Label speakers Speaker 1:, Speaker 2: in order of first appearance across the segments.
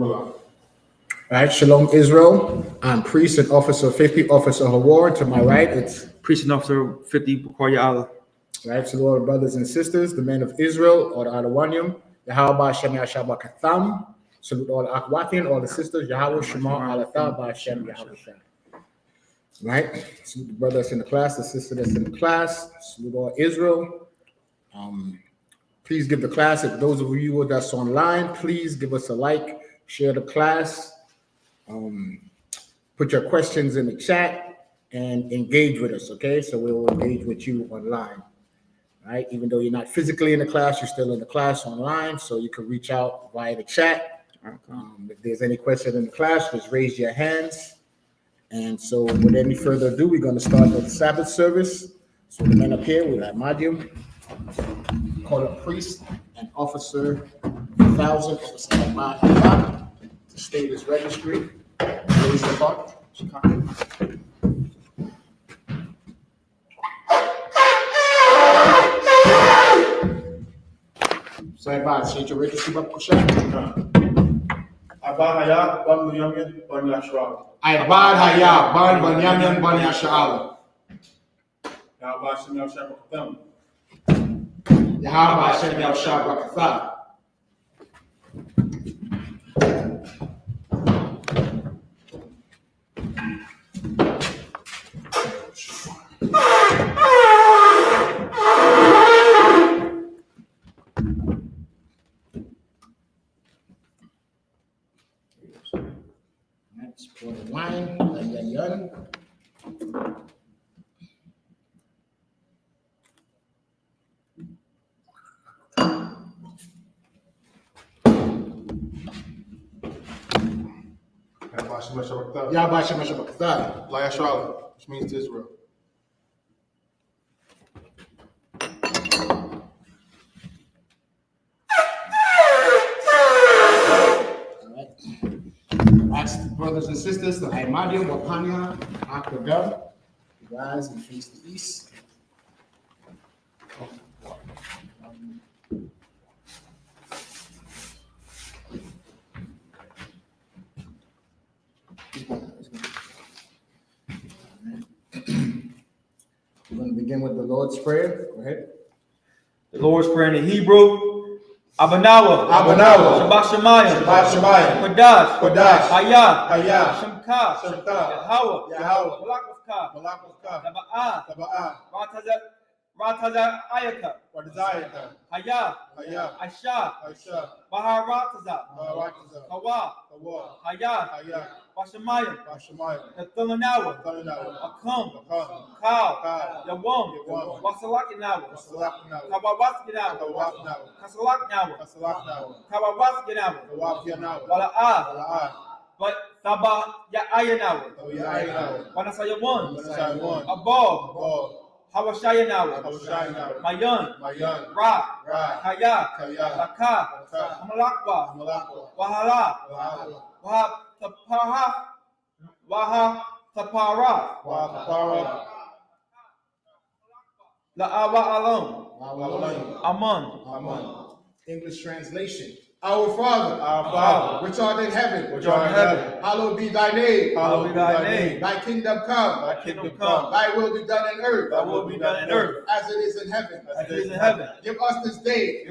Speaker 1: All right, Shalom Israel. I'm priest and officer 50, officer Hawar. To my right, it's
Speaker 2: priest and officer 50, Bukhari Allah.
Speaker 1: Right, to all brothers and sisters, the men of Israel, or the Adawanyam, Yahweh Shem Yahshua Katham. Salute all the Akhwatin, all the sisters, Yahweh Shema Alatha Ba'Shem Yahweh Shah. Right, salute the brother that's in the class, the sister that's in the class. Salute all Israel. Please give the class, if those of you that's online, please give us a like, share the class, put your questions in the chat, and engage with us, okay? So we'll engage with you online, right? Even though you're not physically in the class, you're still in the class online, so you can reach out via the chat. If there's any question in the class, just raise your hands. And so with any further ado, we're going to start with the Sabbath service. So the men up here, we have Madium, call a priest and officer 1,000 officer Ahmad to state his registry. Raise the bar. So Ahmad, state your registry,
Speaker 3: Abad Haya, Ban Bunyamin, Ban Yashua.
Speaker 1: Abad Haya, Ban Bunyamin, Ban Yashua.
Speaker 3: Yahweh Shem Yahshua Katham.
Speaker 1: Yahweh Shem Yahshua Katham. Let's pour the wine.
Speaker 3: Yahweh Shem Yahshua Katham.
Speaker 1: Yahweh Shem Yahshua Katham.
Speaker 3: La Yashua, which means to Israel.
Speaker 1: Ask the brothers and sisters, the Ahmadiya, Wapanya, Akadam, rise and face the east. We're going to begin with the Lord's Prayer. Go ahead.
Speaker 2: The Lord's Prayer in the Hebrew. Abanawa, Shabbat Shemayim, Kodash, Haya, Shemka, Yahweh, Malakavka, Taba'ah, Rataza Ayaka, Haya, Aisha, Baharataza, Hawa, Haya, Bashamayim, Nathalanawa, Akum, Kal, Yawam, Wasalakinawa, Kawawasinawa, Kasalakinawa, Kawawasinawa, Wala'ah, but Saba Ya'ayanawa, Wanasayawan, Abov, Hawashayanawa, Mayan, Ra, Kaya, Laka, Amalakwa, Wahala, Waha Tapara, La'awa Alon, Aman.
Speaker 1: English translation. Our Father, which art in heaven, hallowed be thy name. Thy kingdom come. Thy will be done in earth. As it is in heaven. Give us this day.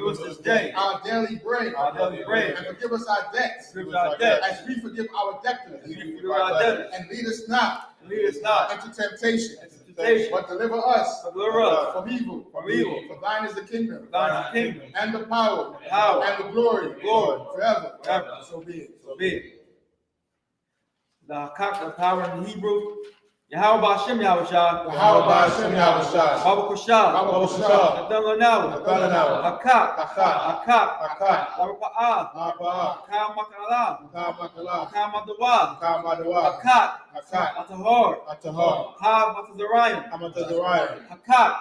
Speaker 1: Our daily bread. And forgive us our debts. As we forgive our debtors. And lead us not into temptation. But deliver us from evil. For thine is the kingdom, and the power, and the glory, forever. So be it.
Speaker 2: The power in the Hebrew. Yahweh Shem Yahushua, Baba Kushah, Nathalanawa, Akak, Larapa'ah, Kamakala, Kamadawa, Akat, Atahor, Matazariah, Hakat,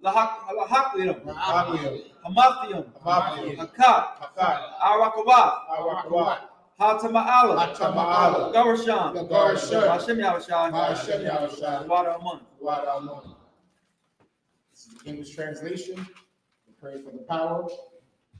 Speaker 2: Lahaklium, Hamathium, Hakat, Arakawah, Hatama'ala, Garshan, Hashem Yahushua, Water Amun.
Speaker 1: This is the English translation. We pray for the power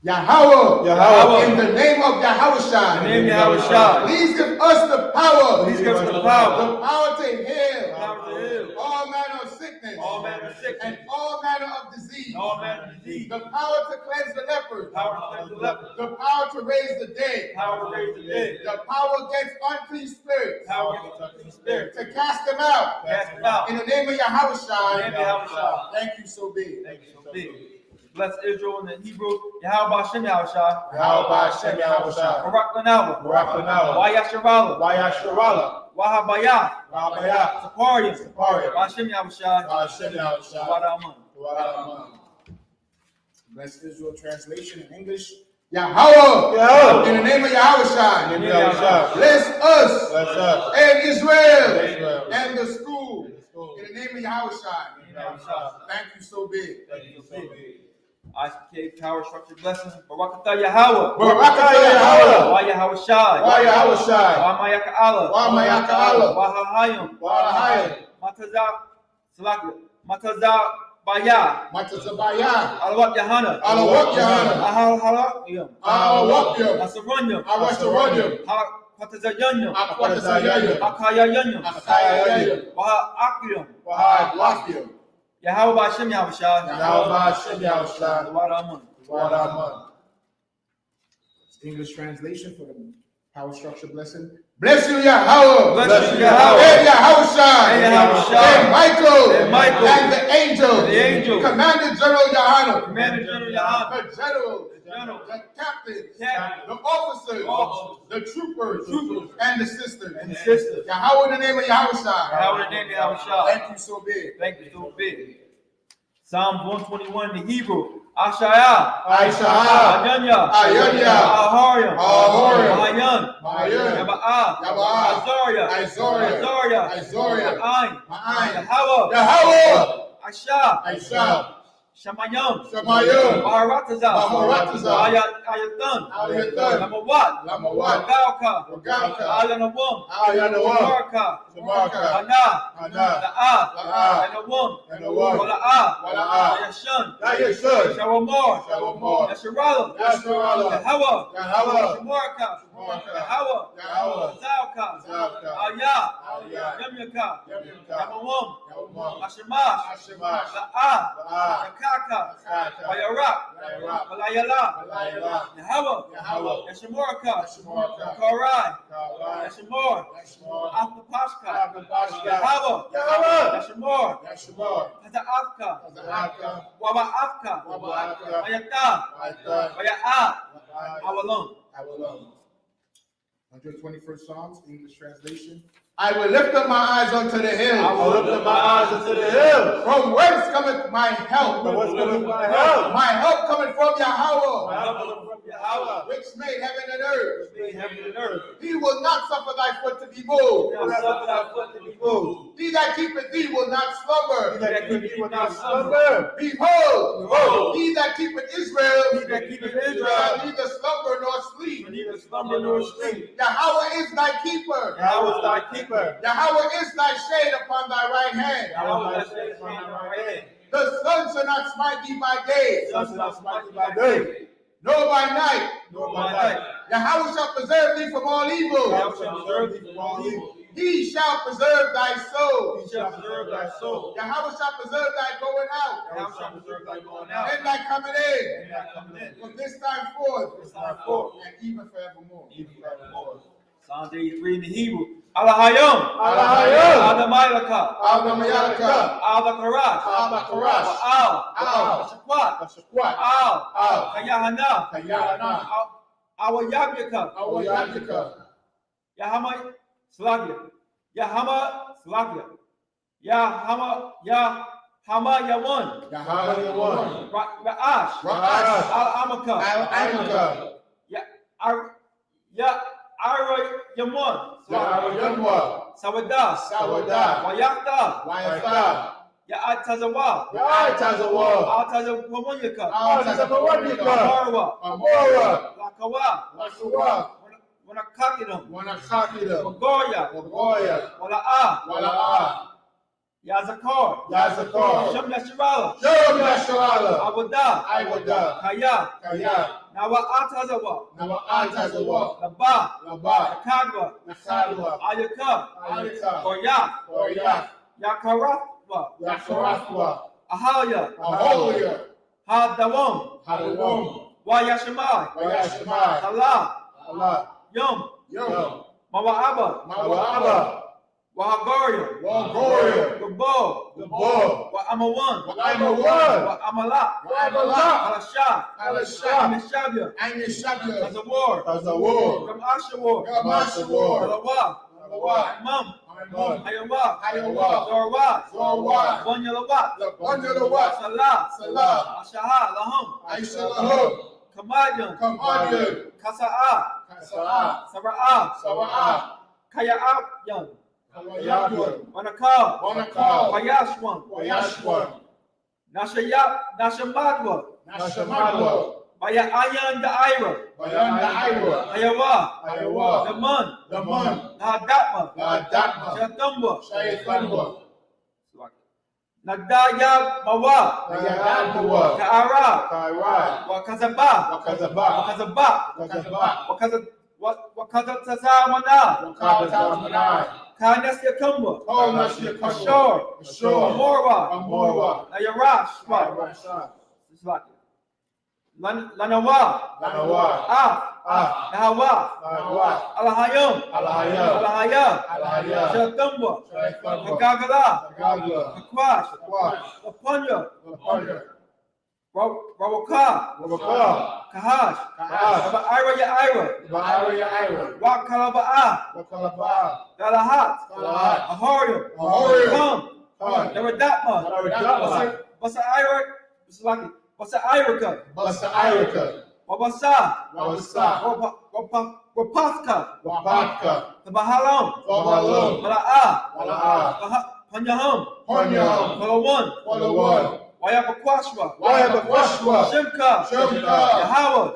Speaker 1: Yahweh,
Speaker 2: Yahweh,
Speaker 1: in the name of Yahushua,
Speaker 2: in the name of Yahushua,
Speaker 1: please give us the power,
Speaker 2: please give us the power
Speaker 1: to heal
Speaker 2: to heal
Speaker 1: all manner of sickness,
Speaker 2: all manner of sickness,
Speaker 1: and all manner of disease,
Speaker 2: all manner of disease,
Speaker 1: the power to cleanse the lepers,
Speaker 2: power to cleanse the leper,
Speaker 1: the power to raise the dead,
Speaker 2: power to raise the dead,
Speaker 1: the power against unclean spirits,
Speaker 2: power against unclean spirits,
Speaker 1: to cast them out,
Speaker 2: cast them out.
Speaker 1: in the name of
Speaker 2: In the
Speaker 1: Yahushua.
Speaker 2: name of Yahushua.
Speaker 1: Thank you so big.
Speaker 2: Thank you so big. Bless Israel in the Hebrew. Yahweh Hashem Yahushua.
Speaker 3: Yahweh Hashem Yahushua.
Speaker 2: Barak Lanawa.
Speaker 3: Barak Lanawa.
Speaker 2: Wayasharala.
Speaker 3: Wayasharala.
Speaker 2: Wahabaya.
Speaker 3: Wahabaya.
Speaker 2: Saparium.
Speaker 3: Saparium.
Speaker 2: Hashem Yahushua.
Speaker 3: Hashem Yahushua.
Speaker 2: Wadaman.
Speaker 3: Wadaman.
Speaker 1: Bless Israel translation in English. Yahweh,
Speaker 3: Yahweh,
Speaker 1: in the name of Yahushua,
Speaker 3: in the name of Yahushua.
Speaker 1: bless us,
Speaker 3: Bless us.
Speaker 1: and Israel,
Speaker 3: Israel.
Speaker 1: and the school,
Speaker 3: School.
Speaker 1: in the name of Yahushua.
Speaker 2: In the name of Yahushua.
Speaker 1: Thank you so big.
Speaker 3: Thank you so big.
Speaker 2: I.S.U.P.K power structure blessings. Barakatah Yahweh.
Speaker 1: Barakatah Yahweh.
Speaker 2: Why Yahushua.
Speaker 1: Why Yahushua.
Speaker 2: Why Mayaka Allah.
Speaker 1: Why Mayaka Allah.
Speaker 2: Why Hahayim.
Speaker 1: Why
Speaker 2: Mataza Salaki. Mataza Baya.
Speaker 1: Matazabaya.
Speaker 2: Alawat Yahanna.
Speaker 1: Alawat Yahanna.
Speaker 2: Ahalakiyam.
Speaker 1: Alawakiyam.
Speaker 2: Asaranyam.
Speaker 1: Awasharanyam.
Speaker 2: Patazayanyam.
Speaker 1: Akwatazayanyam.
Speaker 2: Akayayanyam.
Speaker 1: Akayayanyam.
Speaker 2: Waha Akiyam.
Speaker 1: Wahadwakiyam.
Speaker 2: Yahweh Hashem Yahushua.
Speaker 3: Yahweh Hashem Yahushua.
Speaker 2: Wadaman.
Speaker 3: Wadaman.
Speaker 1: English translation for the power structure blessing. Bless you, Yahweh.
Speaker 2: Bless you, Yahweh.
Speaker 1: And Yahushua.
Speaker 2: And Yahushua.
Speaker 1: And Michael.
Speaker 2: And Michael.
Speaker 1: And the angel.
Speaker 2: The angel.
Speaker 1: Commander General Yohanna.
Speaker 2: Commander General Yohanna.
Speaker 1: The general.
Speaker 2: General.
Speaker 1: The captains.
Speaker 2: Captain.
Speaker 1: The officers.
Speaker 2: Officers.
Speaker 1: The troopers.
Speaker 2: Troopers.
Speaker 1: And the sisters.
Speaker 2: And the sisters.
Speaker 1: Yahweh in the name of Yahushua.
Speaker 2: Yahweh in the name of Yahushua.
Speaker 1: Thank you so big.
Speaker 2: Thank you so big. Psalm 121 in the Hebrew. Ashaya.
Speaker 1: Aishah.
Speaker 2: Ayanya.
Speaker 1: Ayanya.
Speaker 2: Ahariam.
Speaker 1: Ahariam.
Speaker 2: Mayan.
Speaker 1: Mayan.
Speaker 2: Yaba'a.
Speaker 1: Yaba'a.
Speaker 2: Azaria.
Speaker 1: Azaria.
Speaker 2: Azaria.
Speaker 1: Azaria.
Speaker 2: Ma'ayin.
Speaker 1: Ma'ayin.
Speaker 2: Yahweh.
Speaker 1: Yahweh.
Speaker 2: Asha.
Speaker 1: Aishah.
Speaker 2: Shamayam.
Speaker 1: Shamayam.
Speaker 2: Maharataza.
Speaker 1: Maharataza.
Speaker 2: Ayatan.
Speaker 1: Ayatan.
Speaker 2: Lamawat.
Speaker 1: Lamawat.
Speaker 2: Ragauka.
Speaker 1: Ragauka.
Speaker 2: Ayanawam.
Speaker 1: Ayanawam.
Speaker 2: Tamarka.
Speaker 1: Tamarka.
Speaker 2: Hana.
Speaker 1: Hana.
Speaker 2: La'a.
Speaker 1: La'a.
Speaker 2: Yanawam.
Speaker 1: Yanawam.
Speaker 2: Wala'a.
Speaker 1: Wala'a.
Speaker 2: Yashan.
Speaker 1: Yashan.
Speaker 2: Shawamor.
Speaker 1: Shawamor.
Speaker 2: Yasharala.
Speaker 1: Yasharala.
Speaker 2: Yahweh.
Speaker 1: Yahweh.
Speaker 2: Shamarka.
Speaker 1: Shamarka.
Speaker 2: Yahweh.
Speaker 1: Yahweh.
Speaker 2: Zauka.
Speaker 1: Zauka.
Speaker 2: Aya.
Speaker 1: Aya.
Speaker 2: Yamyaka.
Speaker 1: Yamyaka.
Speaker 2: Yamawam.
Speaker 1: Yamawam.
Speaker 2: Ashamash.
Speaker 1: Ashamash.
Speaker 2: La'a.
Speaker 1: La'a.
Speaker 2: Yakaka.
Speaker 1: Yakaka.
Speaker 2: Wayarak.
Speaker 1: Wayarak.
Speaker 2: Walayala.
Speaker 1: Walayala.
Speaker 2: Yahweh.
Speaker 1: Yahweh.
Speaker 2: Yashamorka.
Speaker 1: Yashamorka.
Speaker 2: Karai.
Speaker 1: Karai.
Speaker 2: Yashamor.
Speaker 1: Yashamor.
Speaker 2: Akupashka.
Speaker 1: Akupashka.
Speaker 2: Yahweh.
Speaker 1: Yahweh.
Speaker 2: Yashamor.
Speaker 1: Yashamor.
Speaker 2: Hadaafka.
Speaker 1: Zahaka.
Speaker 2: Wabaafka.
Speaker 1: Wabaka.
Speaker 2: Wayata.
Speaker 1: Waita.
Speaker 2: Waya'a. Awalon.
Speaker 1: Awalon. 121st Psalms, English translation. I will lift up my eyes unto the hills.
Speaker 3: I will lift up my eyes unto the hills.
Speaker 1: From whence cometh my help?
Speaker 3: From whence cometh my help?
Speaker 1: My help cometh from Yahweh,
Speaker 3: My help cometh from Yahweh,
Speaker 1: which made heaven and earth.
Speaker 3: which made heaven and earth.
Speaker 1: He will not suffer thy foot to be moved.
Speaker 3: He will not suffer thy foot to be moved.
Speaker 1: He that keepeth thee will not
Speaker 3: He
Speaker 1: slumber.
Speaker 3: that keepeth thee will not slumber.
Speaker 1: Behold,
Speaker 3: Behold,
Speaker 1: he that keepeth Israel
Speaker 3: he that keepeth
Speaker 1: shall
Speaker 3: Israel
Speaker 1: neither slumber nor sleep.
Speaker 3: shall neither slumber nor sleep.
Speaker 1: Yahweh is thy keeper.
Speaker 3: Yahweh is thy keeper.
Speaker 1: Yahweh is thy shade upon thy right hand.
Speaker 3: Yahweh is thy shade upon thy right hand.
Speaker 1: The sun shall not smite thee by day,
Speaker 3: The sun shall not smite thee by day,
Speaker 1: nor by night.
Speaker 3: nor by night.
Speaker 1: Yahweh shall preserve thee from all evil.
Speaker 3: Yahweh shall preserve thee from all evil.
Speaker 1: He shall preserve thy soul.
Speaker 3: He shall preserve thy soul.
Speaker 1: Yahweh shall preserve thy going out,
Speaker 3: Yahweh shall preserve thy going out,
Speaker 1: and thy coming in,
Speaker 3: and thy coming in.
Speaker 1: from this time forth,
Speaker 3: This time forth,
Speaker 1: and even forevermore.
Speaker 3: even forevermore.
Speaker 2: Psalm 83 in the Hebrew. Alahayim.
Speaker 3: Alahayim.
Speaker 2: Adamayalaka.
Speaker 1: Al-Namayalaka,
Speaker 2: Al-Bakarash.
Speaker 1: Al-Bakarash,
Speaker 2: Al.
Speaker 1: Al.
Speaker 2: Shakwat.
Speaker 1: Ashakwat,
Speaker 2: Al.
Speaker 1: Al.
Speaker 2: Kayahana.
Speaker 1: Kayana,
Speaker 2: Awayabyaka.
Speaker 1: Awyabika,
Speaker 2: Yahama Slagia. Yahama Slagia. Yahama Yawan.
Speaker 1: Yahweh,
Speaker 2: Ra'ash.
Speaker 1: Ra'ash,
Speaker 2: Al-Amaka.
Speaker 1: Al-Amaka,
Speaker 2: Ira Yaman.
Speaker 1: Yahweh,
Speaker 2: Sawadas.
Speaker 1: Sawadah,
Speaker 2: Wayakta.
Speaker 1: Wayatha,
Speaker 2: Ya'at Tazawa.
Speaker 1: Tazawa,
Speaker 2: Al Tazawamanyaka.
Speaker 1: Tazawanika,
Speaker 2: Marwa.
Speaker 1: Amora,
Speaker 2: Lakawa.
Speaker 1: Lashua,
Speaker 2: Wanakakidam.
Speaker 1: Wanakakida,
Speaker 2: Wagoya.
Speaker 1: Wagoya,
Speaker 2: Wala'a.
Speaker 1: Wala'a,
Speaker 2: Yazakar.
Speaker 1: Yazakar,
Speaker 2: Shem Yashirala.
Speaker 1: Shem Yasharala,
Speaker 2: Awadah.
Speaker 1: Iwada,
Speaker 2: Kaya.
Speaker 1: Kaya,
Speaker 2: Nawa'atazawa.
Speaker 1: Nawa'atazawa.
Speaker 2: Naba.
Speaker 1: Naba.
Speaker 2: Nakadwa.
Speaker 1: Nakadwa.
Speaker 2: I.S.U.P.K.
Speaker 1: I.S.U.P.K.
Speaker 2: Koya.
Speaker 1: Koya.
Speaker 2: Yakaratwa.
Speaker 1: Yasharathwa.
Speaker 2: Ahaya.
Speaker 1: Aholia.
Speaker 2: Hadawam.
Speaker 1: Hadawam.
Speaker 2: Wayashimai.
Speaker 1: Wayashimai.
Speaker 2: Allah.
Speaker 1: Allah.
Speaker 2: Yum.
Speaker 1: Yum.
Speaker 2: Mawa'aba.
Speaker 1: Mawa'aba.
Speaker 2: Wahagaria.
Speaker 1: Wagoria.
Speaker 2: Gabo.
Speaker 1: Gabo.
Speaker 2: Wa'amawan.
Speaker 1: Wa'amawan.
Speaker 2: Wa'amala.
Speaker 1: Wa'amala.
Speaker 2: Alasha.
Speaker 1: Alasha.
Speaker 2: Anishabia.
Speaker 1: Anishabia.
Speaker 2: Azawar.
Speaker 1: Azawar.
Speaker 2: Gamashawar.
Speaker 1: Gamashawar.
Speaker 2: Alawa.
Speaker 1: Alawa.
Speaker 2: Imam.
Speaker 1: Imam.
Speaker 2: Ayawa.
Speaker 1: Ayawa.
Speaker 2: Zorwa.
Speaker 1: Zorwa.
Speaker 2: Banyalawat.
Speaker 1: Banyalawat.
Speaker 2: Salah.
Speaker 1: Salah.
Speaker 2: Ashaha. Lahum.
Speaker 1: Aishalahum.
Speaker 2: Kamadian.
Speaker 1: Kamadian.
Speaker 2: Kasa'a.
Speaker 1: Kasa'a.
Speaker 2: Saba'a.
Speaker 1: Saba'a.
Speaker 2: Kaya'abyan.
Speaker 1: Kaya'abyan.
Speaker 2: Wanakal.
Speaker 1: Wanakal.
Speaker 2: Wayashwan.
Speaker 1: Wayashwan.
Speaker 2: Nashamadwa.
Speaker 1: Nashamadwa.
Speaker 2: Baya Ayan Da'ira.
Speaker 1: Bayan Da'ira.
Speaker 2: Ayawa.
Speaker 1: Ayawa.
Speaker 2: Daman.
Speaker 1: Daman.
Speaker 2: Nahadatma.
Speaker 1: Nahadatma.
Speaker 2: Shatamba.
Speaker 1: Shayatamba.
Speaker 2: Nagdayab Mawa.
Speaker 1: Nayadadwa.
Speaker 2: Ka'ara.
Speaker 1: Ka'ara.
Speaker 2: Wakazaba.
Speaker 1: Wakazaba.
Speaker 2: Wakazaba.
Speaker 1: Wakazaba.
Speaker 2: Wakazatazamana.
Speaker 1: Wakazatazamana.
Speaker 2: Kanas Yakamba.
Speaker 1: Kanas Yakamba.
Speaker 2: Ashur.
Speaker 1: Ashur.
Speaker 2: Amorwa.
Speaker 1: Amorwa.
Speaker 2: Ayarash. Lanawa.
Speaker 1: Lanawa.
Speaker 2: Nahawa.
Speaker 1: Nahawa.
Speaker 2: Alahayam.
Speaker 1: Alahayam.
Speaker 2: Alahaya. Shatamba.
Speaker 1: Shayatamba.
Speaker 2: Gagala.
Speaker 1: Gagala.
Speaker 2: Akwash.
Speaker 1: Akwash.
Speaker 2: Lapunya.
Speaker 1: Lapunya.
Speaker 2: Rawaka.
Speaker 1: Wabaka.
Speaker 2: Kahash.
Speaker 1: Kahash.
Speaker 2: Ira ya Ira.
Speaker 1: Ba'ara ya Ira.
Speaker 2: Wakalaba'a.
Speaker 1: Wakalaba.
Speaker 2: Galahat.
Speaker 1: Galahat.
Speaker 2: Ahorium.
Speaker 1: Ahorium.
Speaker 2: Come.
Speaker 1: Come.
Speaker 2: Naradapma.
Speaker 1: Naradapma.
Speaker 2: Basa Ira. Basa Irika.
Speaker 1: Basa Irika.
Speaker 2: Wabasa.
Speaker 1: Wabasa.
Speaker 2: Wapaska.
Speaker 1: Wapatka.
Speaker 2: Tabahalam.
Speaker 1: Tabahalam.
Speaker 2: Mala'a.
Speaker 1: Mala'a.
Speaker 2: Panyaham.
Speaker 1: Panyaham.
Speaker 2: Palawan.
Speaker 1: Palawan.
Speaker 2: Wayabakwashwa.
Speaker 1: Wayabakwashwa.
Speaker 2: Shimka.
Speaker 1: Shimka.
Speaker 2: Yahawa.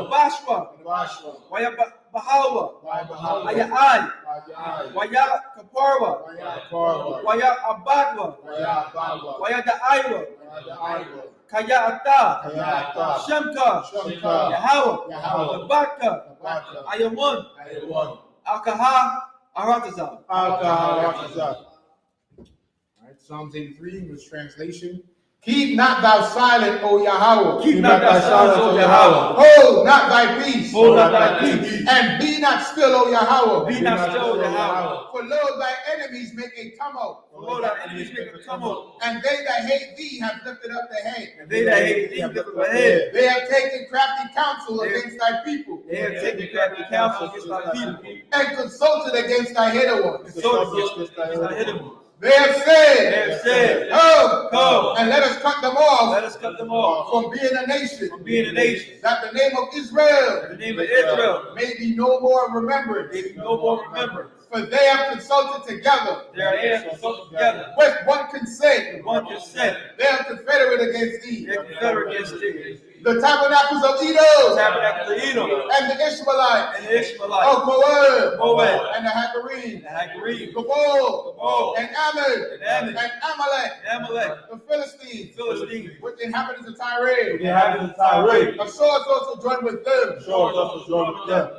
Speaker 2: Tabashwa.
Speaker 1: Tabashwa.
Speaker 2: Wayabahalwa.
Speaker 1: Wayabahalwa.
Speaker 2: Aya'ai.
Speaker 1: Aya'ai.
Speaker 2: Wayakaparwa.
Speaker 1: Wayaparwa.
Speaker 2: Wayabadwa.
Speaker 1: Wayabadwa.
Speaker 2: Wayada'irwa.
Speaker 1: Wayada'irwa.
Speaker 2: Kaya'ata.
Speaker 1: Kaya'ata.
Speaker 2: Shimka.
Speaker 1: Shimka.
Speaker 2: Yahawa.
Speaker 1: Yahawa.
Speaker 2: Tabaka.
Speaker 1: Tabaka.
Speaker 2: Ayamun.
Speaker 1: Ayamun.
Speaker 2: Akaha. Aratazal.
Speaker 1: Alright, Psalms 83, English translation. Keep not thou silent, O Yahweh.
Speaker 2: Keep not thy silence, O Yahweh.
Speaker 1: Hold not thy peace.
Speaker 2: Hold not thy peace.
Speaker 1: And be not still, O Yahweh.
Speaker 2: Be not still, O Yahweh.
Speaker 1: For lo, thy enemies make a tumult.
Speaker 2: For thy enemies make a tumult.
Speaker 1: And they that hate thee have lifted up their head.
Speaker 2: And they that hate thee lift up their head.
Speaker 1: They have taken crafty counsel against thy people.
Speaker 2: They have taken crafty counsel against thy people.
Speaker 1: And consulted against thy hidden ones.
Speaker 2: Against thy hidden ones.
Speaker 1: They have said,
Speaker 2: Come,
Speaker 1: and let us cut them off.
Speaker 2: Let us cut them off
Speaker 1: from being a nation.
Speaker 2: from being a nation.
Speaker 1: That the name of Israel,
Speaker 2: The name of Israel
Speaker 1: may be no more remembered.
Speaker 2: may be no more remembered.
Speaker 1: For they have consulted together
Speaker 2: They are here consulted together.
Speaker 1: with one consent.
Speaker 2: One consent.
Speaker 1: They are confederate against thee.
Speaker 2: They are confederate against thee.
Speaker 1: The tabernacles of
Speaker 2: The
Speaker 1: Edom
Speaker 2: tabernacle of Edom
Speaker 1: and the Ishmaelites
Speaker 2: and the Ishmaelites.
Speaker 1: of Moab
Speaker 2: Moab
Speaker 1: and the Hagarim,
Speaker 2: and Hagarim.
Speaker 1: Gabal and Ammon
Speaker 2: And Ammon.
Speaker 1: and Amalek,
Speaker 2: And Amalek.
Speaker 1: the Philistines,
Speaker 2: Philistines.
Speaker 1: with the inhabitants of Tyre.
Speaker 2: The inhabitants of Tyre.
Speaker 1: A sword also joined with them.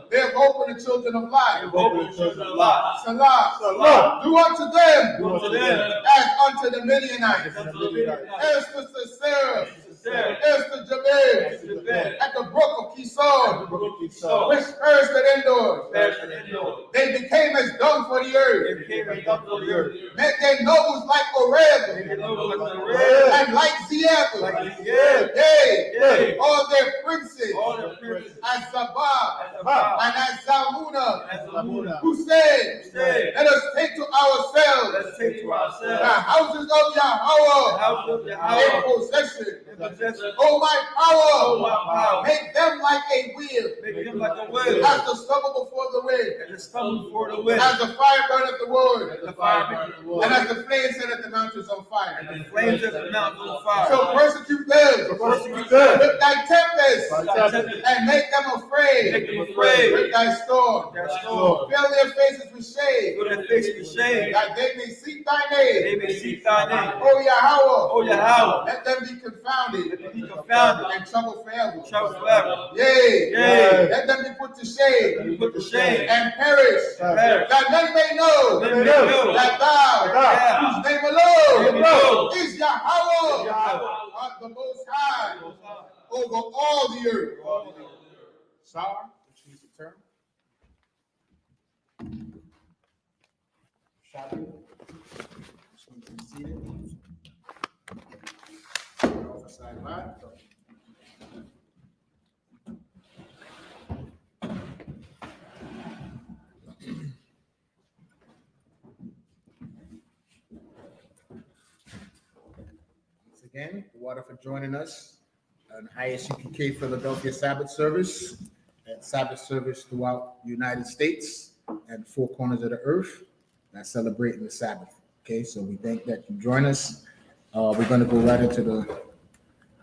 Speaker 1: They have opened the children of light.
Speaker 2: Open the children of Lot.
Speaker 1: Salah. Do unto them
Speaker 2: Do unto them
Speaker 1: as unto the Midianites.
Speaker 2: as unto the Midianites.
Speaker 1: As to Sisera,
Speaker 2: Sarah,
Speaker 1: as to Jabez,
Speaker 2: to the bed,
Speaker 1: at the brook of Kishon,
Speaker 2: so
Speaker 1: which perished at indoors.
Speaker 2: fashion and door.
Speaker 1: They became as dung for the
Speaker 2: They
Speaker 1: earth.
Speaker 2: became a dump of the earth.
Speaker 1: Met their nobles like
Speaker 2: They
Speaker 1: Oreb
Speaker 2: get over like the red,
Speaker 1: and like Zeeb.
Speaker 2: like the red.
Speaker 1: Yea, all their princes,
Speaker 2: All the princes
Speaker 1: as Zabah
Speaker 2: as a bow,
Speaker 1: and as Zalmunna,
Speaker 2: as a moon.
Speaker 1: who said,
Speaker 2: Say,
Speaker 1: let us take to ourselves
Speaker 2: let's take to
Speaker 1: the
Speaker 2: ourselves
Speaker 1: houses of
Speaker 2: the
Speaker 1: Yahweh
Speaker 2: house of
Speaker 1: in
Speaker 2: Yahweh
Speaker 1: possession.
Speaker 2: and possession.
Speaker 1: O my
Speaker 2: Oh, my
Speaker 1: power,
Speaker 2: power.
Speaker 1: make them like a wheel,
Speaker 2: Make him like a wheel,
Speaker 1: as the stubble before the wind,
Speaker 2: and the stumble before the wind,
Speaker 1: as the fire burneth the wood,
Speaker 2: as the fire maketh the wood,
Speaker 1: and as the flame setteth the mountains on fire.
Speaker 2: and the flames of the mountains on fire.
Speaker 1: So persecute them
Speaker 2: Persecute them
Speaker 1: with thy tempest,
Speaker 2: by tempest,
Speaker 1: and make them afraid,
Speaker 2: make afraid.
Speaker 1: Break thy storm.
Speaker 2: Their storm.
Speaker 1: Fill their faces with shade.
Speaker 2: Fill their faces with shade.
Speaker 1: That they may seek thy
Speaker 2: They
Speaker 1: name.
Speaker 2: may seek thy name.
Speaker 1: O Yahweh.
Speaker 2: O Yahweh.
Speaker 1: Let them be confounded.
Speaker 2: Let them be confounded.
Speaker 1: And trouble forever.
Speaker 2: Trouble forever.
Speaker 1: Yea.
Speaker 2: Yea.
Speaker 1: Let them be put to shame.
Speaker 2: Let them be put to shame.
Speaker 1: And perish.
Speaker 2: Perish.
Speaker 1: That men may know.
Speaker 2: Let them know.
Speaker 1: That thou,
Speaker 2: Thou,
Speaker 1: whose name alone,
Speaker 2: alone,
Speaker 1: is Yahweh,
Speaker 2: Yahweh,
Speaker 1: art the most high over all the earth. Sorry, which means to turn. Shadow. Just need to be seated. Off the side line. Once again, water for joining us on I.S.U.P.K Philadelphia Sabbath service and Sabbath service throughout the United States and four corners of the earth that's celebrating the Sabbath. Okay, so we thank that you join us. We're going to go right into the.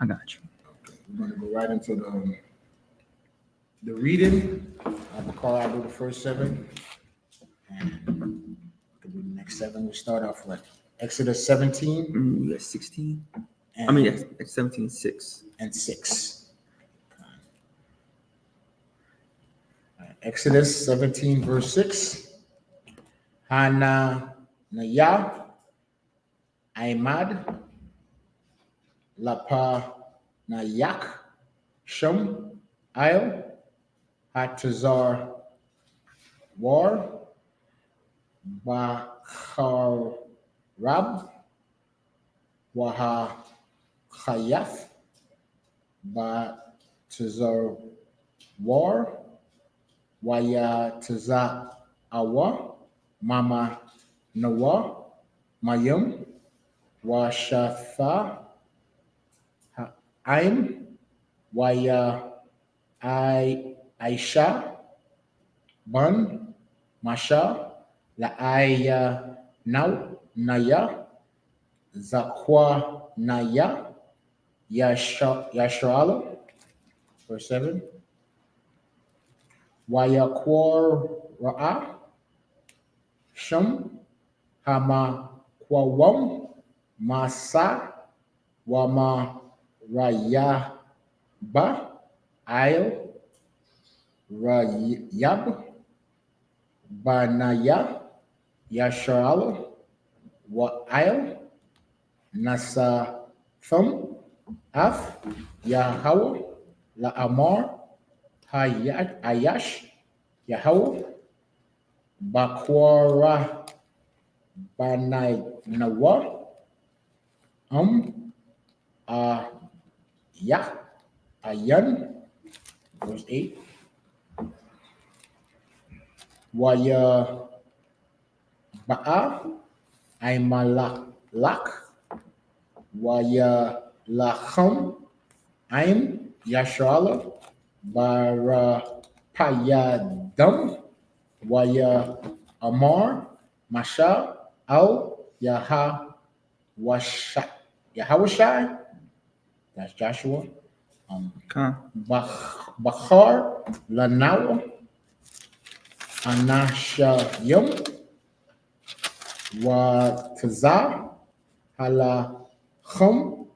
Speaker 2: I got you.
Speaker 1: Okay, we're going to go right into the reading. I'll do the first 7, and we'll do the next 7. We start off with Exodus 17.
Speaker 2: Yes, 16.
Speaker 1: And,
Speaker 2: yes, 17:6.
Speaker 1: And 6. Exodus 17, verse 6. Hananiah, Imad, Lapa Nayak, Shum, Il, Hatazar, War, Bakar Rab, Waha Chayath, Batazar War, Waya Taza Awa, Mama Nawa, Mayum, Washatha, Aim, Waya Aisha, Ban, Masha, Laaya Naya, Zakwa Naya, Yashrala, verse 7. Wayakwar Ra'a, Shum, Hama Kwawam, Masa, Wama Raya Ba, Ail, Rayab, Banaya, Yashrala, Wa'il, Nasa Thum, Af, Yahweh, La'amar, Ayash, Yahweh, Bakwara, Banai Nawa, Yah, Ayan, verse 8. Waya Ba'a, Aimalak, Waya Lacham, Aim, Yashrala, Bara Payadam, Waya Amar, Masha, Al, Yahawashai, that's Joshua, Bachar, Lanawa, Anashayim, Watazah, Halachum,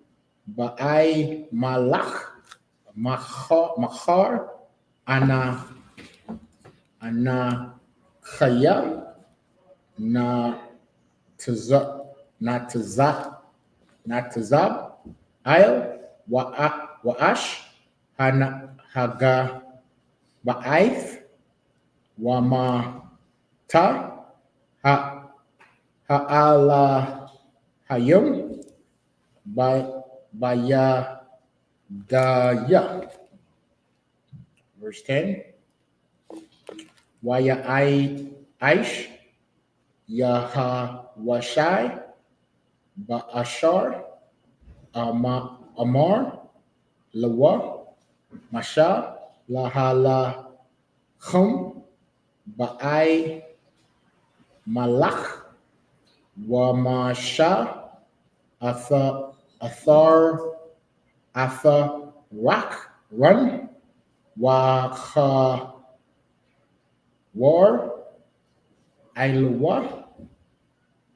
Speaker 1: Ba'ai Malach, Machar, Ana Chaya, Natazab, Il, Wa'ash, Haga, Ba'aith, Wamata, Ha'ala Hayum, Bayadaya. Verse 10. Waya Aish, Yahawashai, Ba'ashar, Amar, Lawa, Masha, Lahala Chum, Ba'ai Malach, Wamasha, Athar, Rak, Run, Wacha War, Ilwa,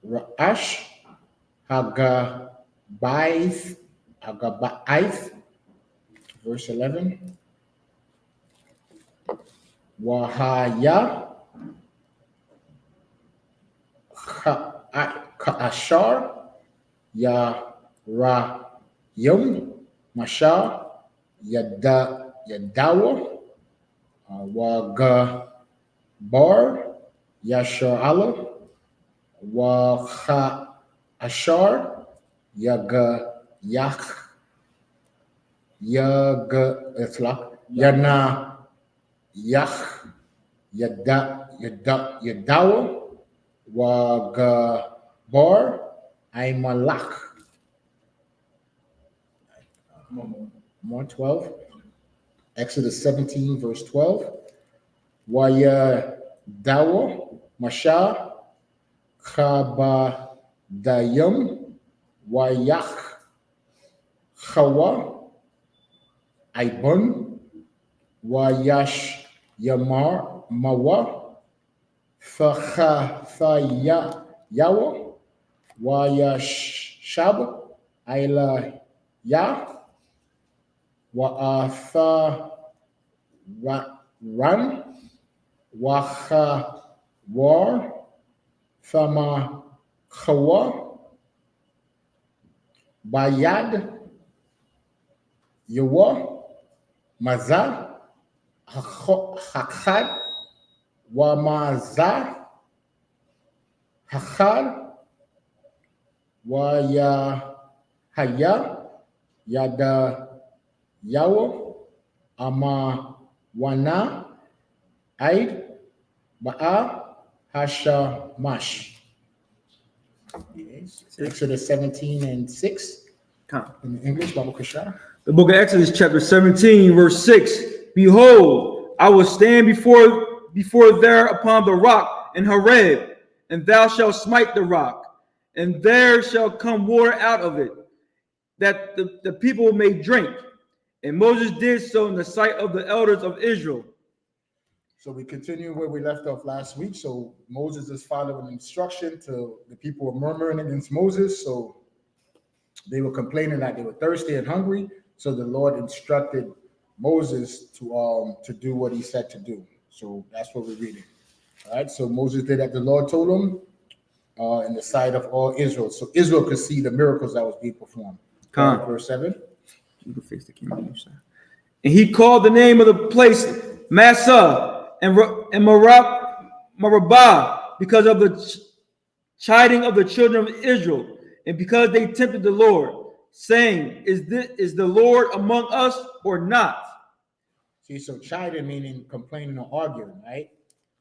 Speaker 1: Ra'ash, Hagabaith, verse 11. Wahaya, Ka'ashar, Yarayum, Mashar, Yadawa, Wagabar, Yasharala, Ashar, Yana, Yach, Yadawa, Wagabar, Aimalach. More 12. Exodus 17, verse 12. Wayadawa, Masha, Chabadayim, Wayach, Chawa, Ibun, Wayash Yamar, Mawa, Yawa, Wayash Shab, Ila Ya, Wa'atha Ran, Wacha War, Thama Chawa, Bayad, Yawa, Mazah, Hakad, Wamazah, Hakad, Wayahaya, Yada Yawa, Amawana, Aid, Ba'a, Hashamash. Yes. Exodus 17 and 6. In the English, Bible Kashah.
Speaker 2: The book of Exodus, chapter 17, verse 6. Behold, I will stand before there upon the rock in Horeb, and thou shalt smite the rock, and there shall come water out of it, that the people may drink. And Moses did so in the sight of the elders of Israel.
Speaker 1: So we continue where we left off last week. So Moses is following instruction to the people were murmuring against Moses. So they were complaining that they were thirsty and hungry. So the Lord instructed Moses to do what he said to do. So that's what we're reading. All right. So Moses did as the Lord told him in the sight of all Israel. So Israel could see the miracles that was being performed. Verse 7.
Speaker 2: You can fix the camera. And he called the name of the place Massah and Meribah because of the chiding of the children of Israel, and because they tempted the Lord, saying, is the Lord among us or not?
Speaker 1: See, so chiding meaning complaining or arguing, right?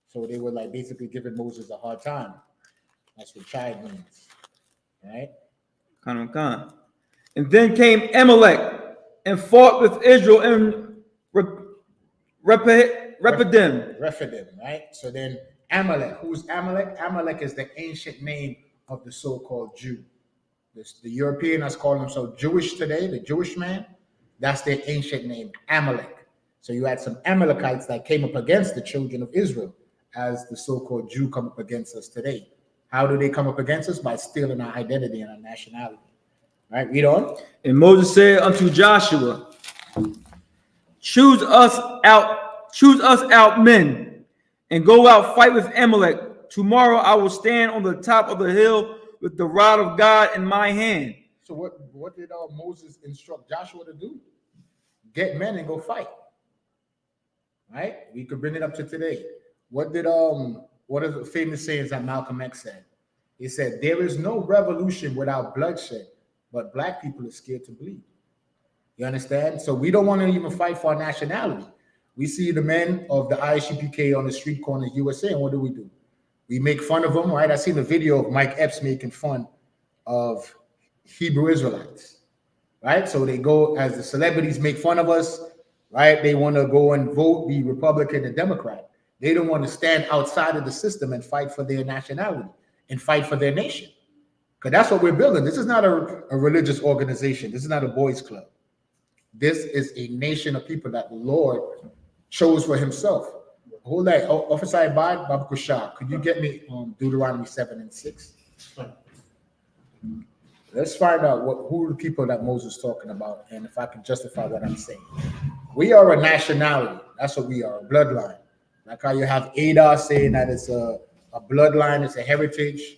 Speaker 1: So they were like basically giving Moses a hard time. That's what chide means, right?
Speaker 2: And then came Amalek and fought with Israel in Rephidim,
Speaker 1: right? So then Amalek, who's Amalek? Amalek is the ancient name of the so-called Jew. The European has called himself Jewish today, the Jewish man. That's their ancient name, Amalek. So you had some Amalekites that came up against the children of Israel as the so-called Jew come up against us today. How do they come up against us? By stealing our identity and our nationality. All right, read on.
Speaker 2: And Moses said unto Joshua, choose us out men, and go out fight with Amalek. Tomorrow I will stand on the top of the hill with the rod of God in my hand.
Speaker 1: So what did Moses instruct Joshua to do? Get men and go fight. Right? We could bring it up to today. What are the famous sayings that Malcolm X said? He said, there is no revolution without bloodshed, but black people are scared to bleed. You understand? So we don't want to even fight for our nationality. We see the men of the I.S.U.P.K on the street corners USA, and what do? We make fun of them, right? I seen the video of Mike Epps making fun of Hebrew Israelites, right? So they go, as the celebrities make fun of us, right? They want to go and vote, be Republican and Democrat. They don't want to stand outside of the system and fight for their nationality and fight for their nation. Because that's what we're building. This is not a religious organization. This is not a boys' club. This is a nation of people that the Lord chose for himself. Hold that. Officer Ibad, Baba Kushar, could you get me Deuteronomy 7 and 6? Let's find out who are the people that Moses is talking about, and if I can justify what I'm saying. We are a nationality. That's what we are, a bloodline. Like how you have Ada saying that it's a bloodline, it's a heritage,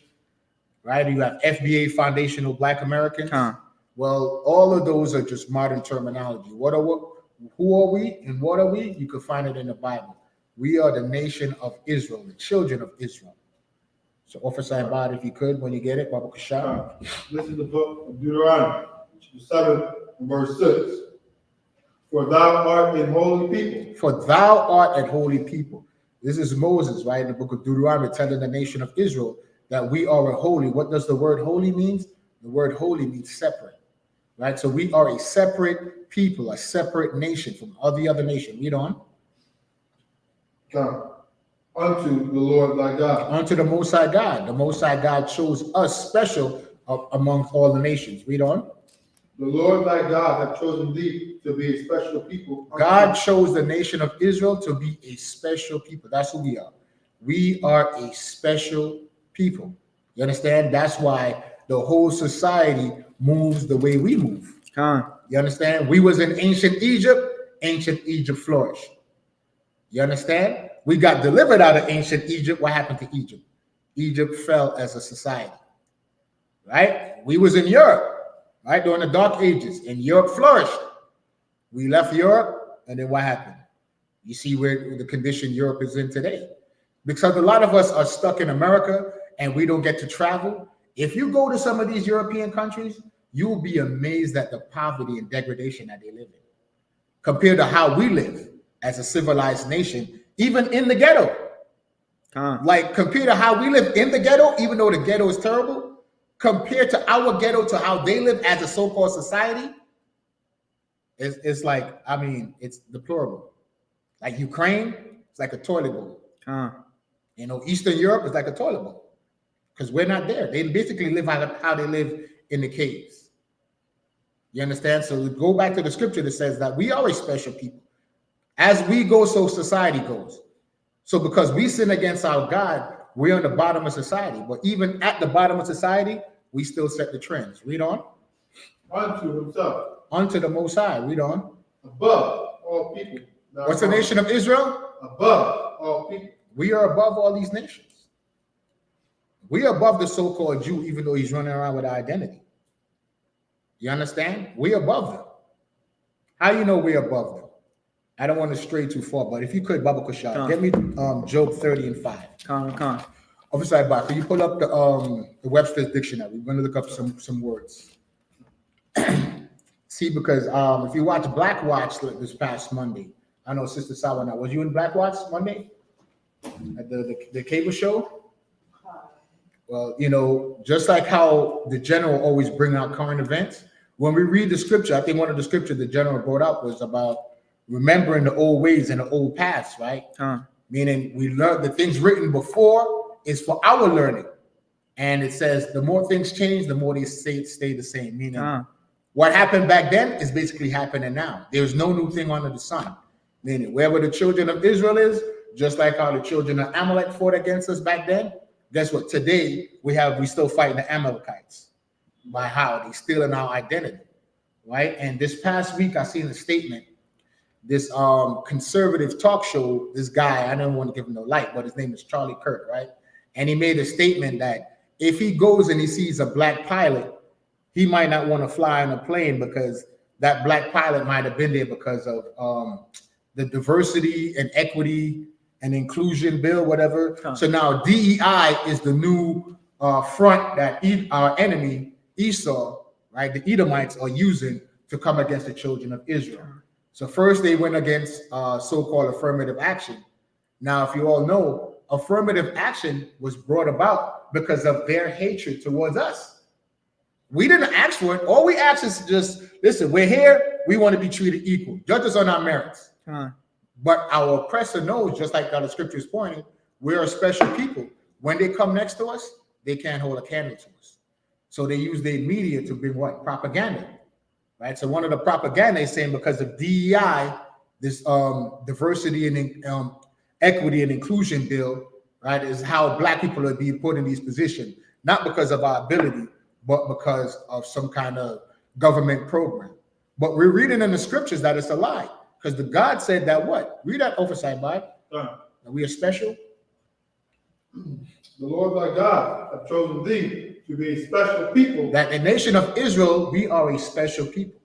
Speaker 1: right? You have FBA, Foundational Black Americans. Well, all of those are just modern terminology. Who are we and what are we? You can find it in the Bible. We are the nation of Israel, the children of Israel. So, Officer Ibad, if you could, when you get it, Baba Kashab.
Speaker 3: This is the book of Deuteronomy, 7 verse 6. For thou art an holy people.
Speaker 1: For thou art an holy people. This is Moses, right, in the book of Deuteronomy, telling the nation of Israel that we are a holy. What does the word holy mean? The word holy means separate, right? So we are a separate people, a separate nation from all the other nations. Read on.
Speaker 3: Unto the Lord thy God.
Speaker 1: Unto the Most High God. The Most High God chose us special amongst all the nations. Read on.
Speaker 3: The Lord thy God hath chosen thee to be a special people.
Speaker 1: God chose the nation of Israel to be a special people. That's who we are. We are a special people. You understand? That's why the whole society moves the way we move. You understand? We was in ancient Egypt flourished. You understand? We got delivered out of ancient Egypt. What happened to Egypt? Egypt fell as a society, right? We was in Europe, right, during the Dark Ages, and Europe flourished. We left Europe, and then what happened? You see where the condition Europe is in today. Because a lot of us are stuck in America, and we don't get to travel. If you go to some of these European countries, you will be amazed at the poverty and degradation that they live in, compared to how we live as a civilized nation. Even in the ghetto, like compared to how we live in the ghetto, even though the ghetto is terrible, compared to our ghetto to how they live as a so-called society, it's like, I mean, it's deplorable. Like Ukraine, it's like a toilet bowl. You know, Eastern Europe is like a toilet bowl because we're not there. They basically live how they live in the caves. You understand? So we go back to the scripture that says that we are a special people. As we go, so society goes. So because we sin against our God, we're on the bottom of society. But even at the bottom of society, we still set the trends. Read on.
Speaker 3: Unto himself.
Speaker 1: Unto the Most High. Read on.
Speaker 3: Above all people.
Speaker 1: What's the nation of Israel?
Speaker 3: Above all people.
Speaker 1: We are above all these nations. We are above the so-called Jew, even though he's running around with our identity. You understand? We're above them. How do you know we're above them? I don't want to stray too far, but if you could, Baba Kushar, get me Job 30 and 5. Officer Ibad, can you pull up the Webster's dictionary? We're going to look up some words. See, because if you watch Black Watch this past Monday, I know Sister Sawana, was you in Black Watch Monday at the cable show? Well, you know, just like how the general always bring out current events, when we read the scripture, I think one of the scriptures the general brought up was about remembering the old ways and the old paths, right? Meaning we learn the things written before is for our learning. And it says the more things change, the more they stay the same. Meaning what happened back then is basically happening now. There's no new thing under the sun. Meaning wherever the children of Israel is, just like how the children of Amalek fought against us back then, guess what? Today we still fighting the Amalekites. By how they stealing our identity, right? And this past week I seen a statement. This conservative talk show, this guy, I don't want to give him no light, but his name is Charlie Kirk, right? And he made a statement that if he goes and he sees a black pilot, he might not want to fly on a plane because that black pilot might have been there because of the diversity and equity and inclusion bill, whatever. So now DEI is the new front that our enemy Esau, right, the Edomites are using to come against the children of Israel. So first they went against so-called affirmative action. Now, if you all know, affirmative action was brought about because of their hatred towards us. We didn't ask for it. All we asked is just, listen, we're here. We want to be treated equal. Judge us on our merits. But our oppressor knows, just like how the scripture is pointing, we're a special people. When they come next to us, they can't hold a candle to us. So they use their media to bring what? Propaganda, right? So one of the propaganda is saying because of DEI, this diversity and equity and inclusion bill, right, is how black people are being put in these positions, not because of our ability, but because of some kind of government program. But we're reading in the scriptures that it's a lie, because the God said that what? Read that oversight, Bible. That we are special.
Speaker 3: The Lord thy God hath chosen thee to be a special people.
Speaker 1: That the nation of Israel, we are a special people.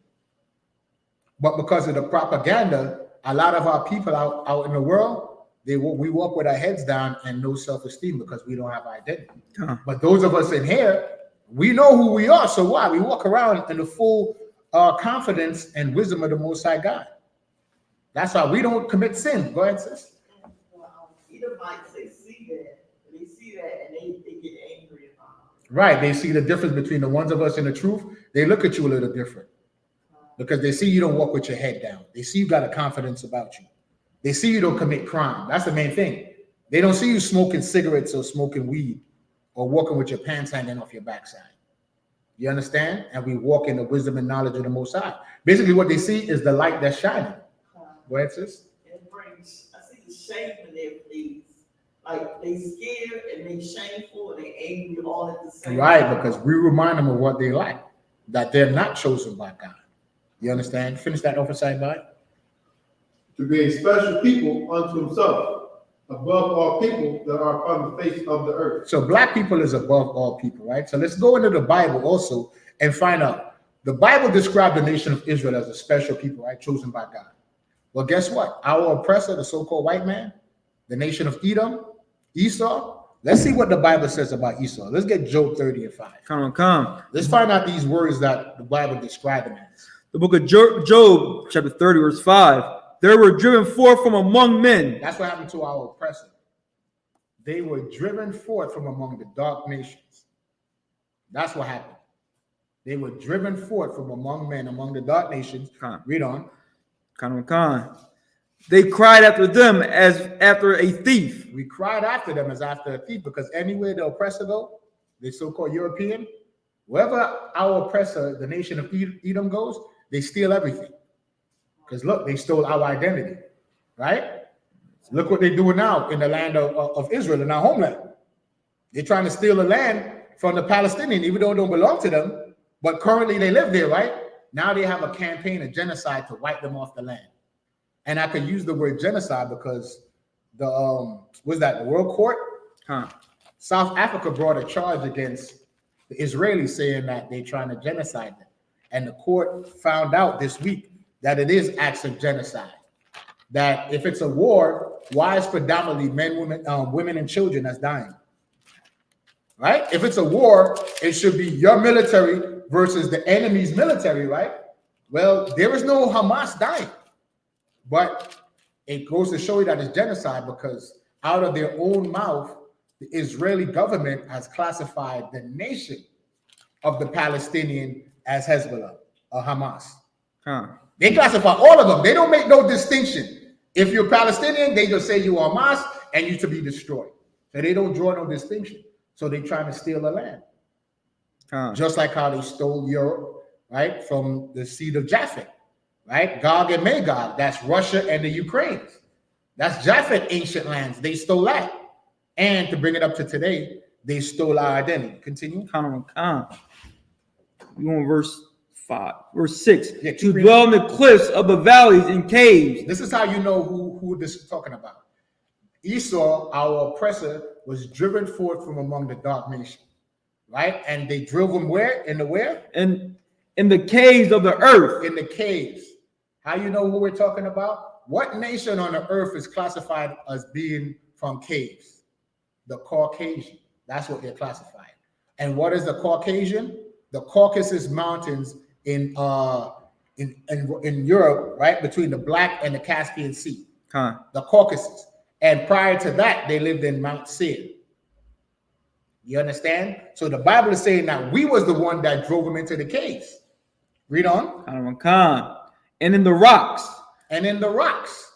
Speaker 1: But because of the propaganda, a lot of our people out in the world, we walk with our heads down and no self-esteem because we don't have identity. But those of us in here, we know who we are. So why? We walk around in the full confidence and wisdom of the Most High God. That's why we don't commit sin. Go ahead, sis.
Speaker 4: Edomites, they see that, and they get angry about it.
Speaker 1: Right. They see the difference between the ones of us and the truth. They look at you a little different because they see you don't walk with your head down. They see you got a confidence about you. They see you don't commit crime. That's the main thing. They don't see you smoking cigarettes or smoking weed or walking with your pants hanging off your backside. You understand? And we walk in the wisdom and knowledge of the Most High. Basically, what they see is the light that's shining. Go ahead, sis.
Speaker 4: It brings, I see the shame in their face. Like they scared and they shameful and they angry all at the same time.
Speaker 1: Right, because we remind them of what they like, that they're not chosen by God. You understand? Finish that oversight, Bible.
Speaker 3: To be a special people unto himself, above all people that are upon the face of the earth.
Speaker 1: So black people is above all people, right? So let's go into the Bible also and find out. The Bible described the nation of Israel as a special people, right? Chosen by God. Well, guess what? Our oppressor, the so-called white man, the nation of Edom, Esau. Let's see what the Bible says about Esau. Let's get Job 30 and 5.
Speaker 2: Come.
Speaker 1: Let's find out these words that the Bible describes them as.
Speaker 2: The book of Job, chapter 30, verse 5. They were driven forth from among men.
Speaker 1: That's what happened to our oppressor. They were driven forth from among the dark nations. That's what happened. They were driven forth from among men, among the dark nations. Read on.
Speaker 2: They cried after them as after a thief.
Speaker 1: We cried after them as after a thief, because anywhere the oppressor go, the so-called European, wherever our oppressor, the nation of Edom goes, they steal everything. Because look, they stole our identity, right? Look what they're doing now in the land of Israel, in our homeland. They're trying to steal the land from the Palestinians, even though it don't belong to them, but currently they live there, right? Now they have a campaign, a genocide to wipe them off the land. And I could use the word genocide because the the World Court? South Africa brought a charge against the Israelis saying that they're trying to genocide them. And the court found out this week that it is acts of genocide. That if it's a war, why is predominantly men, women, and children that's dying? Right? If it's a war, it should be your military versus the enemy's military, right? Well, there is no Hamas dying. But it goes to show you that it's genocide because out of their own mouth, the Israeli government has classified the nation of the Palestinian as Hezbollah or Hamas. They classify all of them. They don't make no distinction. If you're Palestinian, they just say you are Hamas and you to be destroyed. So they don't draw no distinction. So they're trying to steal the land. Just like how they stole Europe, right, from the seed of Japheth, right? Gog and Magog, that's Russia and the Ukraine. That's Japheth ancient lands. They stole that. And to bring it up to today, they stole our identity. Continue.
Speaker 2: You want verse 6. Yeah, to dwell in the cliffs of the valleys and caves.
Speaker 1: This is how you know who this is talking about. Esau, our oppressor, was driven forth from among the dark nation, right? And they drove him where? In the where?
Speaker 2: In the caves of the earth.
Speaker 1: In the caves. How you know who we're talking about? What nation on the earth is classified as being from caves? The Caucasian. That's what they're classified. And what is the Caucasian? The Caucasus Mountains in Europe, right? Between the Black and the Caspian Sea. The Caucasus. And prior to that, they lived in Mount Seir. You understand? So the Bible is saying that we was the one that drove them into the caves. Read on.
Speaker 2: And in the rocks.
Speaker 1: And in the rocks.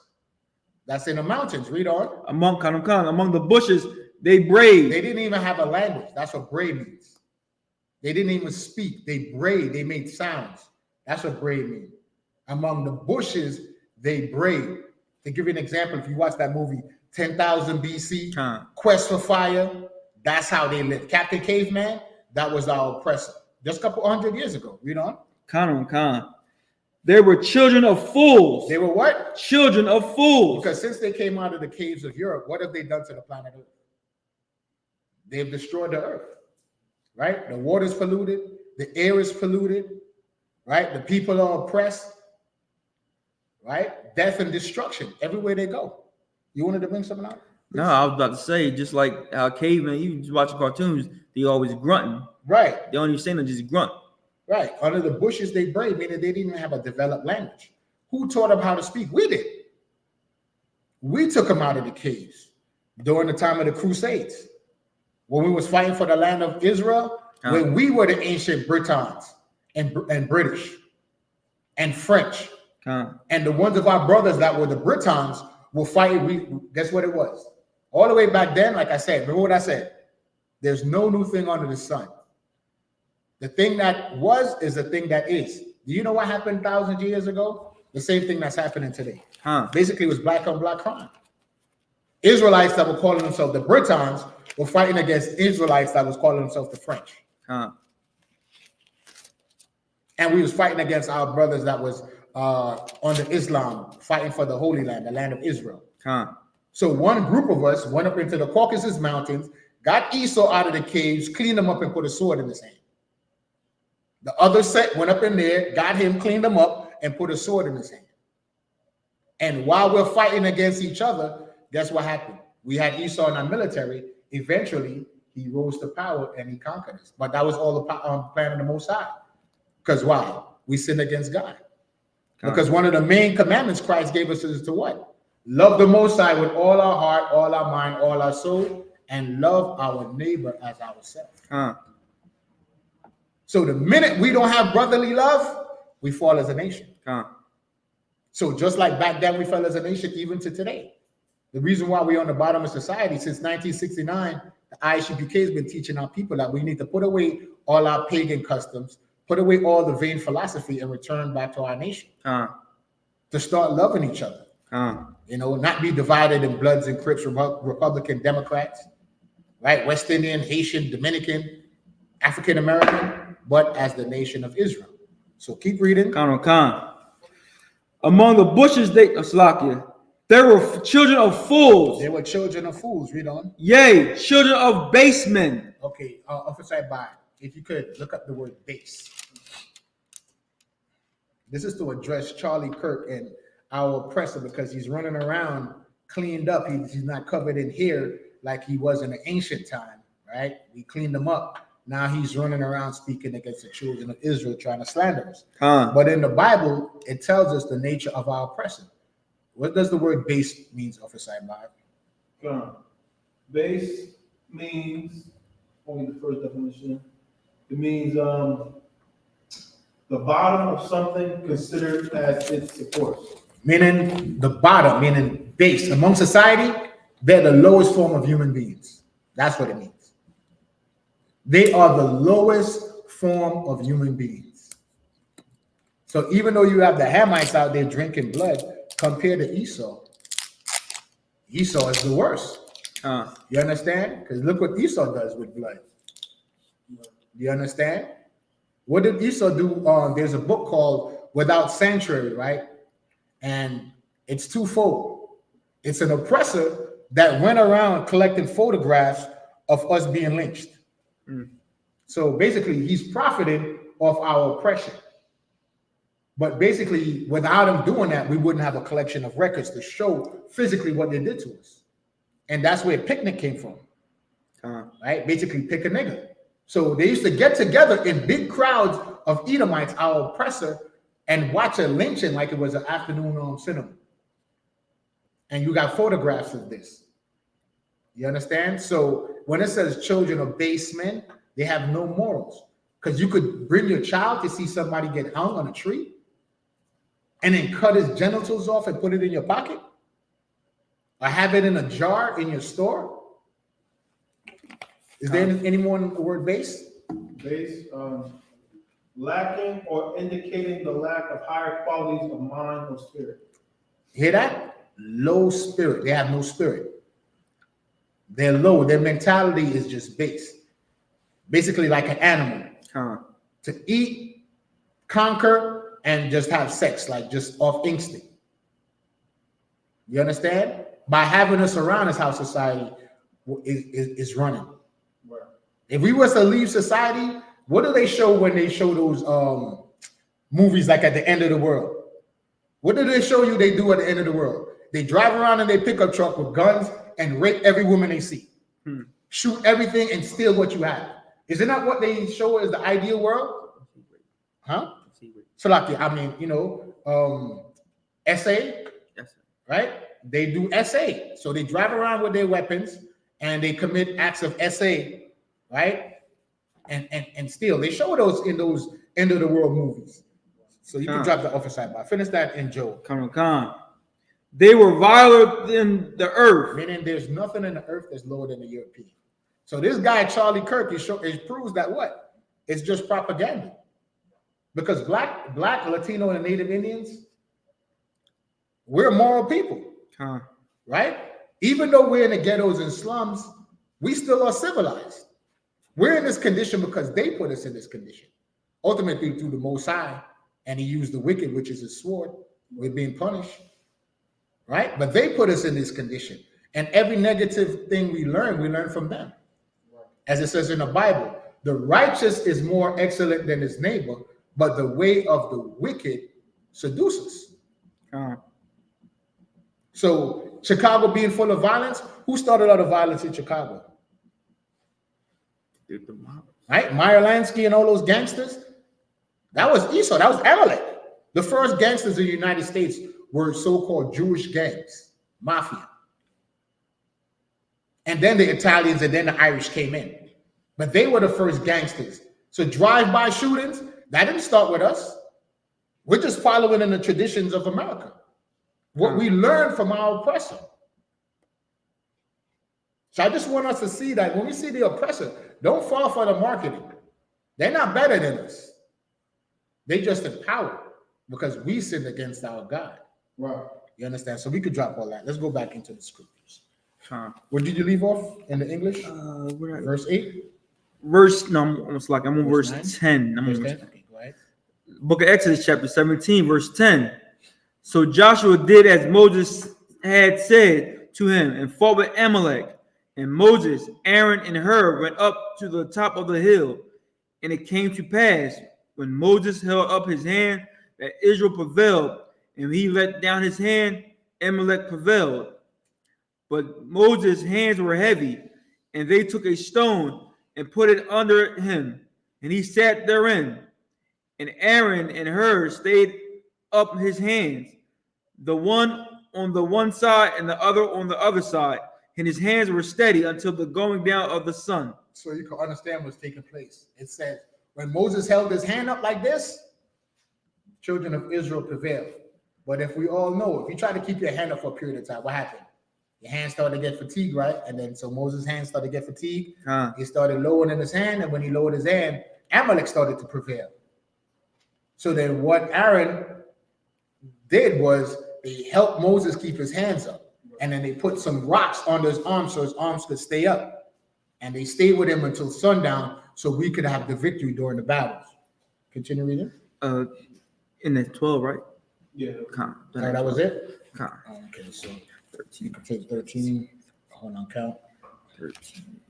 Speaker 1: That's in the mountains. Read on.
Speaker 2: Among the bushes, they brayed.
Speaker 1: They didn't even have a language. That's what bray means. They didn't even speak. They brayed. They made sounds. That's what bray means. Among the bushes, they brayed. To give you an example, if you watch that movie, 10,000 BC.
Speaker 2: Con.
Speaker 1: Quest for fire. That's how they lived. Captain Caveman, that was our oppressor. Just a couple 100 years ago. Read on.
Speaker 2: Con. They were children of fools.
Speaker 1: They were what?
Speaker 2: Children of fools.
Speaker 1: Because since they came out of the caves of Europe, what have they done to the planet Earth? They've destroyed the earth, right? The water's polluted. The air is polluted, right? The people are oppressed, right? Death and destruction everywhere they go. You wanted to bring something out?
Speaker 2: No, I was about to say, just like how cavemen, you just watch cartoons, they always grunting.
Speaker 1: Right.
Speaker 2: They don't even say nothing, just grunt.
Speaker 1: Right. Under the bushes they brayed, meaning they didn't even have a developed language. Who taught them how to speak? We did. We took them out of the caves during the time of the Crusades. When we was fighting for the land of Israel, when we were the ancient Britons and British and French. And the ones of our brothers that were the Britons were fighting. Guess what it was? All the way back then, like I said, remember what I said? There's no new thing under the sun. The thing that was is the thing that is. Do you know what happened 1,000 years ago? The same thing that's happening today. Basically, it was black on black crime. Israelites that were calling themselves the Britons were fighting against Israelites that was calling themselves the French. And we was fighting against our brothers that was under Islam, fighting for the Holy Land, the land of Israel. So one group of us went up into the Caucasus Mountains, got Esau out of the caves, cleaned him up, and put a sword in his hand. The other set went up in there, got him, cleaned him up, and put a sword in his hand. And while we're fighting against each other, guess what happened? We had Esau in our military. Eventually, he rose to power and he conquered us. But that was all the plan of the Most High. Because why? We sinned against God. Because one of the main commandments Christ gave us is to what? Love the Most High with all our heart, all our mind, all our soul, and love our neighbor as ourselves. So the minute we don't have brotherly love, we fall as a nation. So just like back then we fell as a nation, even to today. The reason why we're on the bottom of society since 1969, the I.S.U.P.K has been teaching our people that we need to put away all our pagan customs, put away all the vain philosophy, and return back to our nation. To start loving each other. You know, not be divided in Bloods and Crips, Republican, Democrats, right? West Indian, Haitian, Dominican, African American, but as the nation of Israel. So keep reading.
Speaker 2: Among the bushes there were children of fools.
Speaker 1: They were children of fools. Read on.
Speaker 2: Yea, children of base men.
Speaker 1: Okay, Officer by, if you could look up the word base. This is to address Charlie Kirk and our oppressor because he's running around cleaned up. He's not covered in hair like he was in the ancient time, right? We cleaned him up. Now he's running around speaking against the children of Israel, trying to slander us. But in the Bible, it tells us the nature of our oppressor. What does the word base means, Officer Bible?
Speaker 3: Base means, only the first definition, it means the bottom of something considered as its support.
Speaker 1: Meaning the bottom, meaning base. Among society, they're the lowest form of human beings. That's what it means. They are the lowest form of human beings. So even though you have the Hamites out there drinking blood, compared to Esau, Esau is the worst. You understand? Because look what Esau does with blood. You understand? What did Esau do? There's a book called Without Sanctuary, right? And it's twofold. It's an oppressor that went around collecting photographs of us being lynched. So basically, he's profiting off our oppression. But basically, without him doing that, we wouldn't have a collection of records to show physically what they did to us. And that's where picnic came from, right? Basically, pick a nigga. So they used to get together in big crowds of Edomites, our oppressor, and watch a lynching like it was an afternoon cinema. And you got photographs of this. You understand? So when it says children of base men, they have no morals. Because you could bring your child to see somebody get hung on a tree and then cut his genitals off and put it in your pocket, or have it in a jar in your store. Is there any more in the word base?
Speaker 3: Base, lacking or indicating the lack of higher qualities of mind or spirit.
Speaker 1: Hear that? Low spirit. They have no spirit. They're low. Their mentality is just base. Basically like an animal. To eat, conquer, and just have sex, like just off instinct. You understand? By having us around is how society is running. Right. If we was to leave society, what do they show when they show those movies like at the end of the world? What do they show you they do at the end of the world? They drive around in their pickup truck with guns and rape every woman they see. Shoot everything and steal what you have. Isn't that what they show as the ideal world? Huh? So like, I mean, you know, SA, right? They do SA. So they drive around with their weapons and they commit acts of SA, right? And steal. They show those in those end of the world movies. So you can drop the office side by. Finish that in Job.
Speaker 2: They were viler than the earth.
Speaker 1: Meaning there's nothing in the earth that's lower than the European. So this guy, Charlie Kirk, it proves that what? It's just propaganda. Because black, Latino, and Native Indians, we're moral people. Right? Even though we're in the ghettos and slums, we still are civilized. We're in this condition because they put us in this condition. Ultimately through the Most High, and he used the wicked, which is his sword. We're being punished. Right? But they put us in this condition. And every negative thing we learn from them. As it says in the Bible, the righteous is more excellent than his neighbor, but the way of the wicked seduces. So Chicago being full of violence, who started all the violence in Chicago? Right? Meyer Lansky and all those gangsters. That was Esau. That was Amalek. The first gangsters in the United States were so-called Jewish gangs, mafia. And then the Italians and then the Irish came in. But they were the first gangsters. So drive-by shootings, that didn't start with us. We're just following in the traditions of America. What we learned from our oppressor. So I just want us to see that when we see the oppressor, don't fall for the marketing. They're not better than us. They just empowered because we sinned against our God. Right. You understand? So we could drop all that. Let's go back into the scriptures. Where did you leave off in the English? Verse 8?
Speaker 2: I'm on verse 10. I'm on verse 10.
Speaker 1: Right.
Speaker 2: Book of Exodus, chapter 17, verse 10. So Joshua did as Moses had said to him and fought with Amalek. And Moses, Aaron, and Hur went up to the top of the hill. And it came to pass when Moses held up his hand that Israel prevailed. And he let down his hand, Amalek prevailed. But Moses' hands were heavy, and they took a stone and put it under him, and he sat therein. And Aaron and Hur stayed up his hands, the one on the one side and the other on the other side, and his hands were steady until the going down of the sun.
Speaker 1: So you can understand what's taking place. It says, when Moses held his hand up like this, children of Israel prevailed. But if we all know, if you try to keep your hand up for a period of time, what happened? Your hands started to get fatigued, right? And then so Moses' hands started to get fatigued. He started lowering his hand, and when he lowered his hand, Amalek started to prevail. So then what Aaron did was they helped Moses keep his hands up. And then they put some rocks under his arms so his arms could stay up. And they stayed with him until sundown so we could have the victory during the battles. Continue reading.
Speaker 2: In the 12, right?
Speaker 1: Yeah. That was it? Okay, so 13. You can take 13. Hold on, count. 13.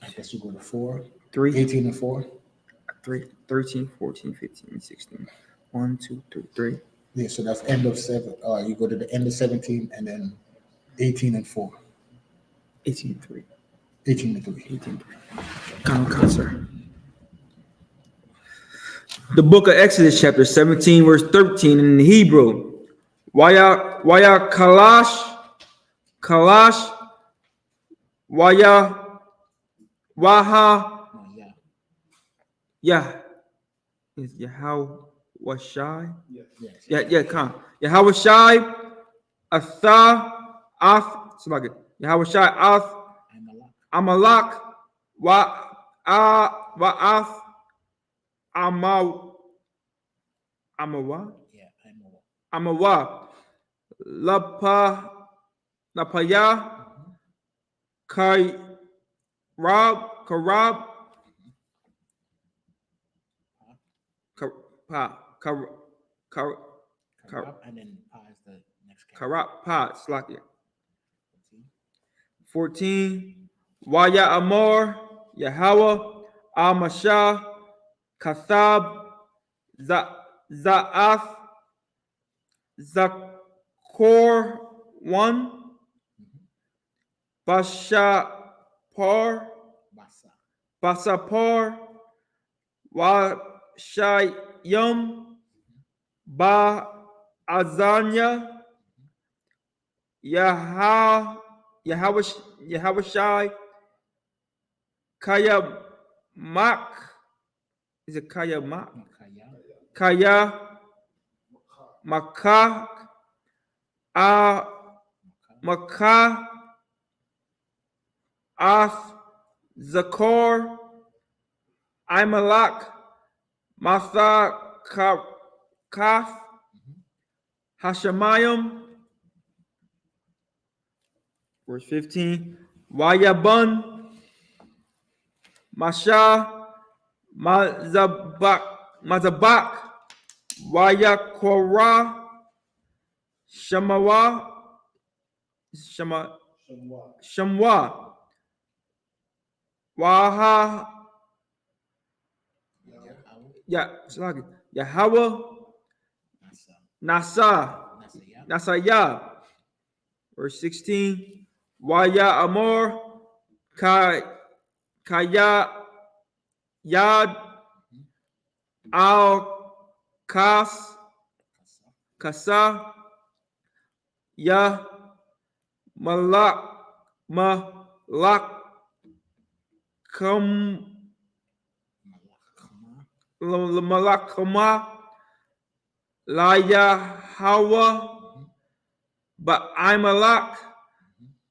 Speaker 1: I guess you go to 4.
Speaker 2: 3.
Speaker 1: 18 and 4.
Speaker 2: 3, 13, 14, 15, 16. 1, 2, 3, 3.
Speaker 1: Yeah, so that's end of 7. You go to the end of 17 and then 18 and 4.
Speaker 2: 18 and 3.
Speaker 1: 18 and 3.
Speaker 2: 18 and 3. Come, sir. The book of Exodus, chapter 17, verse 13 in the Hebrew. Waya kalash, waya waha, is Yahweh Shai? Yeah, come. Yahweh Shai, Atha, Ath, somebody. Yahweh Shai, Ath, Amalak, Wa'ath, Amawa, Lapaya, Karab,
Speaker 5: And then pa is the next character.
Speaker 2: Karapa, Slakia. 14. Waya Amor, Yahweh, Al-Mashah, Kathab, Za'ath, Zakor 1, Bashapar,
Speaker 5: Basa.
Speaker 2: Basapar, Washayum, Ba Azanya, Yahawashai, Kaya Mak, is it Kaya Mak?
Speaker 5: Kaya.
Speaker 2: Kaya Makah, Makah, Ath, Zakor, Imalak, Matha, Kath, Hashemayim, verse 15, Wayabun, Masha, Mazabak, Wayakora, Shamawa, Shamwa, Waha, Yahweh, Nasaya, verse 16, Waya Amor, Kaya Yad, Al Kas, Kasa, Ya Malakama, Laya Hawa, Ba'aimalak,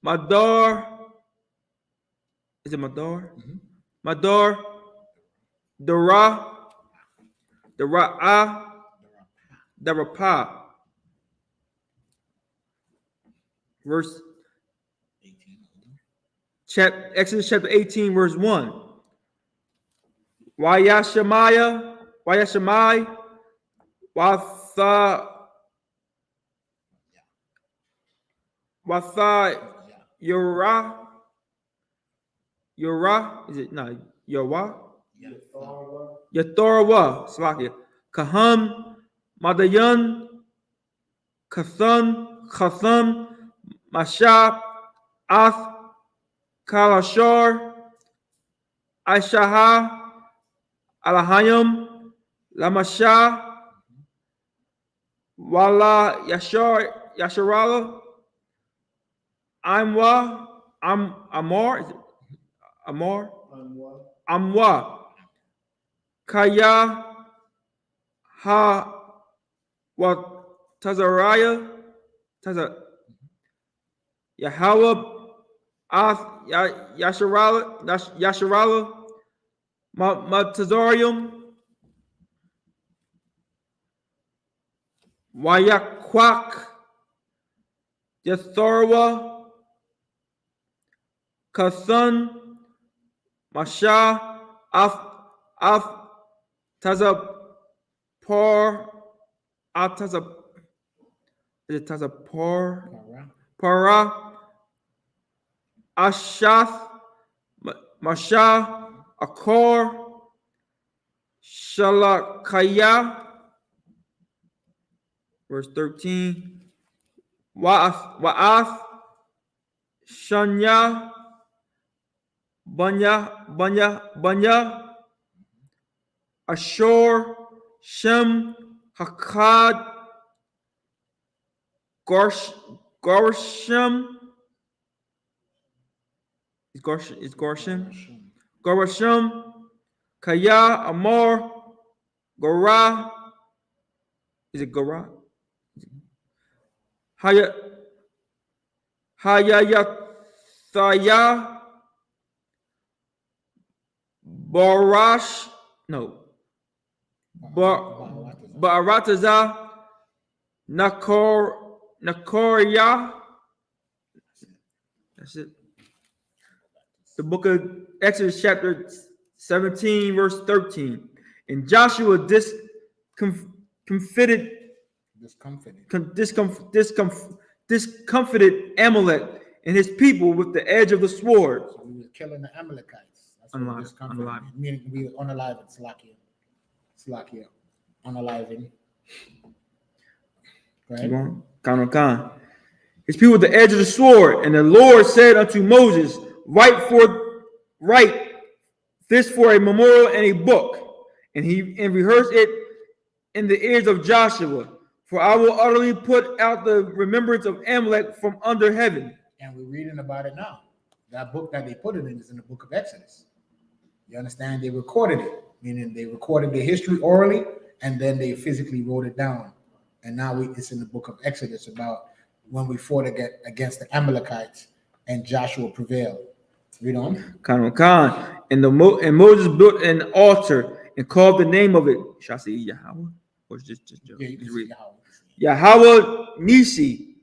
Speaker 2: Mador, is it Mador? Mador, Darapa, verse Exodus chapter 18, verse 1. Wayashamai, Watha Yura, is it no Yura? Yathorwa, Slakia. Kaham, Madayan, Katham, Mashab, Ath, Kalashar, Aishaha, Alahayim, Lamasha, Wala Yasharala, Amwa, Kaya, Ha, Wat Tazariah, Yahweh, Ath, Yasharala, Matazorium, Wayakwak, Yathorwa, Kathan, Masha, Af, Tazapor, Tazapor, Para, Ashath, Masha, Akor, Shalakaya, verse 13, Wa'ath, Shanya, Banya, Ashur, Shem, Hakad, Gorsham, is Gorsham, Kaya, Amor, Gorah, is it Gorah? Hayathaya, Barash, no, Barataza, Nakor Nakoriah. That's it. The book of Exodus, chapter 17, verse 13. And Joshua discomfited Amalek and his people with the edge of the sword.
Speaker 5: So we were killing the Amalekites. That's what discomfort meaning. We were unaliving. Slakia. Unaliving.
Speaker 2: Right? His people with the edge of the sword. And the Lord said unto Moses, write this for a memorial and a book, and rehearse it in the ears of Joshua. For I will utterly put out the remembrance of Amalek from under heaven.
Speaker 5: And we're reading about it now. That book that they put it in is in the book of Exodus. You understand? They recorded it, meaning they recorded the history orally, and then they physically wrote it down. And now it's in the book of Exodus about when we fought against the Amalekites and Joshua prevailed. Read on.
Speaker 2: And Moses built an altar and called the name of it. Should I say Yahweh? Or just
Speaker 5: Yeah, you can read
Speaker 2: Yahweh Nisi.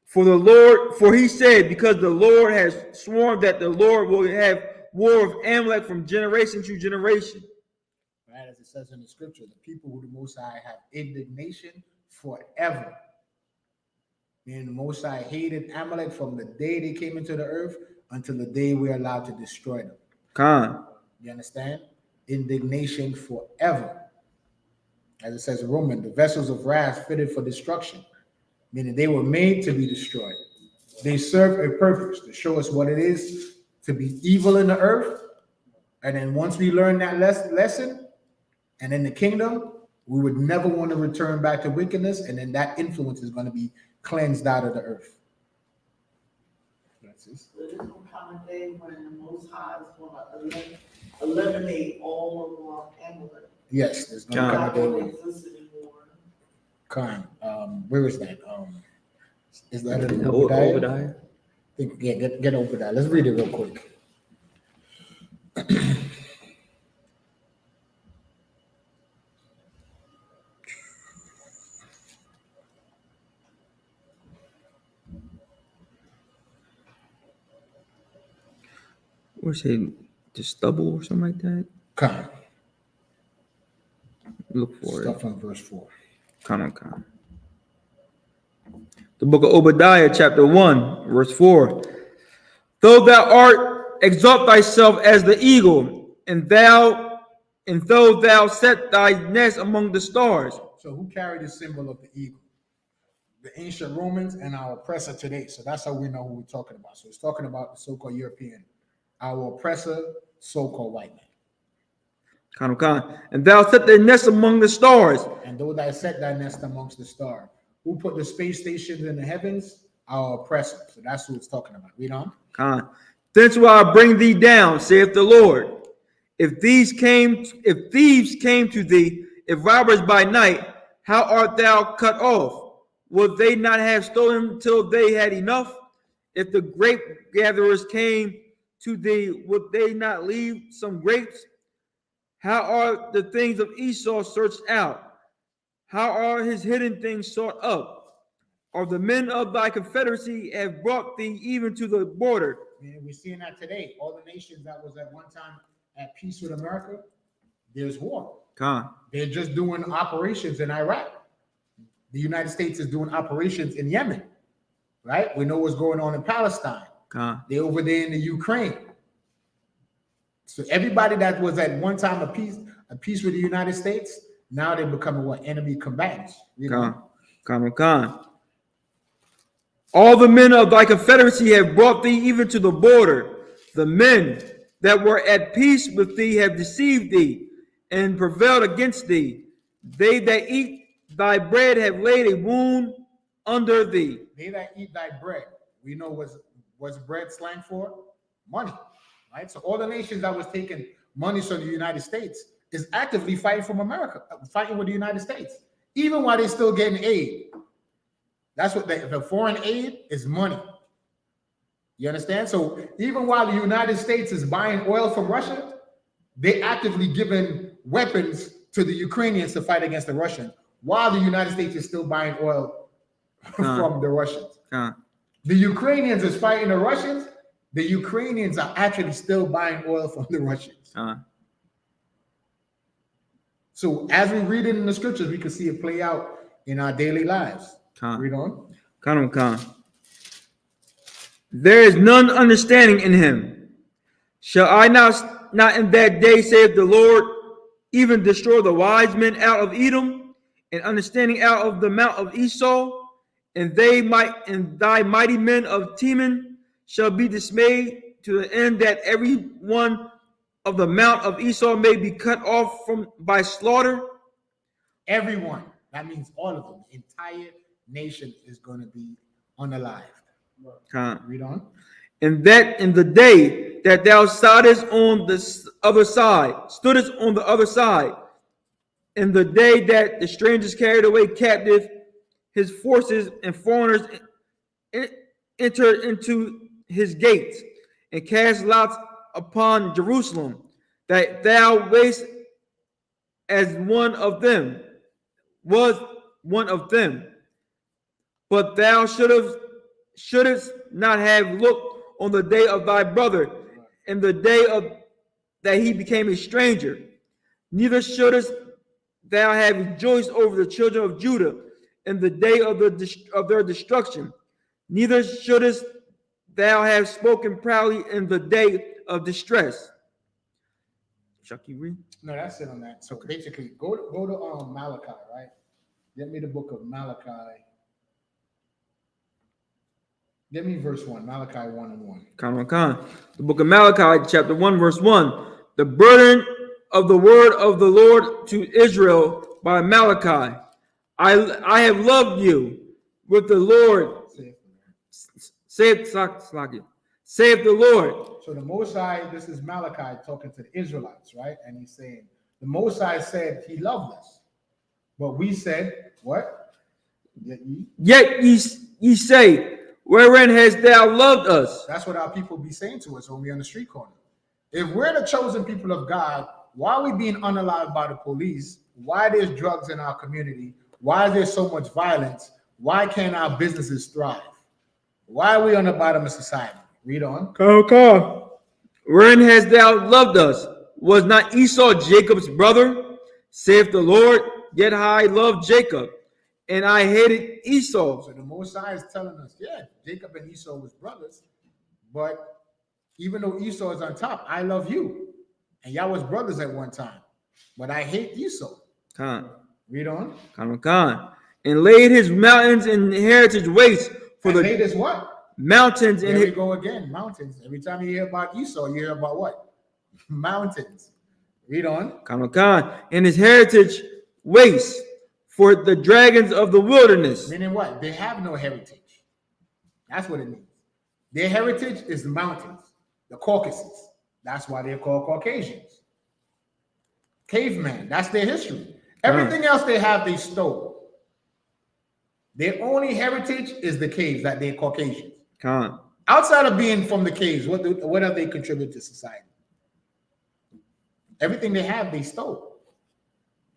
Speaker 2: For he said, because the Lord has sworn that the Lord will have war of Amalek from generation to generation.
Speaker 5: Right, as it says in the scripture, the people who the Most High have indignation forever. Meaning the Most High hated Amalek from the day they came into the earth until the day we're allowed to destroy them. You understand? Indignation forever. As it says in Romans, the vessels of wrath fitted for destruction, meaning they were made to be destroyed. They serve a purpose to show us what it is to be evil in the earth. And then once we learn that lesson, and in the kingdom, we would never want to return back to wickedness, and then that influence is going to be cleansed out of the earth. That's it.
Speaker 4: So there's gonna come a day when the Most High is gonna eliminate all of Amalek.
Speaker 5: Yes, there's going to come a day
Speaker 4: Don't
Speaker 5: when.
Speaker 4: exist anymore.
Speaker 5: Where is that? Is that in
Speaker 2: Obadiah?
Speaker 5: Obadiah? Yeah, get Obadiah. Let's read it real quick.
Speaker 2: Where's it? The stubble or something like that?
Speaker 5: Come.
Speaker 2: Look for
Speaker 5: Stuff
Speaker 2: it.
Speaker 5: from verse 4.
Speaker 2: Come. The book of Obadiah, chapter 1, verse 4. Though thou art exalt thyself as the eagle, and though thou set thy nest among the stars.
Speaker 5: So who carried the symbol of the eagle? The ancient Romans and our oppressor today. So that's how we know who we're talking about. So it's talking about the so-called European, our oppressor, so-called white man.
Speaker 2: And thou set thy nest among the stars.
Speaker 5: And though thou set thy nest amongst the stars. Who put the space stations in the heavens? Our oppressor. So that's who it's talking about. Read on.
Speaker 2: Thence will I bring thee down, saith the Lord. If thieves came to thee, if robbers by night, how art thou cut off? Would they not have stolen till they had enough? If the grape gatherers came to thee, would they not leave some grapes? How are the things of Esau searched out? How are his hidden things sought up? Are the men of thy confederacy have brought thee even to the border?
Speaker 5: We're seeing that today. All the nations that was at one time at peace with America, there's war. They're just doing operations in Iraq. The United States is doing operations in Yemen, right? We know what's going on in Palestine. They're over there in the Ukraine. So everybody that was at one time a peace with the United States, now they're becoming what? Enemy combatants.
Speaker 2: All the men of thy confederacy have brought thee even to the border. The men that were at peace with thee have deceived thee and prevailed against thee. They that eat thy bread have laid a wound under thee.
Speaker 5: They that eat thy bread. We know what's bread slang for? Money. Right? So all the nations that was taking money from the United States is actively fighting from America, fighting with the United States, even while they're still getting aid. That's what the foreign aid is money. You understand? So even while the United States is buying oil from Russia, they actively giving weapons to the Ukrainians to fight against the Russians, while the United States is still buying oil from the Russians.
Speaker 2: Con.
Speaker 5: The Ukrainians is fighting the Russians. The Ukrainians are actually still buying oil from the Russians. So as we read it in the scriptures, we can see it play out in our daily lives. Read on.
Speaker 2: Con. There is none understanding in him. Shall I not in that day, saith the Lord, even destroy the wise men out of Edom, and understanding out of the mount of Esau, and thy mighty men of Teman shall be dismayed, to the end that every one of the mount of Esau may be cut off by slaughter.
Speaker 5: Everyone. That means all of them. The entire nation is going to be unalived. Read on.
Speaker 2: And that in the day that thou stoodest on the other side, in the day that the strangers carried away captive his forces, and foreigners entered into his gates, and cast lots upon Jerusalem, that thou wast as one of them, but thou shouldest not have looked on the day of thy brother, and the day that he became a stranger. Neither shouldest thou have rejoiced over the children of Judah in the day of their destruction. Neither shouldest thou have spoken proudly in the day of distress. Chuck, you read?
Speaker 5: No, that's it on that. So basically, go to Malachi, right? Get me the book of Malachi. Get me verse 1, Malachi 1:1.
Speaker 2: Con. The book of Malachi, chapter 1, verse 1. The burden of the word of the Lord to Israel by Malachi. I have loved you with the Lord. Saith the Lord.
Speaker 5: So the Most High, this is Malachi talking to the Israelites, right? And he's saying, the Most High said he loved us. But we said, what?
Speaker 2: Yet ye say, wherein hast thou loved us?
Speaker 5: That's what our people be saying to us when we're on the street corner. If we're the chosen people of God, why are we being unalived by the police? Why there's drugs in our community? Why is there so much violence? Why can't our businesses thrive? Why are we on the bottom of society? Read on.
Speaker 2: Wherein hast thou loved us? Was not Esau Jacob's brother? Saith the Lord, yet I loved Jacob, and I hated Esau.
Speaker 5: So the Most High is telling us, yeah, Jacob and Esau was brothers, but even though Esau is on top, I love you. And y'all was brothers at one time, but I hate Esau. Read on.
Speaker 2: And laid his mountains and heritage waste for
Speaker 5: the latest what?
Speaker 2: Mountains.
Speaker 5: There we go again. Mountains. Every time you hear about Esau, you hear about what? Mountains. Read on.
Speaker 2: And his heritage waste for the dragons of the wilderness.
Speaker 5: Meaning what? They have no heritage. That's what it means. Their heritage is the mountains, the Caucasus. That's why they're called Caucasians. Caveman. That's their history. Everything else they have, they stole. Their only heritage is the caves, that they're Caucasians. Outside of being from the caves, what have they contributed to society? Everything they have, they stole.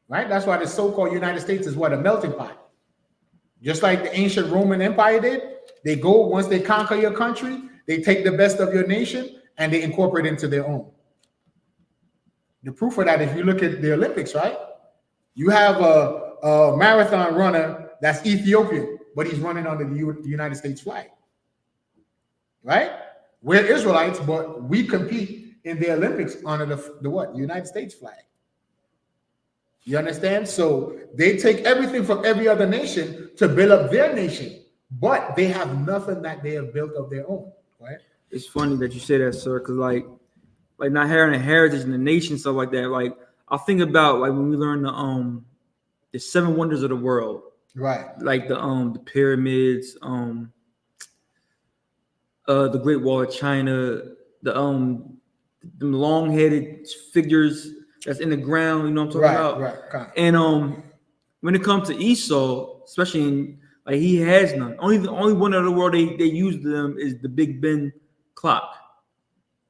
Speaker 5: Right? That's why the so-called United States is what? A melting pot. Just like the ancient Roman Empire did. They go, once they conquer your country, they take the best of your nation and they incorporate it into their own. The proof of that, if you look at the Olympics, right? You have a marathon runner that's Ethiopian, but he's running under the United States flag. Right? We're Israelites, but we compete in the Olympics under the what? United States flag. You understand? So they take everything from every other nation to build up their nation, but they have nothing that they have built of their own. Right?
Speaker 2: It's funny that you say that, sir, because like not having a heritage in the nation, stuff like that. Like I think about like when we learn the 7 wonders of the world.
Speaker 5: Right.
Speaker 2: Like the pyramids, the Great Wall of China, the long-headed figures that's in the ground, you know what I'm talking about?
Speaker 5: Right.
Speaker 2: And when it comes to Esau, especially like he has none. Only one of the world they use them is the Big Ben clock.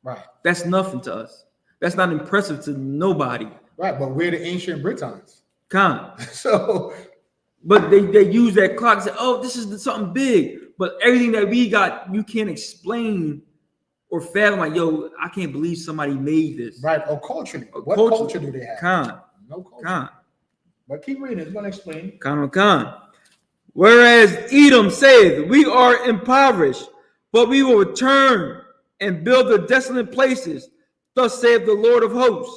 Speaker 5: Right.
Speaker 2: That's nothing to us. That's not impressive to nobody.
Speaker 5: Right, but we're the ancient Britons.
Speaker 2: Con.
Speaker 5: So
Speaker 2: But they use that clock and say, oh, this is something big. But everything that we got, you can't explain or fathom. Like, yo, I can't believe somebody made this.
Speaker 5: Right, or culturally.
Speaker 2: Or
Speaker 5: What
Speaker 2: culture.
Speaker 5: culture do they have?
Speaker 2: Khan.
Speaker 5: No culture.
Speaker 2: Khan.
Speaker 5: But keep reading, it's gonna explain.
Speaker 2: Khan. Whereas Edom saith, we are impoverished, but we will return and build the desolate places. Thus saith the Lord of hosts.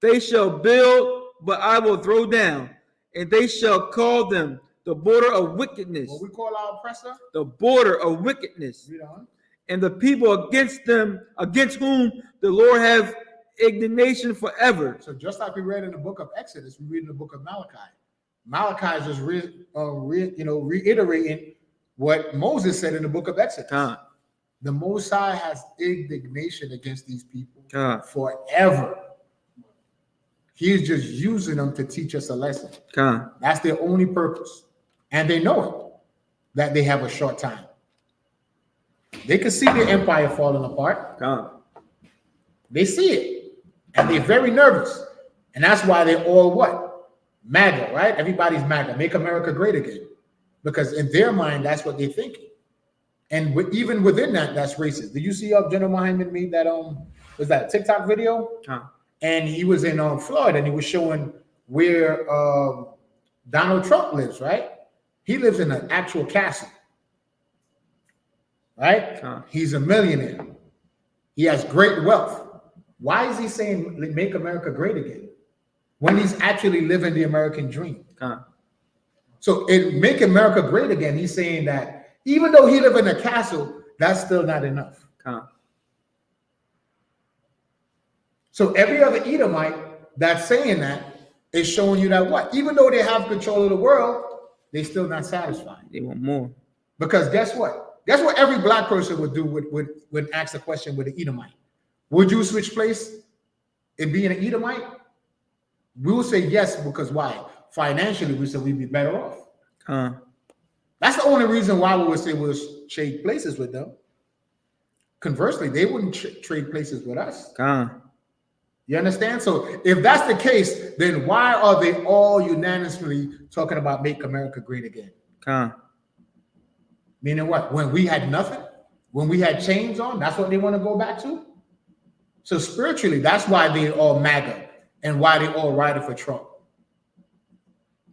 Speaker 2: They shall build, but I will throw down, and they shall call them the border of wickedness.
Speaker 5: What we call our oppressor?
Speaker 2: The border of wickedness.
Speaker 5: Read on.
Speaker 2: And the people against them, against whom the Lord have indignation forever.
Speaker 5: So just like we read in the book of Exodus, we read in the book of Malachi. Malachi is just reiterating what Moses said in the book of Exodus. The Most High has indignation against these people forever. He's just using them to teach us a lesson. That's their only purpose. And they know it, that they have a short time. They can see the empire falling apart. They see it. And they're very nervous. And that's why they're all what? MAGA, right? Everybody's MAGA. Make America great again. Because in their mind, that's what they're thinking. And even within that, that's racist. Did you see GEN.YAHANNA made that was that a TikTok video? And he was in Florida, and he was showing where Donald Trump lives, right? He lives in an actual castle, right? He's a millionaire. He has great wealth. Why is he saying make America great again when he's actually living the American dream? So in Make America Great Again, he's saying that even though he lives in a castle, that's still not enough. So every other Edomite that's saying that is showing you that what? Even though they have control of the world, they're still not satisfied.
Speaker 2: They want more.
Speaker 5: Because guess what? Guess what every black person would do would ask the question with an Edomite. Would you switch place and be an Edomite? We will say yes, because why? Financially, we said we'd be better off. That's the only reason why we would say we'll trade places with them. Conversely, they wouldn't trade places with us. You understand? So if that's the case, then why are they all unanimously talking about make America great again? Meaning what? When we had nothing? When we had chains on? That's what they want to go back to? So spiritually, that's why they all MAGA and why they all riding for Trump.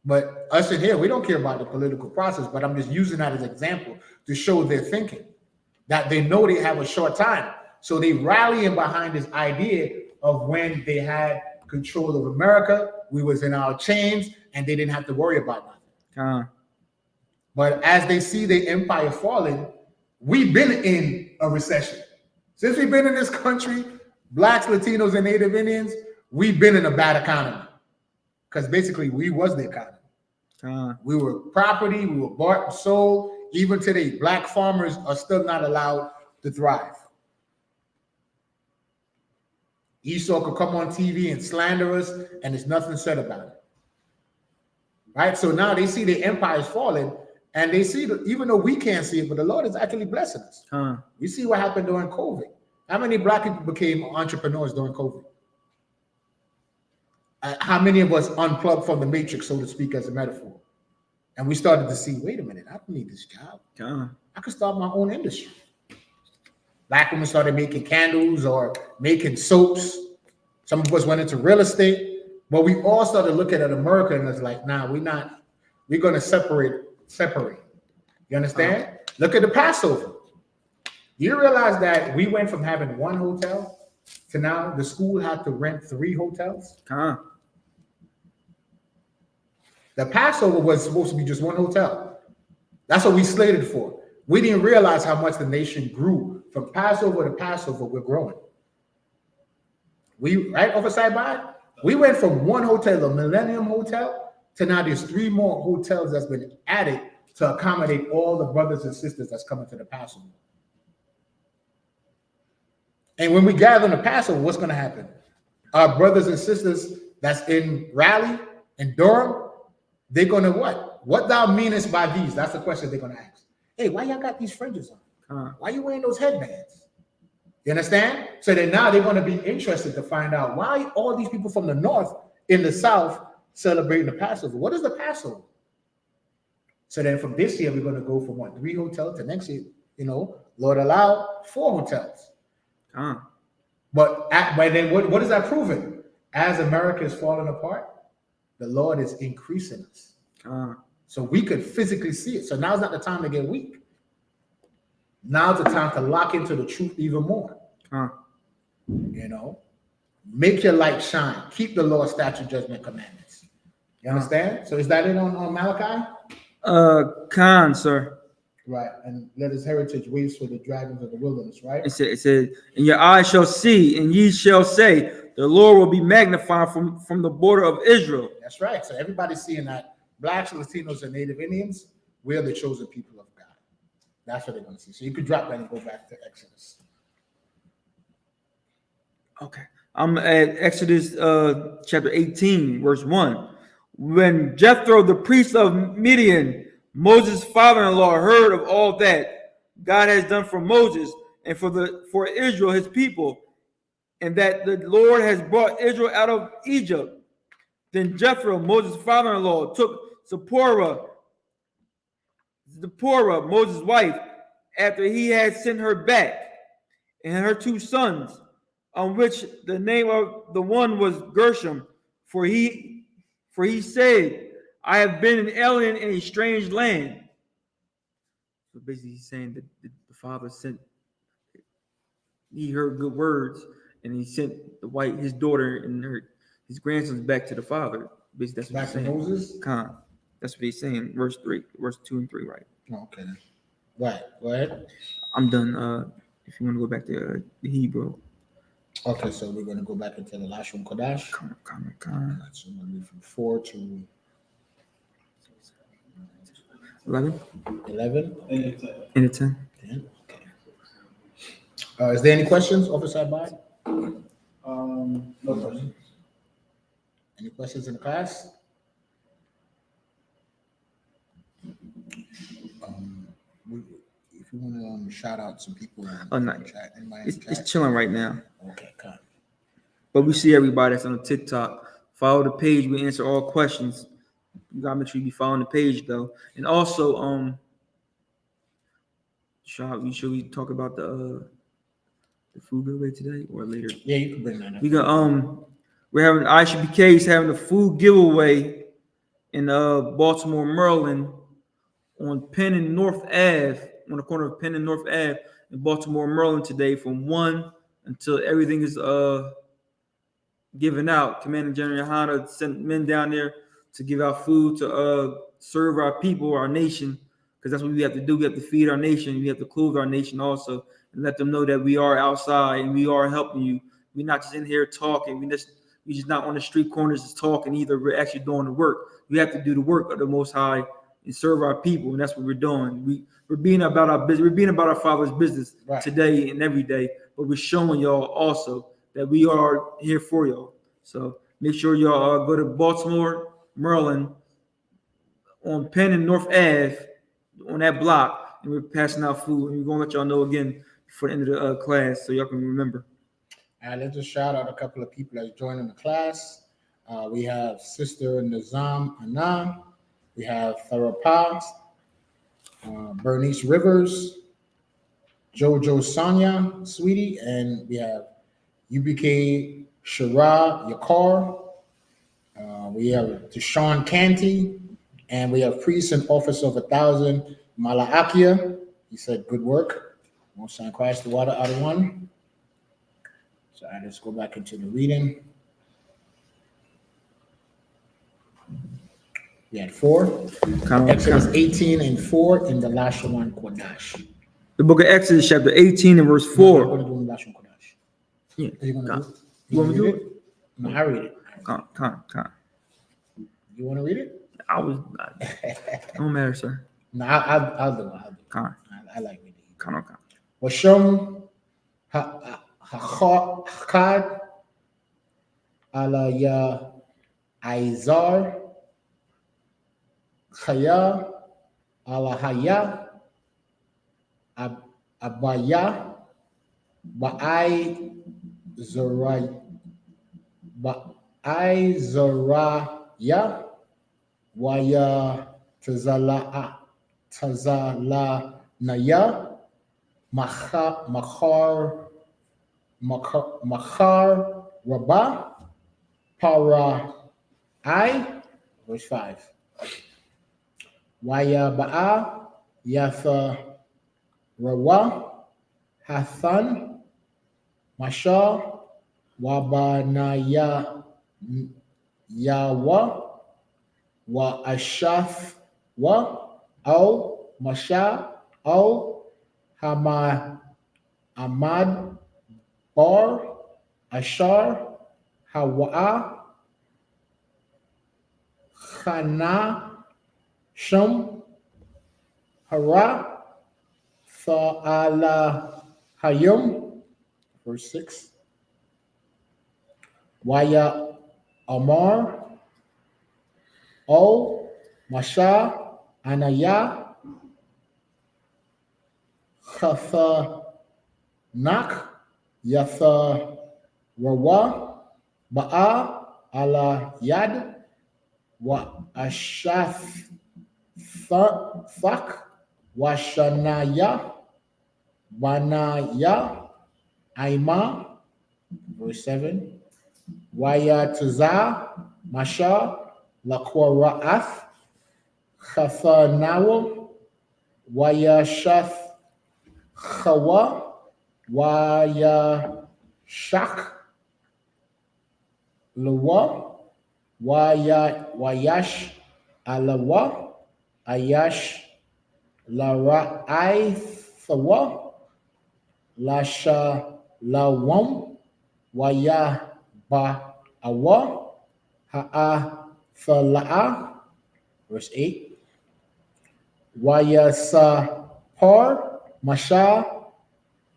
Speaker 5: But us in here, we don't care about the political process, but I'm just using that as an example to show their thinking, that they know they have a short time. So they rallying behind this idea of when they had control of America, we was in our chains and they didn't have to worry about nothing. But as they see the empire falling, we've been in a recession. Since we've been in this country, blacks, Latinos, and Native Indians, we've been in a bad economy. Because basically we was the economy. We were property, we were bought and sold. Even today, black farmers are still not allowed to thrive. Esau could come on TV and slander us, and there's nothing said about it. Right? So now they see the empire is falling, and they see that even though we can't see it, but the Lord is actually blessing us. We see what happened during COVID. How many black people became entrepreneurs during COVID? How many of us unplugged from the matrix, so to speak, as a metaphor? And we started to see, wait a minute, I don't need this job. I could start my own industry. Black women started making candles or making soaps. Some of us went into real estate, but we all started looking at America and it's like, nah, we're going to separate. You understand? Look at the Passover. You realize that we went from having one hotel to now the school had to rent 3 hotels? The Passover was supposed to be just one hotel. That's what we slated for. We didn't realize how much the nation grew. From Passover to Passover, we're growing. Right, Officer Biden? We went from one hotel, the Millennium Hotel, to now there's 3 more hotels that's been added to accommodate all the brothers and sisters that's coming to the Passover. And when we gather on the Passover, what's going to happen? Our brothers and sisters that's in Raleigh and Durham, they're going to what? What thou meanest by these? That's the question they're going to ask. Hey, why y'all got these fringes on? Why you wearing those headbands? You understand? So then now they're going to be interested to find out why all these people from the north in the south celebrating the Passover. What is the Passover? So then from this year, we're going to go from 3 hotels to next year, Lord allow 4 hotels. But then what is that proving? As America is falling apart, the Lord is increasing us. So we could physically see it. So now's not the time to get weak. Now's the time to lock into the truth even more. Make your light shine. Keep the law, statute, judgment, commandments. You understand? So is that it on Malachi?
Speaker 2: Khan, sir.
Speaker 5: Right. And let his heritage waste for the dragons of the wilderness, right?
Speaker 2: It said, and your eyes shall see, and ye shall say, the Lord will be magnified from the border of Israel.
Speaker 5: That's right. So everybody's seeing that Blacks, Latinos, and Native Indians, we're the chosen people of God. That's what they're going to see. So you could drop that and go back to Exodus.
Speaker 2: Okay. I'm at Exodus chapter 18, verse 1. When Jethro, the priest of Midian, Moses' father-in-law, heard of all that God has done for Moses and for Israel, his people, and that the Lord has brought Israel out of Egypt, then Jethro, Moses' father-in-law, took Zipporah, Moses' wife, after he had sent her back, and her 2 sons, on which the name of the one was Gershom, for he said, I have been an alien in a strange land. So basically he's saying that the father he heard good words, and he sent his daughter and his grandsons back to the father. Basically, that's what
Speaker 5: Back
Speaker 2: he's
Speaker 5: to
Speaker 2: saying.
Speaker 5: Moses?
Speaker 2: That's what he's saying. Verse 2 and 3, right?
Speaker 5: Okay. Right. Go ahead.
Speaker 2: I'm done. If you want to go back to the Hebrew.
Speaker 5: Okay, so we're going to go back into the Lashon Kodash.
Speaker 2: Come.
Speaker 5: So I'm going to read from 4 to
Speaker 2: 11.
Speaker 5: 11.
Speaker 2: And 10.
Speaker 5: 10. Okay. Is there any questions, Officer Abad?
Speaker 3: No questions.
Speaker 5: Any questions in the class? If you want to shout out some people in
Speaker 2: No.
Speaker 5: the chat, anybody in the chat?
Speaker 2: It's chilling right now.
Speaker 5: Okay, come.
Speaker 2: But we see everybody that's on the TikTok. Follow the page. We answer all questions. You gotta make sure you be following the page though. And also, should we talk about the food giveaway today or later?
Speaker 5: Yeah, you can bring that up.
Speaker 2: We got we're having I.S.U.P.K is having a food giveaway in Baltimore, Maryland, on Penn and North Ave, on the corner of Penn and North Ave in Baltimore, Maryland today from 1 until everything is given out. Commander General Yohanna sent men down there to give out food to serve our people, our nation, because that's what we have to do. We have to feed our nation. We have to clothe our nation also, and let them know that we are outside and we are helping you. We're not just in here talking. We just not on the street corners just talking either. We're actually doing the work. We have to do the work of the Most High and serve our people, and that's what we're doing. We're being about our business. We're being about our Father's business today and every day. But we're showing y'all also that we are here for y'all. So make sure y'all go to Baltimore, Maryland, on Penn and North Ave, on that block, and we're passing out food. And we're gonna let y'all know again before the end of the class, so y'all can remember.
Speaker 5: All right, let's just shout out a couple of people that's joining the class. We have Sister Nizam Anand. We have Farah Potts, Bernice Rivers, Jojo Sonia, sweetie, and we have I.S.U.P.K Shara Yakar. We have Deshaun Canty, and we have Priest and Officer of 1,000 Malaakia. He said, "Good work. Most High Christ the water out of one." So I just go back into the reading. We had 4. Exodus 18 and 4 in the Lashon Kodash.
Speaker 2: The book of Exodus, chapter 18 and verse 4.
Speaker 5: We're going to do the Lashon Kodash.
Speaker 2: Yeah.
Speaker 5: You want
Speaker 2: me to do
Speaker 5: it? No, I read it.
Speaker 2: Con.
Speaker 5: You want to read it?
Speaker 2: Don't matter, sir.
Speaker 5: No, I'll do it.
Speaker 2: Con.
Speaker 5: I like reading.
Speaker 2: Con.
Speaker 5: Washom Hakad ala ya Izar Chaya ala Haya Abaya Ba'ai Zoraya Waya Tazalanaya, Machar Rabah, Para I, verse 5. Waya Ba'a, Yatha Rawa, Hathan, Mashal, Wabanaya Yawa, Wa Ashaf, Wa, Al, Masha, Al, Hama, Ahmad, Bar, Ashar, Hawa, Khana, Shum, Hara, Fa'ala, Hayum, verse 6. Waya Amar, O, Masha, Anaya, Khatha, Nak, Yatha, Rawa, Ba'a, Ala Yad, Wa Ashaf, Thak, Washanaya, Banaya, Aima, verse 7. Waya Taza, Masha, Lakwarath, Chathanawa, Waya Shath, Chawa, Waya Shak, Lawa, Wayash, Alawa, Ayash, Lara Aithawa, Lasha Lawam, Waya Ba Awa, Ha'a Thala'a, verse 8. Waya Sa Par, Masha,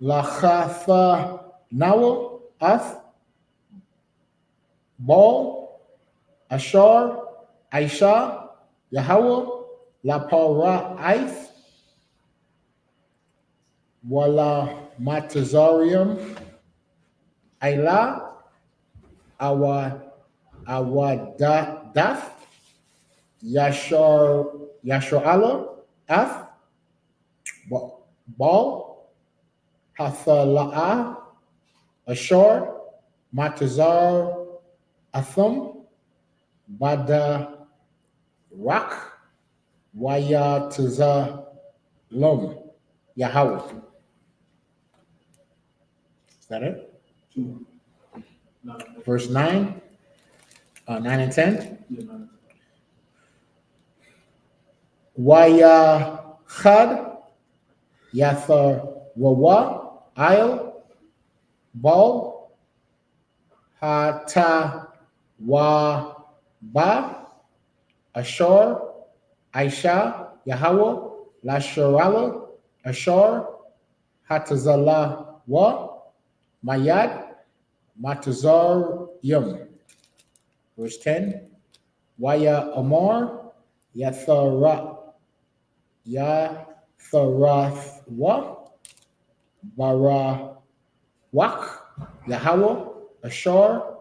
Speaker 5: Lachatha Nawa, Ath, Bal, Ashar, Aisha, Yahweh, La Para Aith, Wala Matazarium, Ayla, Awadath, Yashar Allah, Ath, Bal, Hathala'ah, Ashar, Matazar, Athum, Bada, Rak, Waya Taza Lom, Yahweh. Is that it?
Speaker 3: 2.
Speaker 5: Verse 9, 9 and 10.
Speaker 3: Yeah, 9.
Speaker 5: Waya Chad, Yathar Wawa, Ail, Bal, Hata Wa Ba, Ashar, Aisha, Yahweh, Lasharala, Ashar, Hatazala Wa, Mayad, Matazar Yum. Verse 10. Waya Amar, Yatharath Wa, Bara Wak, Yahweh, Ashar,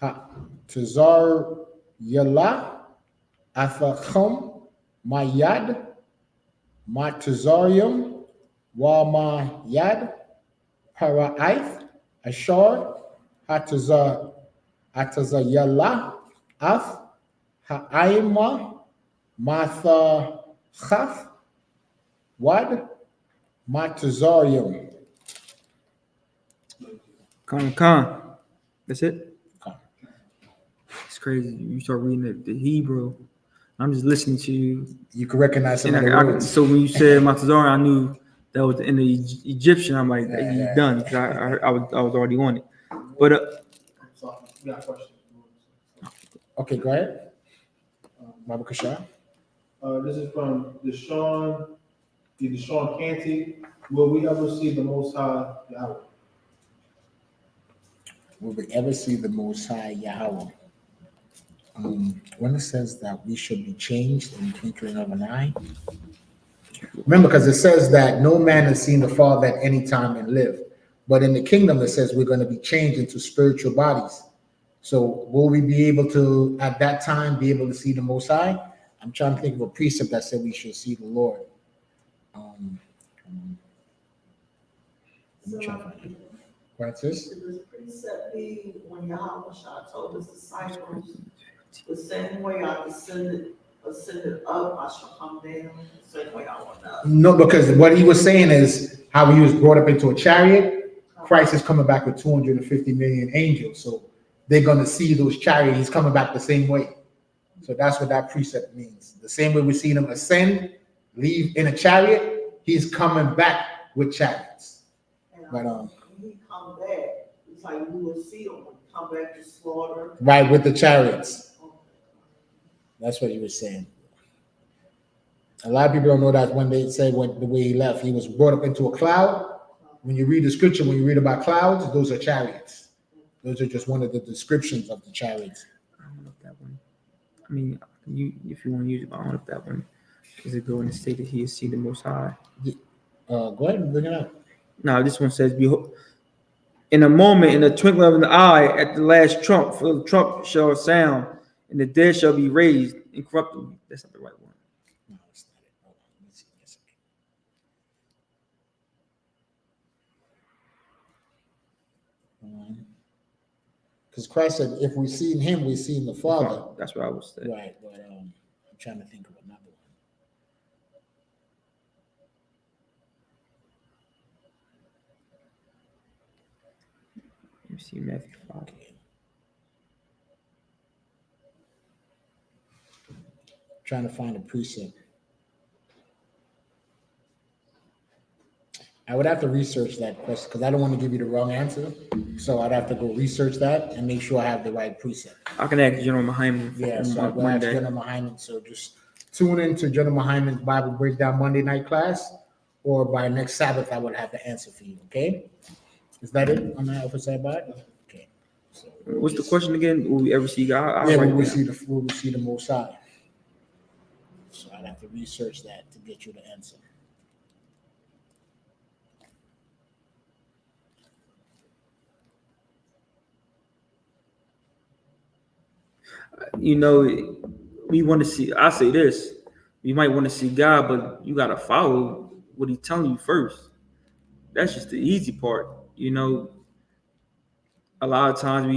Speaker 5: Hatazar Yala, Athachum, Mayad, Matazarium, Wamayad, Para'ith, Ashar, Hatazayala, Ath, Ha'aima, Matha Chaf, Wad, Matazarium.
Speaker 2: Con. That's it.
Speaker 5: Con.
Speaker 2: It's crazy. You start reading the Hebrew. I'm just listening to you.
Speaker 5: You can recognize some
Speaker 2: And
Speaker 5: of the words.
Speaker 2: so when you said Matazar, I knew that was in the Egyptian. I'm like, he's done. I was already on it. But
Speaker 3: So, we got a question.
Speaker 5: Okay, go ahead. Baba Kashar.
Speaker 3: This is from Deshaun Canty. Will we ever see the Most High Yahweh?
Speaker 5: Will we ever see the Most High Yahweh? When it says that we should be changed in the twinkling of an eye, remember, because it says that no man has seen the Father at any time and live. But in the kingdom, it says we're going to be changed into spiritual bodies. So will we be able to, at that time, be able to see the Most High? I'm trying to think of a precept that said we should see the Lord. Let me try to find it. Francis?
Speaker 4: It was precept be when Yahweh told his disciples, the same way I ascended up, I shall come down. The same way I went up.
Speaker 5: No, because what he was saying is how he was brought up into a chariot. Christ is coming back with 250 million angels. So they're going to see those chariots. He's coming back the same way. So that's what that precept means. The same way we see him ascend, leave in a chariot, he's coming back with chariots. But
Speaker 4: when he come back, it's like you will see him when he come back to slaughter.
Speaker 5: right, with the chariots. That's what he was saying. A lot of people don't know that when they say the way he left, he was brought up into a cloud. When you read the scripture, when you read about clouds, those are chariots. Those are just one of the descriptions of the chariots.
Speaker 2: I don't know if that one. I mean, if you want to use it, I don't know if that one is it going to state that he has seen the Most High.
Speaker 5: Go ahead and bring it up.
Speaker 2: No, this one says, "Behold, in a moment, in the twinkling of an eye, at the last trump, for the trump shall sound, and the dead shall be raised incorruptible." That's not the right one.
Speaker 5: No, it's not it. Hold on. Let me see. Because Christ said, if we've seen him, we've seen the Father.
Speaker 2: That's what I was saying.
Speaker 5: Right, but I'm trying to think of another one.
Speaker 2: Let me see Matthew 5.
Speaker 5: Okay. Trying to find a precept. I would have to research that question because I don't want to give you the wrong answer. So I'd have to go research that and make sure I have the right precept.
Speaker 2: I can ask General Muhammad.
Speaker 5: Yeah, so I'll ask General Muhammad. So just tune in to General Muhammad's Bible Breakdown Monday night class, or by next Sabbath, I would have the answer for you. Okay? Is that it on that Alpha Sabbath? Okay. So
Speaker 2: What's the question again? Will we ever see God?
Speaker 5: will we see the Most High? So I'd have to research that to get you the answer.
Speaker 2: You know, we want to see. I say this: you might want to see God, but you gotta follow what He's telling you first. That's just the easy part. You know, a lot of times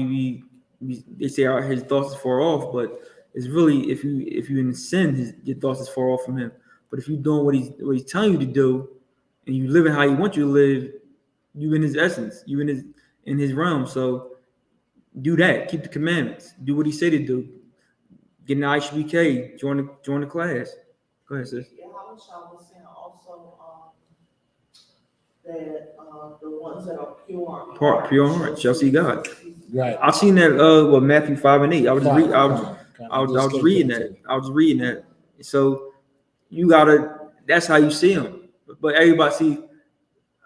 Speaker 2: they say His thoughts is far off, but it's really if you in sin, your thoughts is far off from Him. But if you're doing what He's telling you to do, and you living how He wants you to live, you in His essence, you in His realm. So do that. Keep the commandments. Do what He said to do. Get an I.S.U.P.K. Join the class. Go ahead, sis.
Speaker 4: Yeah, I was saying also that the ones that are pure in heart
Speaker 2: shall see God.
Speaker 5: Right.
Speaker 2: I've seen that. Matthew 5 and 8. I was reading that. So you gotta. That's how you see Him. But everybody see.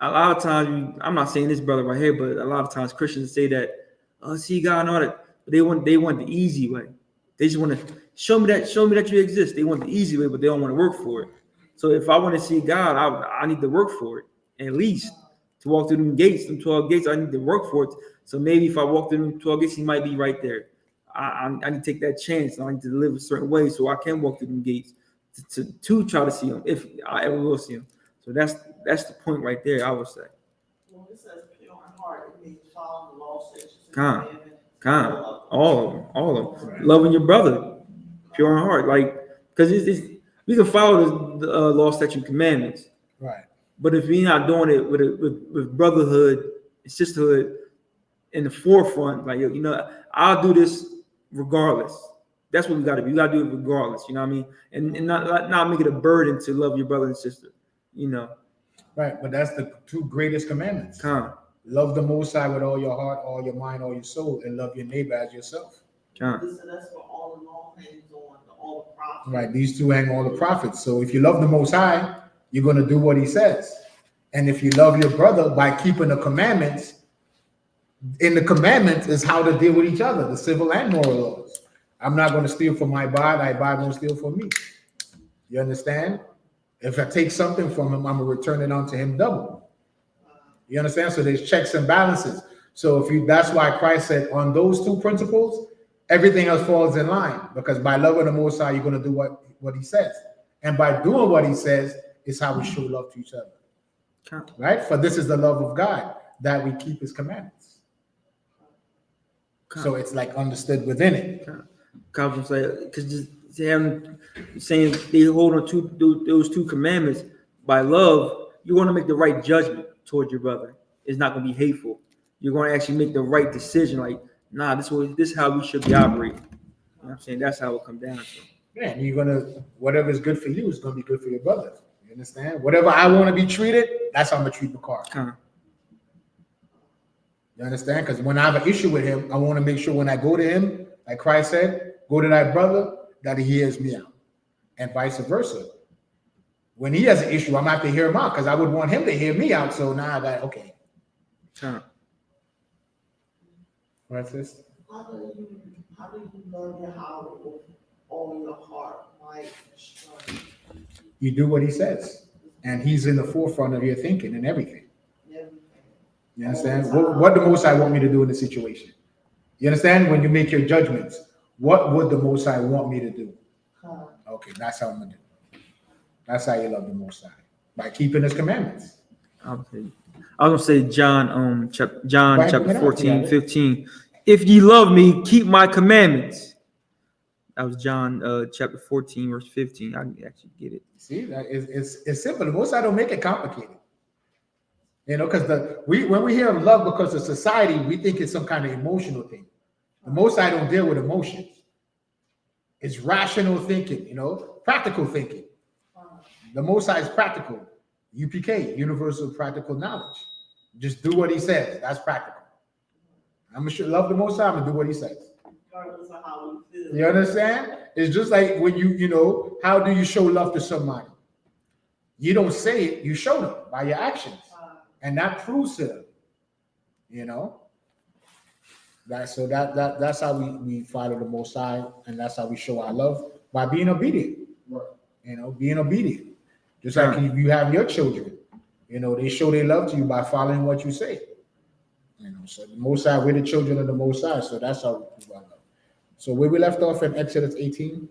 Speaker 2: A lot of times, I'm not saying this brother right here, but a lot of times Christians say that, see God and all that. But they want the easy way. They just want to show me that you exist. They want the easy way, but they don't want to work for it. So if I want to see God, I need to work for it. At least to walk through them 12 gates, I need to work for it. So maybe if I walk through them 12 gates, He might be right there. I need to take that chance. I need to live a certain way so I can walk through them gates to try to see Him, if I ever will see Him. So that's the point right there, I would say.
Speaker 4: When it says pure in heart, it means following the law, statutes, and
Speaker 2: Kind.
Speaker 4: commandments.
Speaker 2: All of them. Loving your brother, pure in heart, like because we can follow the law, statute, commandments,
Speaker 5: Right.
Speaker 2: but if you're not doing it with brotherhood and sisterhood in the forefront, like I'll do this regardless. That's what we got to do. You got to do it regardless. You know what I mean? And not make it a burden to love your brother and sister.
Speaker 5: Right, but that's the two greatest commandments. Love the Most High with all your heart, all your mind, all your soul, and love your neighbor as yourself.
Speaker 4: Listen, that's what all the law hangs on, all the prophets.
Speaker 5: Right, these two hang all the prophets. So if you love the Most High, you're going to do what He says. And if you love your brother by keeping the commandments, in the commandments is how to deal with each other, the civil and moral laws. I'm not going to steal from my bride, my bride won't steal from me. You understand? If I take something from him, I'm going to return it unto him double. You understand? So there's checks and balances. So that's why Christ said on those two principles, everything else falls in line, because by loving the Most High, you're going to do what he says. And by doing what he says is how we show love to each other. Right? For this is the love of God, that we keep his commandments. So it's like understood within it.
Speaker 2: Because saying they hold on to those two commandments by love, you're going to make the right judgment towards your brother. It's not going to be hateful. You're going to actually make the right decision. Like, nah, this is how we should be operating. You know what I'm saying? That's how it comes down to.
Speaker 5: Yeah, and you're gonna, whatever is good for you is gonna be good for your brother. You understand? Whatever I want to be treated, that's how I'm gonna treat Bakar. You understand? Because when I have an issue with him, I want to make sure when I go to him, like Christ said, go to thy brother, that he hears me out, and vice versa. When he has an issue, I'm gonna have to hear him out, because I would want him to hear me out. So now I got okay. What's this?
Speaker 4: How do you love Yahweh with all your heart, might, and strength?
Speaker 5: You do what he says, and he's in the forefront of your thinking and everything. You understand? What the Most High want me to do in the situation? You understand? When you make your judgments, what would the Most High want me to do? Okay, that's how I'm gonna do. That's how you love the Most High, by keeping his commandments.
Speaker 2: Okay. I was gonna say John chapter 14, 15. If ye love me, keep my commandments. That was John chapter 14, verse 15. I can actually get it.
Speaker 5: See, that it's simple. The Most High don't make it complicated. You know, because when we hear of love because of society, we think it's some kind of emotional thing. The Most High don't deal with emotions. It's rational thinking, you know, practical thinking. The Most High is practical. UPK, universal practical knowledge. Just do what he says. That's practical. I'm gonna love the Most High. I'm gonna do what he says.
Speaker 4: Regardless of how we feel.
Speaker 5: You understand? It's just like when you know, how do you show love to somebody? You don't say it, you show them by your actions. And that proves to them, you know. That's how we follow the Most High, and that's how we show our love, by being obedient.
Speaker 3: Right.
Speaker 5: You know, being obedient. Just like if you have your children, you know, they show their love to you by following what you say. You know, so the Most High, we're the children of the Most High, so that's how we prove our love. So where we left off in Exodus 18?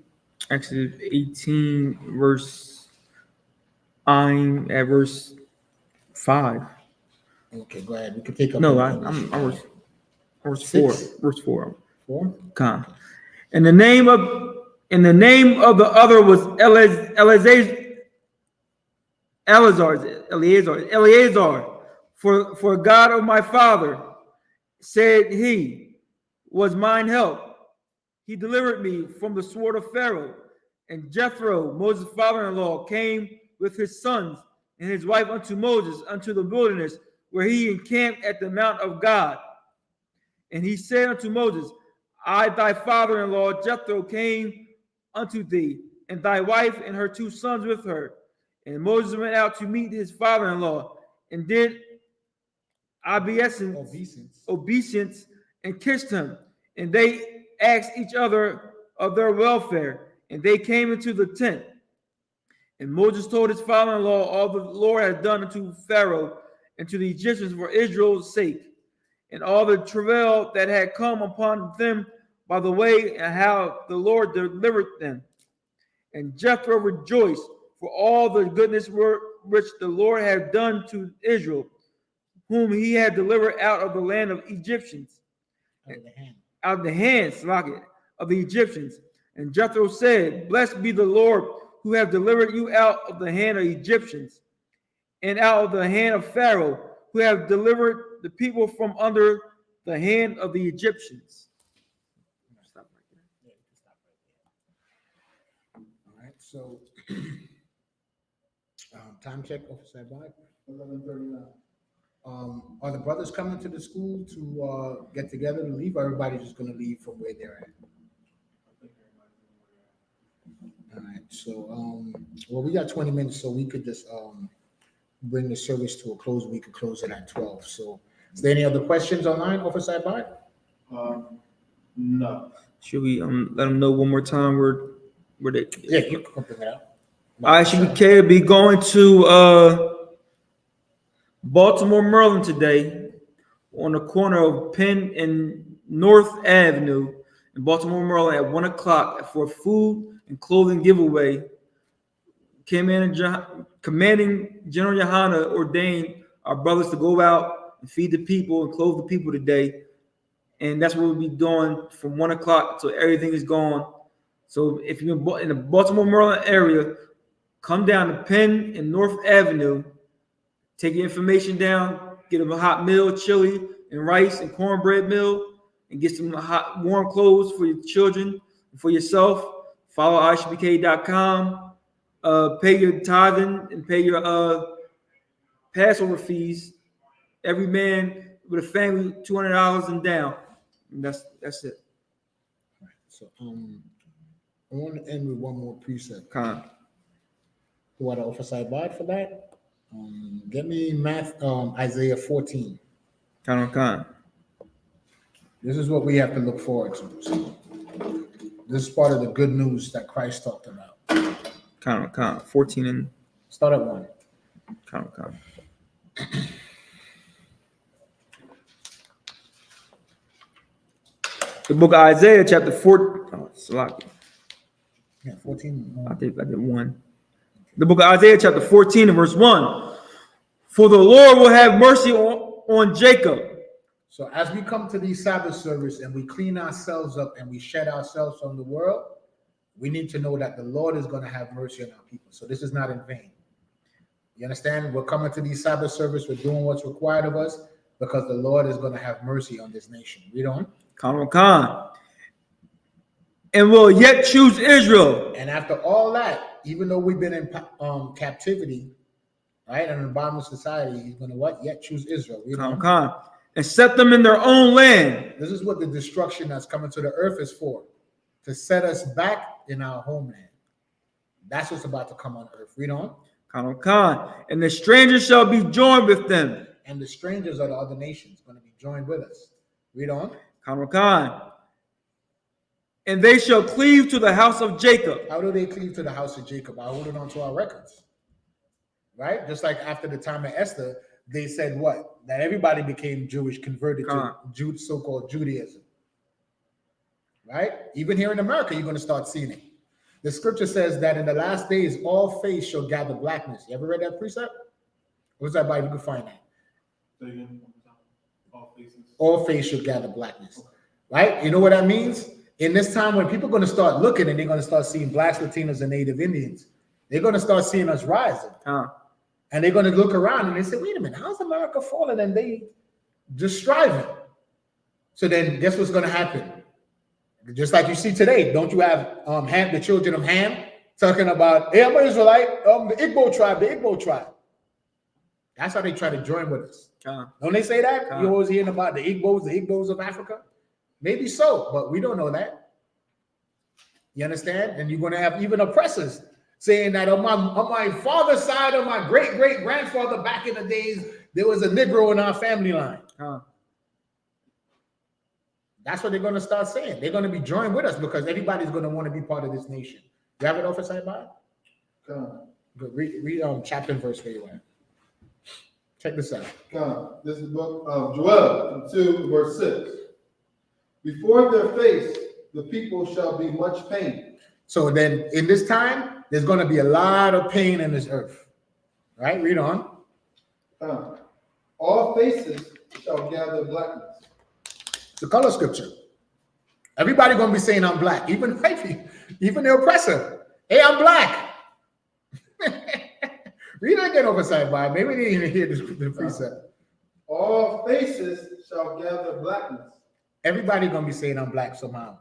Speaker 2: Exodus 18, I'm at verse 5.
Speaker 5: Okay, go ahead. We can take up.
Speaker 2: No, I'm verse 4. Verse 4.
Speaker 5: 4?
Speaker 2: Come. And the name of the other was Eleazar. For God of my father, said he, was mine help. He delivered me from the sword of Pharaoh. And Jethro, Moses' father-in-law, came with his sons and his wife unto Moses, unto the wilderness, where he encamped at the mount of God. And he said unto Moses, I, thy father-in-law, Jethro, came unto thee, and thy wife and her 2 sons with her. And Moses went out to meet his father-in-law, and did obeisance, and kissed him. And they asked each other of their welfare, and they came into the tent. And Moses told his father-in-law all the Lord had done unto Pharaoh and to the Egyptians for Israel's sake, and all the travail that had come upon them by the way, and how the Lord delivered them. And Jethro rejoiced for all the goodness which the Lord had done to Israel, whom he had delivered out of the land of Egyptians, out of the hands of the Egyptians. And Jethro said, Blessed be the Lord, who have delivered you out of the hand of Egyptians, and out of the hand of Pharaoh, who have delivered the people from under the hand of the Egyptians. Stop right
Speaker 5: there. All right, so time check, Officer Bud.
Speaker 3: 11:39.
Speaker 5: Are the brothers coming to the school to get together to leave, or everybody's just going to leave from where they're at? All right, so well, we got 20 minutes, so we could just bring the service to a close. We could close it at 12. So, is there any other questions online, Officer Bud?
Speaker 3: No.
Speaker 2: Should we let them know one more time where they?
Speaker 5: Yeah, you can bring it out.
Speaker 2: I.S.U.K will be going to Baltimore, Maryland today, on the corner of Penn and North Avenue, in Baltimore, Maryland at 1 o'clock for a food and clothing giveaway. Commanding General Yahanna ordained our brothers to go out and feed the people and clothe the people today. And that's what we'll be doing from 1 o'clock until everything is gone. So if you're in the Baltimore, Maryland area, come down to Penn and North Avenue, take your information down, get them a hot meal, chili and rice and cornbread meal, and get some hot, warm clothes for your children and for yourself. Follow I.S.U.P.K.com. Pay your tithing and pay your Passover fees. Every man with a family, $200 and down. And that's it.
Speaker 5: So I want to end with one more precept.
Speaker 2: Con.
Speaker 5: Who are the officer bought for that? Get me Isaiah 14.
Speaker 2: Con.
Speaker 5: This is what we have to look forward to. So this is part of the good news that Christ talked about.
Speaker 2: Con. 14 and
Speaker 5: Start at 1.
Speaker 2: Con. The book of Isaiah, chapter 4. Oh, Salaki.
Speaker 5: Yeah, 14.
Speaker 2: I did 1. The book of Isaiah, chapter 14 and verse 1. For the Lord will have mercy on Jacob.
Speaker 5: So as we come to these Sabbath service and we clean ourselves up and we shed ourselves from the world, we need to know that the Lord is going to have mercy on our people. So this is not in vain. You understand? We're coming to these Sabbath service. We're doing what's required of us because the Lord is going to have mercy on this nation. Read on.
Speaker 2: Con. And will yet choose Israel.
Speaker 5: And after all that, even though we've been in captivity, right, and in the bottom of society, he's going to what? Yet choose Israel. Read on.
Speaker 2: Con. And set them in their own land.
Speaker 5: This is what the destruction that's coming to the earth is for. To set us back in our homeland. That's what's about to come on earth. Read on.
Speaker 2: Con. And the strangers shall be joined with them.
Speaker 5: And the strangers are the other nations going to be joined with us. Read on.
Speaker 2: Con. And they shall cleave to the house of Jacob.
Speaker 5: How do they cleave to the house of Jacob? By holding on to our records. Right? Just like after the time of Esther, they said what? That everybody became Jewish, converted to so-called Judaism. Right? Even here in America, you're going to start seeing it. The scripture says that in the last days, all face shall gather blackness. You ever read that precept? What's that Bible? You can find that. All face shall gather blackness. Right? You know what that means? In this time when people are going to start looking and they're going to start seeing blacks, Latinos, and Native Indians, they're going to start seeing us rising. And they're going to look around and they say, wait a minute, how's America falling? And they just striving. So then guess what's going to happen? Just like you see today, don't you have Ham, the children of Ham, talking about, hey, I'm an Israelite, the Igbo tribe. That's how they try to join with us. Don't they say that? You always hearing about the Igbos of Africa? Maybe so, but we don't know that. You understand? And you're going to have even oppressors saying that on my father's side, on my great-great-grandfather back in the days, there was a Negro in our family line. That's what they're going to start saying. They're going to be joined with us because everybody's going to want to be part of this nation. You have it off side by? Good. Read chapter and verse where you at. Check this out.
Speaker 3: This is the book of Joel 2, verse 6. Before their face, the people shall be much pain.
Speaker 5: So then in this time, there's going to be a lot of pain in this earth. Right? Read on.
Speaker 3: All faces shall gather blackness.
Speaker 5: It's the color scripture. Everybody going to be saying I'm black. Even the oppressor. Hey, I'm black. Read it again overside, by. Maybe they didn't even hear the precept.
Speaker 3: All faces shall gather blackness.
Speaker 5: Everybody going to be saying I'm black somehow.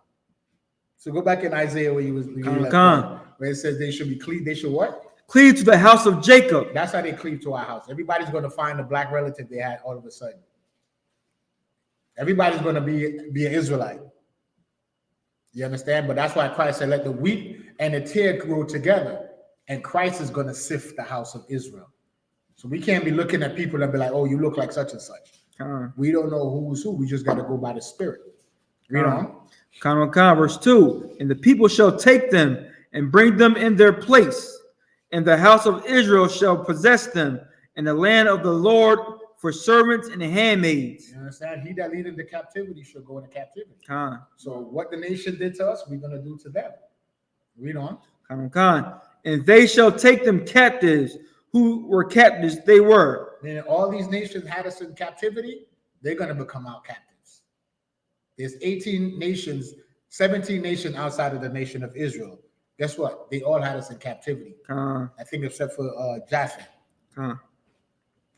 Speaker 5: So go back in Isaiah where where it says they should be cleaved. They should what?
Speaker 2: Cleave to the house of Jacob.
Speaker 5: That's how they cleave to our house. Everybody's going to find a black relative they had all of a sudden. Everybody's going to be an Israelite. You understand? But that's why Christ said, let the wheat and the tear grow together. And Christ is going to sift the house of Israel. So we can't be looking at people and be like, oh, you look like such and such. We don't know who's who. We just got to go by the Spirit. Read on.
Speaker 2: Verse 2. And the people shall take them and bring them in their place. And the house of Israel shall possess them. And the land of the Lord for servants and handmaids.
Speaker 5: You understand? He that lead into captivity shall go into captivity.
Speaker 2: Khan.
Speaker 5: So what the nation did to us, we're going to do to them. Read on.
Speaker 2: Khan. And they shall take them captives who were captives they were.
Speaker 5: Then all these nations had us in captivity, they're going to become our captives. There's 18 nations, 17 nations outside of the nation of Israel. Guess what? They all had us in captivity. I think except for Japheth.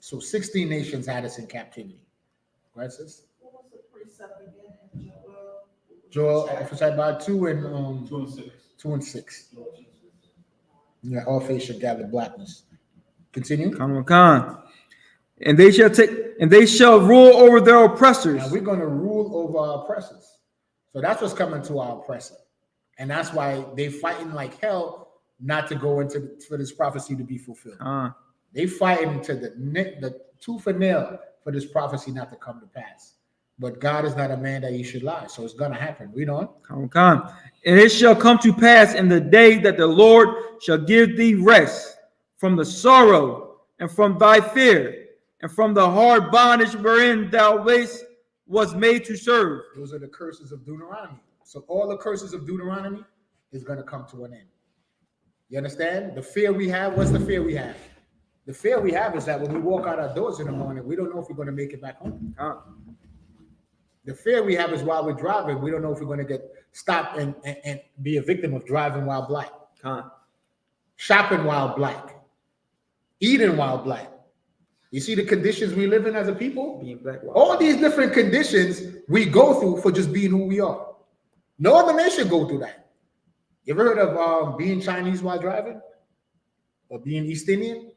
Speaker 5: So 16 nations had us in captivity. Right, sis?
Speaker 4: What was the precept again in
Speaker 5: Joel, emphasized by 2 and
Speaker 3: 2 and 6.
Speaker 5: 2 and 6. Yeah, all face shall gather blackness. Continue.
Speaker 2: Khan. And they shall rule over their oppressors.
Speaker 5: Now we're going to rule over our oppressors. So that's what's coming to our oppressor. And that's why they fighting like hell not to go into for this prophecy to be fulfilled. They fighting to the tooth and nail for this prophecy not to come to pass. But God is not a man that he should lie. So it's going to happen. Read on.
Speaker 2: And it shall come to pass in the day that the Lord shall give thee rest from the sorrow and from thy fear and from the hard bondage wherein thou was made to serve.
Speaker 5: Those are the curses of Deuteronomy. So all the curses of Deuteronomy is going to come to an end. You understand? The fear we have, what's the fear we have? The fear we have is that when we walk out our doors in the morning, we don't know if we're going to make it back home. The fear we have is while we're driving, we don't know if we're going to get stopped and be a victim of driving while black. Shopping while black. Eating while black. You see the conditions we live in as a people?
Speaker 2: Being black.
Speaker 5: All these different conditions we go through for just being who we are. No other nation go through that. You ever heard of being Chinese while driving? Or being East Indian?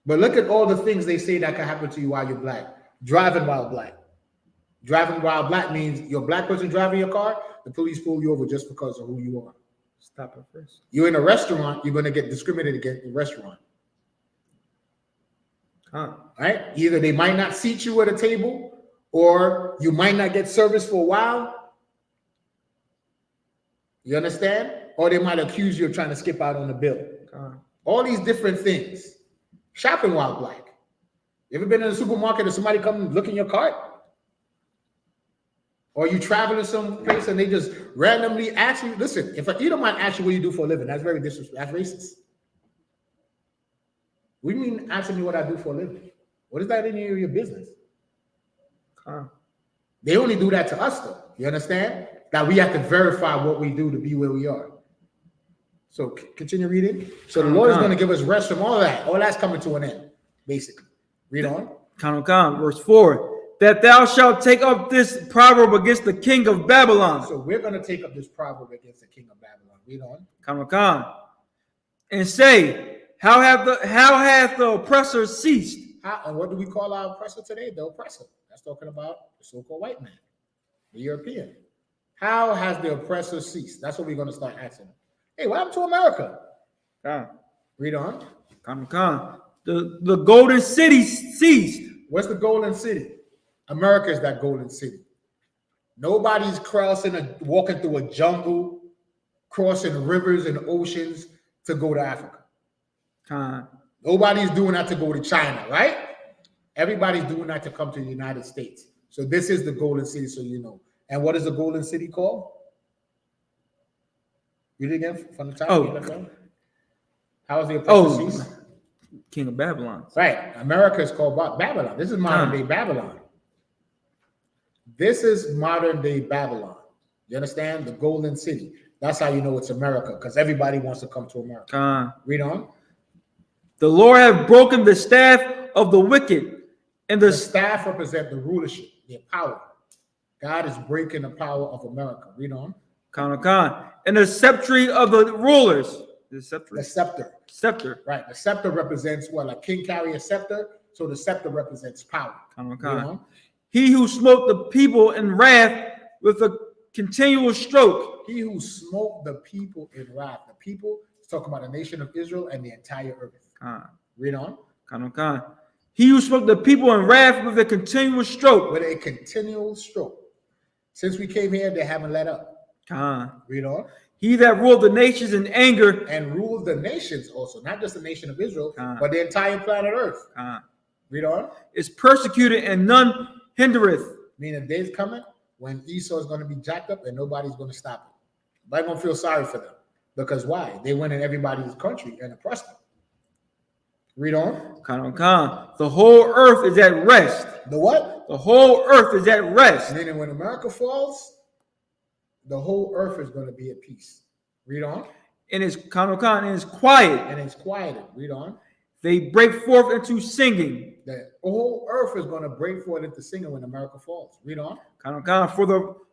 Speaker 5: But look at all the things they say that can happen to you while you're black. Driving while black. Driving while black means you're a black person driving your car, the police pull you over just because of who you are.
Speaker 2: Stop it first.
Speaker 5: You're in a restaurant, you're going to get discriminated against in the restaurant. Right? Either they might not seat you at a table, or you might not get service for a while. You understand? Or they might accuse you of trying to skip out on the bill. All these different things. Shopping while black. You ever been in a supermarket and somebody come look in your cart? Or you traveling someplace and they just randomly ask you, listen, if an Edomite asks you what you do for a living, that's very disrespectful. That's racist. What do you mean asking me what I do for a living? What is that in your business? They only do that to us, though. You understand? That we have to verify what we do to be where we are. So continue reading. So the Lord is going to give us rest from all that. All that's coming to an end, basically. Read on.
Speaker 2: Verse 4. That thou shalt take up this proverb against the king of Babylon.
Speaker 5: So we're going to take up this proverb against the king of Babylon. Read on.
Speaker 2: And say, how hath the oppressor ceased?
Speaker 5: And what do we call our oppressor today? The oppressor. That's talking about the so-called white man, the European. How has the oppressor ceased? That's what we're going to start asking. Hey, what happened to America? Read on. The golden city ceased. What's the golden city? America is that golden city. Nobody's walking through a jungle, crossing rivers and oceans to go to Africa. Nobody's doing that to go to China, right? Everybody's doing that to come to the United States. So this is the golden city, so you know. And what is the golden city called? Read it again from the top. How is the oppressor ceased?
Speaker 2: King of Babylon.
Speaker 5: Right. America is called Babylon. This is modern day Babylon. This is modern day Babylon. You understand? The golden city. That's how you know it's America, because everybody wants to come to America. Read on.
Speaker 2: The Lord hath broken the staff of the wicked, and the
Speaker 5: staff represent the rulership, their power. God is breaking the power of America. Read on. And the scepter of the rulers. The scepter. Right. The scepter represents what? Like king carry a scepter. So the scepter represents power.
Speaker 2: He who smote the people in wrath with a continual stroke.
Speaker 5: He who smote the people in wrath. The people is talking about the nation of Israel and the entire earth. Read on.
Speaker 2: He who smote the people in wrath with a continual stroke.
Speaker 5: With a continual stroke. Since we came here, they haven't let up. Read on.
Speaker 2: He that ruled the nations in anger.
Speaker 5: And ruled the nations also. Not just the nation of Israel, but the entire planet earth. Read on.
Speaker 2: is persecuted, and none hindereth.
Speaker 5: Meaning the day's coming when Esau is going to be jacked up and nobody's going to stop it. Nobody's going to feel sorry for them. Because why? They went in everybody's country and oppressed them. Read on.
Speaker 2: The whole earth is at rest.
Speaker 5: The what?
Speaker 2: The whole earth is at rest.
Speaker 5: Meaning when America falls, the whole earth is going to be at peace. Read on.
Speaker 2: And it's and it's quiet.
Speaker 5: And it's quieted. Read on.
Speaker 2: They break forth into singing.
Speaker 5: The whole earth is going to break forth into singing when America falls. Read on.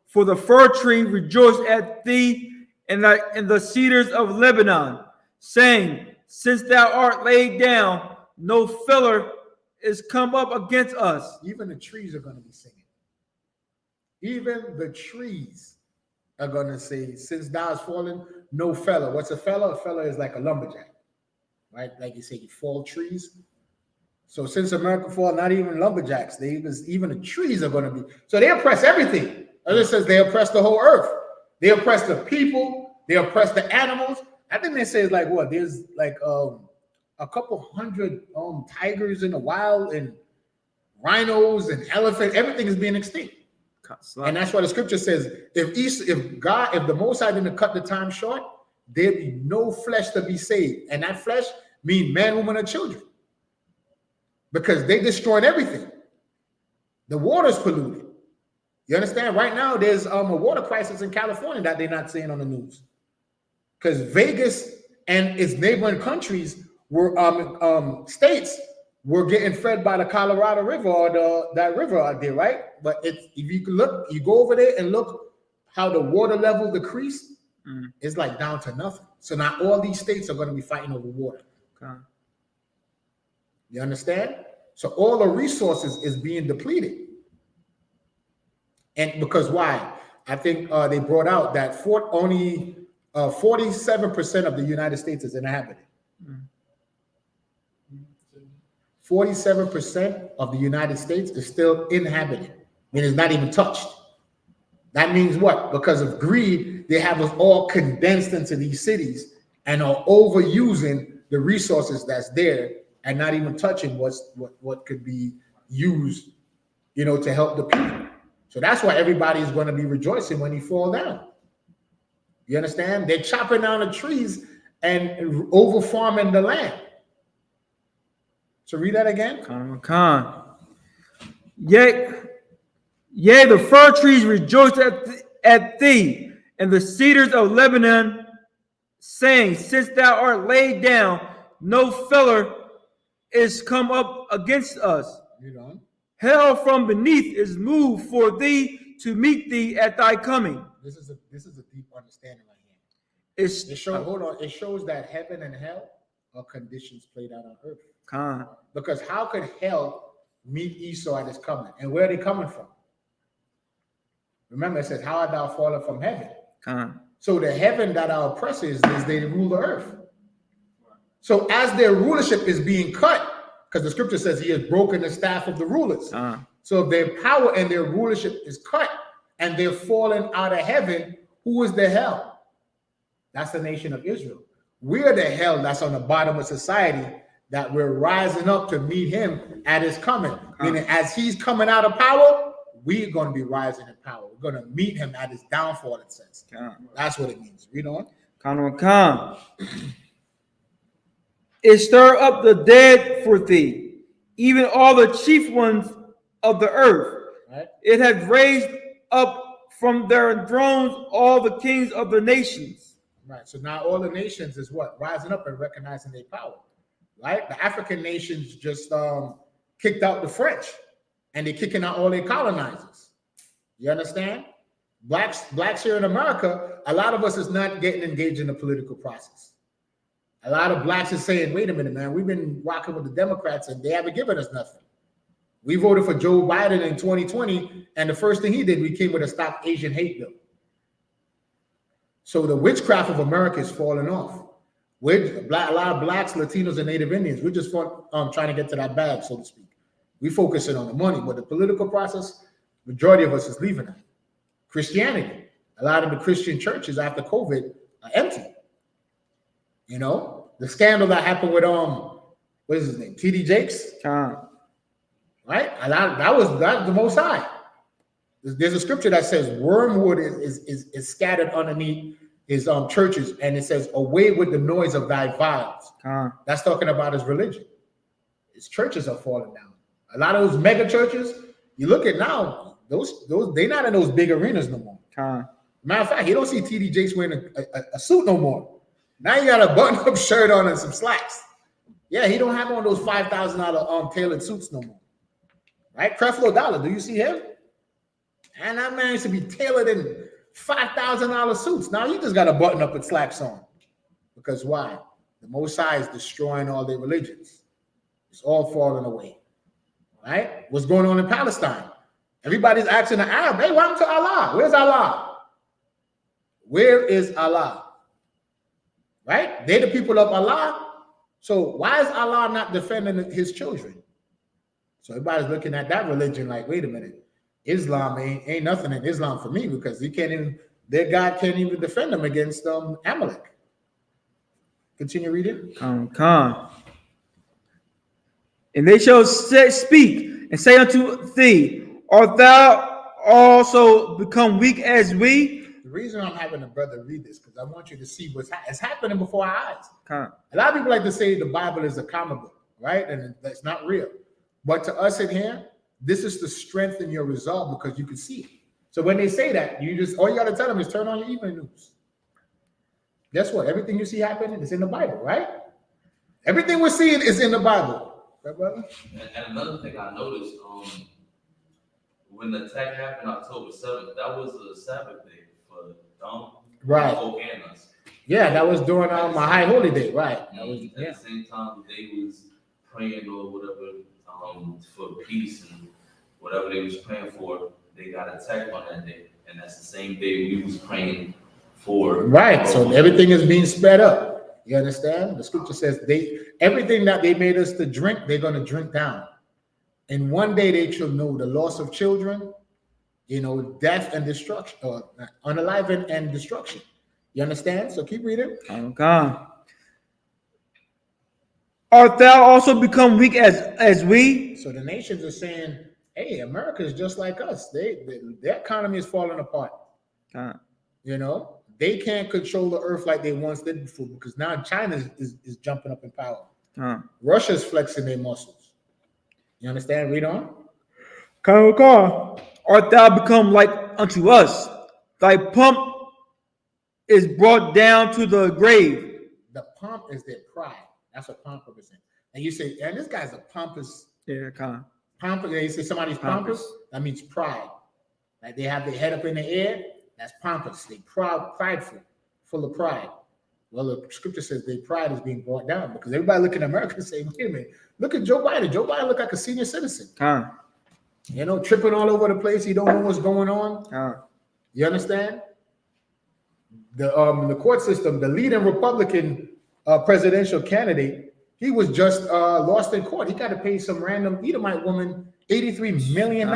Speaker 2: For the fir tree rejoice at thee, and the cedars of Lebanon, saying, since thou art laid down, no feller is come up against us.
Speaker 5: Even the trees are going to be singing. Even the trees are going to say, since thou hast fallen, no feller. What's a feller? A feller is like a lumberjack, right? Like you say, you fall trees. So since America fall, not even lumberjacks, even the trees are going to be. So they oppress everything. As it says, they oppress the whole earth. They oppress the people. They oppress the animals. I think they say it's like what? There's like a couple hundred tigers in the wild and rhinos and elephants. Everything is being extinct. And that's why the scripture says, if the Most High didn't cut the time short, there'd be no flesh to be saved. And that flesh means man, woman, and children. Because they destroyed everything. The water's polluted. You understand? Right now, there's a water crisis in California that they're not saying on the news. Because Vegas and its neighboring countries were states were getting fed by the Colorado River or that river out there, right? But if you look, you go over there and look how the water level decreased, it's like down to nothing. So now all these states are going to be fighting over water.
Speaker 2: Okay.
Speaker 5: You understand? So all the resources is being depleted. And because why? I think they brought out that only 47% of the United States is inhabited. 47% of the United States is still inhabited. I mean, it's not even touched. That means what? Because of greed, they have us all condensed into these cities and are overusing the resources that's there and not even touching what could be used, to help the people. So that's why everybody is going to be rejoicing when he fall down. You understand? They're chopping down the trees and over farming the land. So read that again.
Speaker 2: Yea, the fir trees rejoice at thee, and the cedars of Lebanon, saying, since thou art laid down, no feller is come up against us.
Speaker 5: Read on.
Speaker 2: Hell from beneath is moved for thee to meet thee at thy coming.
Speaker 5: This is a deep understanding right here. It shows that heaven and hell are conditions played out on earth. Because how could hell meet Esau at his coming? And where are they coming from? Remember, it says, how art thou fallen from heaven? So the heaven that our oppressors is they rule the earth. So as their rulership is being cut, because the scripture says he has broken the staff of the rulers. So their power and their rulership is cut and they're falling out of heaven. Who is the hell? That's the nation of Israel. We're the hell that's on the bottom of society that we're rising up to meet him at his coming. Meaning as he's coming out of power, we're going to be rising in power. We're going to meet him at his downfall, it says. That's what it means. Read on.
Speaker 2: It stir up the dead for thee, even all the chief ones of the earth.
Speaker 5: Right.
Speaker 2: It hath raised up from their thrones all the kings of the nations.
Speaker 5: Right. So now all the nations is what? Rising up and recognizing their power. Right? The African nations just kicked out the French and they're kicking out all their colonizers. You understand? Blacks here in America, a lot of us is not getting engaged in the political process. A lot of blacks is saying, wait a minute, man, we've been rocking with the Democrats and they haven't given us nothing. We voted for Joe Biden in 2020, and the first thing he did, we came with a Stop Asian Hate bill. So the witchcraft of America is falling off. A lot of blacks, Latinos, and Native Indians, we're just trying to get to that bag, so to speak. We're focusing on the money, but the political process, majority of us is leaving that. Christianity, a lot of the Christian churches after COVID are empty. The scandal that happened with what is his name, T.D. Jakes. right? And that was the Most High. There's a scripture that says wormwood is scattered underneath his churches, and it says, "Away with the noise of thy vials." That's talking about his religion. His churches are falling down. A lot of those mega churches, you look at now, those they're not in those big arenas no more. Matter of fact, you don't see TD Jakes wearing a suit no more. Now you got a button-up shirt on and some slacks. Yeah, he don't have on those $5,000 tailored suits no more. Right? Creflo Dollar, do you see him? And that man used to be tailored in $5,000 suits. Now you just got a button up with slacks on. Because why? The Most High is destroying all their religions. It's all falling away. Right? What's going on in Palestine? Everybody's asking the Arab, hey, what happened to Allah? Where's Allah? Where is Allah? Right? They're the people of Allah. So why is Allah not defending his children? So everybody's looking at that religion like, wait a minute. Islam ain't nothing in Islam for me, because their God can't even defend them against Amalek. Continue reading.
Speaker 2: And they shall speak and say unto thee, art thou also become weak as we?
Speaker 5: The reason I'm having a brother read this, because I want you to see what's happening before our eyes. A lot of people like to say the Bible is a comic book, right? And that's not real. But to us in here, this is to strengthen your resolve, because you can see it. So when they say that, all you got to tell them is turn on your evening news. Guess what? Everything you see happening is in the Bible, right? Everything we're seeing is in the Bible. Right, brother?
Speaker 6: And another thing I noticed, when the attack happened October 7th, that was a Sabbath day for
Speaker 5: right.
Speaker 6: and us.
Speaker 5: Yeah, that was during my high holy day, right? That was,
Speaker 6: at the same time, they was praying or whatever for peace and whatever they was praying for, they got attacked on that day, and that's the same day we was praying for.
Speaker 5: Right. So everything is being sped up. You understand? The scripture says everything that they made us to drink, they're going to drink down. And one day they shall know the loss of children, death and destruction, or unalive and destruction. You understand? So keep reading.
Speaker 2: Art thou also become weak as we?
Speaker 5: So the nations are saying, hey, America is just like us. Their economy is falling apart. They can't control the earth like they once did before, because now China is jumping up in power. Russia's flexing their muscles. You understand? Read on.
Speaker 2: Art thou become like unto us? Thy pomp is brought down to the grave.
Speaker 5: The pomp is their pride. That's what pomp represents. And you say, and this guy's a pompous. Pompous. You say somebody's pompous. That means pride. Like they have their head up in the air. That's pompous. They prideful, full of pride. Well, the scripture says their pride is being brought down, because everybody look at America and say, wait a minute, look at Joe Biden. Joe Biden look like a senior citizen. Tripping all over the place. He don't know what's going on. You understand? The court system, the leading Republican presidential candidate, he was just lost in court. He got to pay some random Edomite woman $83 million.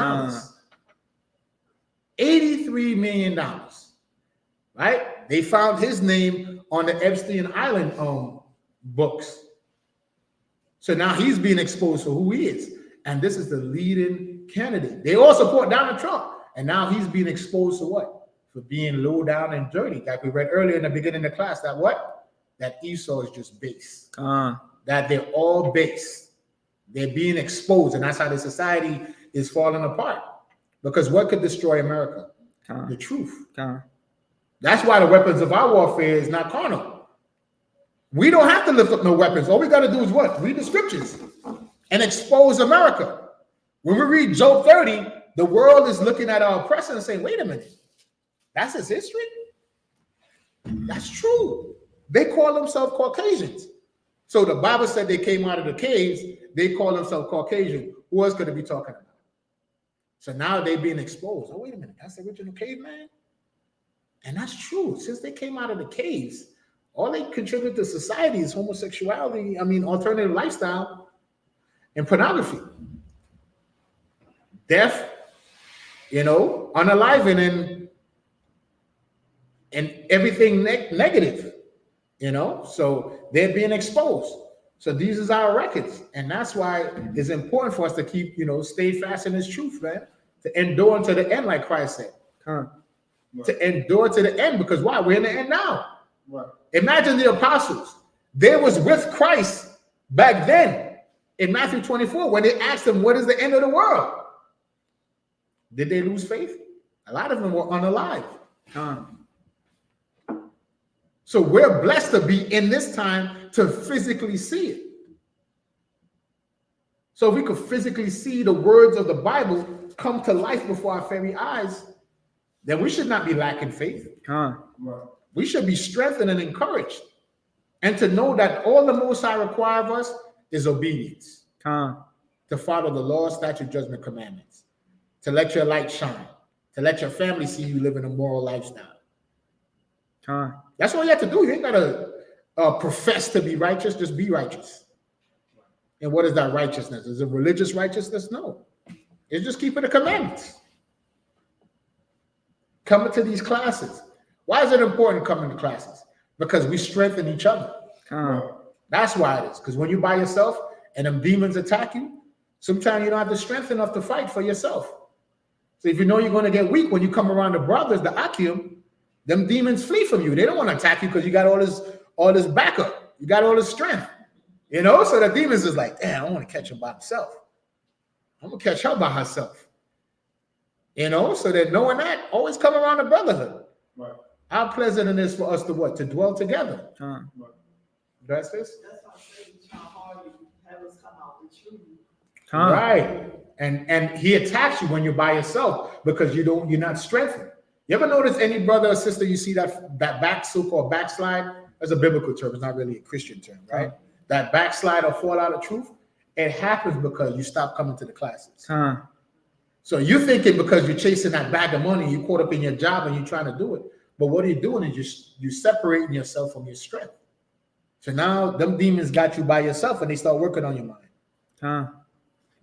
Speaker 5: $83 million. Right? They found his name on the Epstein Island books. So now he's being exposed for who he is. And this is the leading candidate. They all support Donald Trump. And now he's being exposed to what? For being low down and dirty. Like we read earlier in the beginning of the class, that what? That Esau is just base. That they're all base. They're being exposed. And that's how the society is falling apart. Because what could destroy America? The truth. That's why the weapons of our warfare is not carnal. We don't have to lift up no weapons. All we got to do is what? Read the scriptures and expose America. When we read Job 30, the world is looking at our oppressor and saying, wait a minute, that's his history? That's true. They call themselves Caucasians. So the Bible said they came out of the caves. They call themselves Caucasian. Who else could it be talking about? So now they're being exposed. Oh, wait a minute, that's the original caveman? And that's true. Since they came out of the caves, all they contribute to society is homosexuality, alternative lifestyle, and pornography. Death, unaliving, and everything negative, So they're being exposed. So these is our records. And that's why it's important for us to keep, stay fast in this truth, man. To endure unto the end, like Christ said.
Speaker 3: Right.
Speaker 5: To endure to the end, because why? We're in the end now.
Speaker 3: Right.
Speaker 5: Imagine the apostles. They was with Christ back then in Matthew 24 when they asked him, what is the end of the world? Did they lose faith? A lot of them were unalive. So we're blessed to be in this time to physically see it. So if we could physically see the words of the Bible come to life before our very eyes, then we should not be lacking faith.
Speaker 3: Right.
Speaker 5: We should be strengthened and encouraged. And to know that all the Most High require of us is obedience. To follow the law, statute, judgment, commandments. To let your light shine. To let your family see you living a moral lifestyle. That's all you have to do. You ain't got to profess to be righteous. Just be righteous. And what is that righteousness? Is it religious righteousness? No. It's just keeping the commandments. Coming to these classes. Why is it important coming to classes? Because we strengthen each other. That's why it is. Because when you're by yourself and them demons attack you, sometimes you don't have the strength enough to fight for yourself. So if you know you're going to get weak, when you come around the brothers, the Akim, them demons flee from you. They don't want to attack you because you got all this backup. You got all this strength. So the demons is like, damn, I don't want to catch him by himself. I'm going to catch her by herself. So that knowing that, always come around the brotherhood.
Speaker 3: Right.
Speaker 5: How pleasant it is for us to what? To dwell together.
Speaker 3: Right.
Speaker 5: That's this?
Speaker 4: That's why I say how hard you have us come out with you.
Speaker 5: Right. And he attacks you when you're by yourself because you're not strengthened. You ever notice any brother or sister you see that so-called backslide? That's a biblical term. It's not really a Christian term, right? That backslide or fall out of truth, it happens because you stop coming to the classes. So you're thinking because you're chasing that bag of money, you're caught up in your job and you're trying to do it. But what you're doing is you're separating yourself from your strength. So now them demons got you by yourself and they start working on your mind.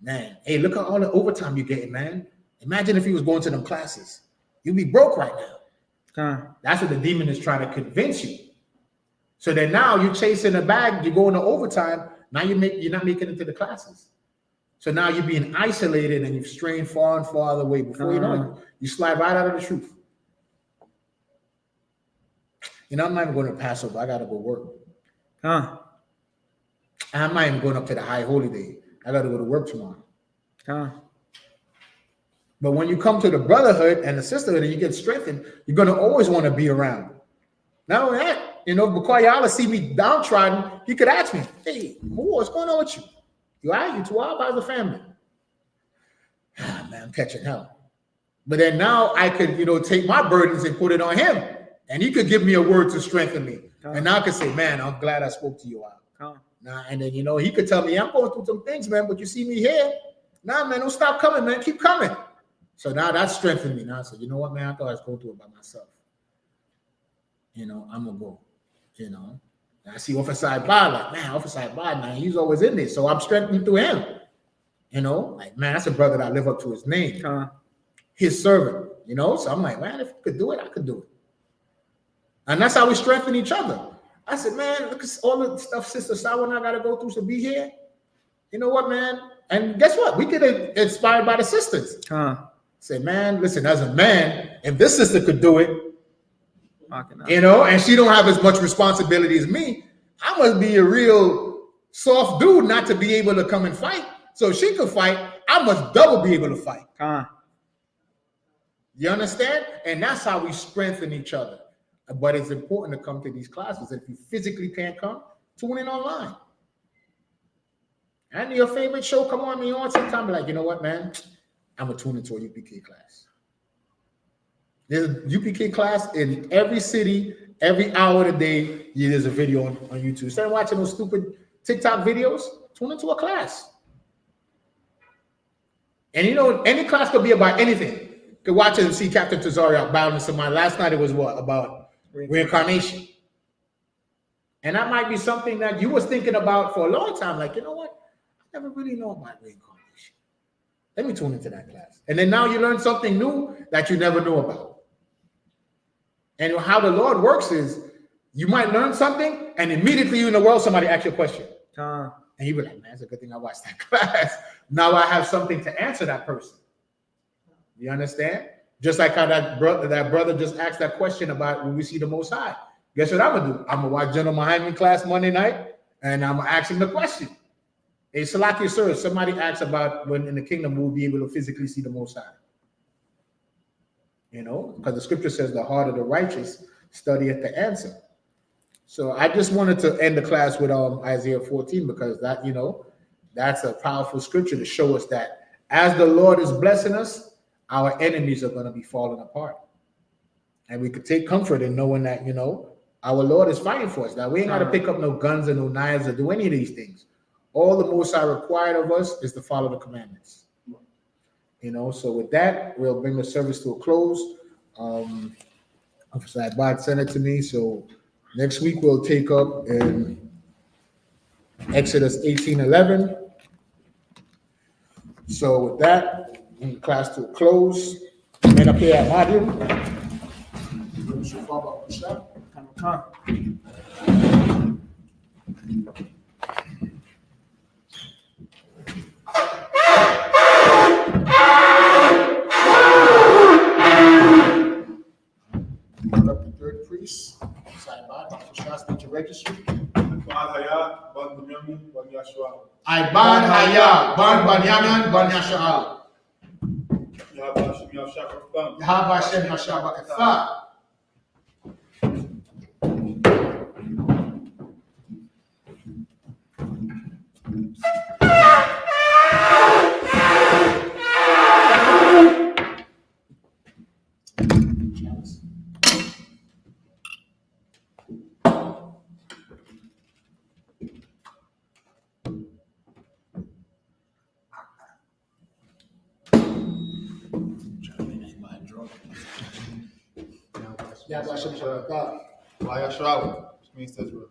Speaker 5: Man, hey, look at all the overtime you're getting, man. Imagine if he was going to them classes. You'd be broke right now. That's what the demon is trying to convince you. So then now you're chasing a bag, you're going to overtime. Now you're not making it to the classes. So now you're being isolated and you've strayed far and farther away. Before you know it, you slide right out of the truth. I'm not even going to Passover. I got to go work. I'm not even going up to the high holy day. I got to go to work tomorrow. But when you come to the brotherhood and the sisterhood and you get strengthened, you're going to always want to be around. Not only that, because y'all see me downtrodden, he could ask me, hey, what's going on with you? You all right? You too up? How's the family? Man, I'm catching hell. But then now I could, take my burdens and put it on him. And he could give me a word to strengthen me. And now I could say, man, I'm glad I spoke to you out. And then, he could tell me, I'm going through some things, man, but you see me here. Nah, man, don't stop coming, man. Keep coming. So now that strengthened me. Now I said, you know what, man, I thought I was going through it by myself. I'm going to go, And I see Officer I.B.A, like, man, Officer I.B.A, man, he's always in there. So I'm strengthening through him. Like, man, that's a brother that live up to his name. His servant, So I'm like, man, if I could do it, I could do it. And that's how we strengthen each other. I said, man, look at all the stuff Sister Sawa and I got to go through to be here. You know what, man? And guess what? We get inspired by the sisters. Say, man, listen, as a man, if this sister could do it, and she don't have as much responsibility as me, I must be a real soft dude not to be able to come and fight. So if she could fight, I must double be able to fight. You understand? And that's how we strengthen each other. But it's important to come to these classes. If you physically can't come, tune in online. And your favorite show, come on me on sometime. Be like, you know what, man? I'm going to tune into a UPK class. There's a UPK class in every city, every hour of the day. There's a video on YouTube. Instead of watching those stupid TikTok videos, tune into a class. And any class could be about anything. You could watch it and see Captain Tazariak battling somebody. Last night it was what? About reincarnation. And that might be something that you was thinking about for a long time. Like, you know what? I never really know about reincarnation. Let me tune into that class. And then now you learn something new that you never knew about. And how the Lord works is you might learn something and immediately in the world somebody asks you a question.
Speaker 2: Time.
Speaker 5: And you be like, man, it's a good thing I watched that class. Now I have something to answer that person. You understand? Just like how that brother just asked that question about when we see the Most High. Guess what I'm gonna do? I'm gonna watch Gen.YAHANNA class Monday night, and I'm gonna ask him the question. Hey, Salaki, sir, somebody asked about when in the kingdom we'll be able to physically see the Most High. You know, because the scripture says the heart of the righteous studieth the answer. So I just wanted to end the class with Isaiah 14 because that, you know, that's a powerful scripture to show us that as the Lord is blessing us, our enemies are going to be falling apart. And we could take comfort in knowing that, you know, our Lord is fighting for us. That we ain't got to pick up no guns and no knives or do any of these things. All the Most High required of us is to follow the commandments. You know, so with that, we'll bring the service to a close. Officer Abad sent it to me, so next week we'll take up in Exodus 18:11. So with that, bring the class to a close. And up here at Madium. The third priest, Sabbath, to registry. I ban Haya, ban Banyamin, ban Yasha'al. Yahweh Hashem Hashabakatha. Yahweh Hashem Hashabakatha.
Speaker 3: I.S.U.P.K, which means Israel.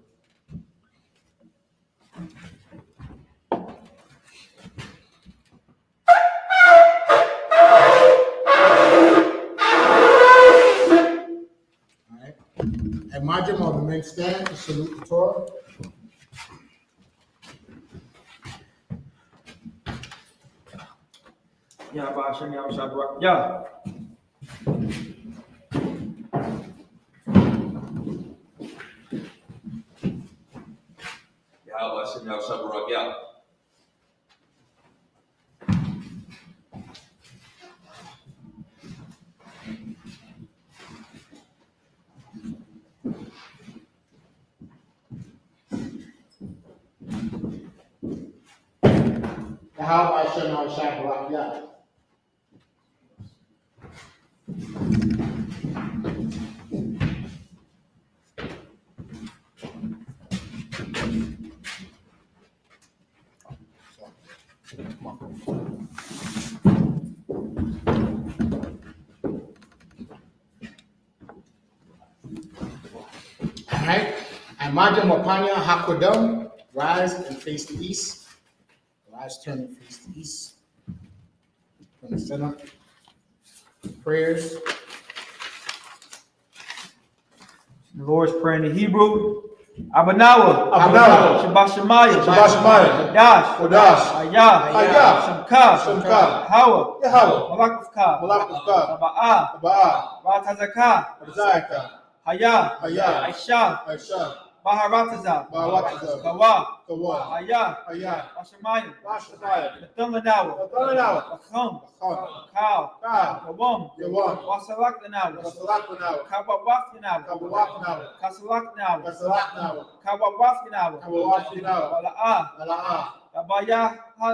Speaker 5: And Majim on the men stand to salute the Torah.
Speaker 2: Yeah, Bashem, yeah, Shabbat. Yeah.
Speaker 5: Yahweh Hashem Hashabakatha. All right. And Majim Wapanya Hakodam, rise and face the east. Rise, turn and face the east. From the center. Prayers.
Speaker 2: The Lord's prayer in Hebrew. Abanawa.
Speaker 3: Abanawa.
Speaker 2: Shabbat Shemayim.
Speaker 3: Shabbat Shemayim.
Speaker 2: Kodash.
Speaker 3: Kodash.
Speaker 2: Haya.
Speaker 3: Haya.
Speaker 2: Shamka.
Speaker 3: Shamka.
Speaker 2: Yahweh.
Speaker 3: Yahweh.
Speaker 2: Malakufka.
Speaker 3: Malakufka.
Speaker 2: Taba'ah.
Speaker 3: Aba'ah.
Speaker 2: Ratazaka.
Speaker 3: Abzayaka.
Speaker 2: Haya.
Speaker 3: Haya.
Speaker 2: Aisha.
Speaker 3: Aisha.
Speaker 2: Baharataza.
Speaker 3: Baharataza.
Speaker 2: Kawa.
Speaker 3: Kawa.
Speaker 2: Haya.
Speaker 3: Haya.
Speaker 2: Bashamayim.
Speaker 3: Bashamayim.
Speaker 2: Natamanawa.
Speaker 3: Natamanawa.
Speaker 2: Acham.
Speaker 3: Acham.
Speaker 2: Cow.
Speaker 3: Cow.
Speaker 2: Kawam.
Speaker 3: Yawam.
Speaker 2: Wasalakanawa.
Speaker 3: Wasalakanawa.
Speaker 2: Kabawafinawa.
Speaker 3: Kabawafinawa.
Speaker 2: Kasalakanawa.
Speaker 3: Kasalakanawa.
Speaker 2: Kabawafinawa.
Speaker 3: Kabawafinawa.
Speaker 2: Wala'ah.
Speaker 3: Ala'ah.
Speaker 2: Tabaya ha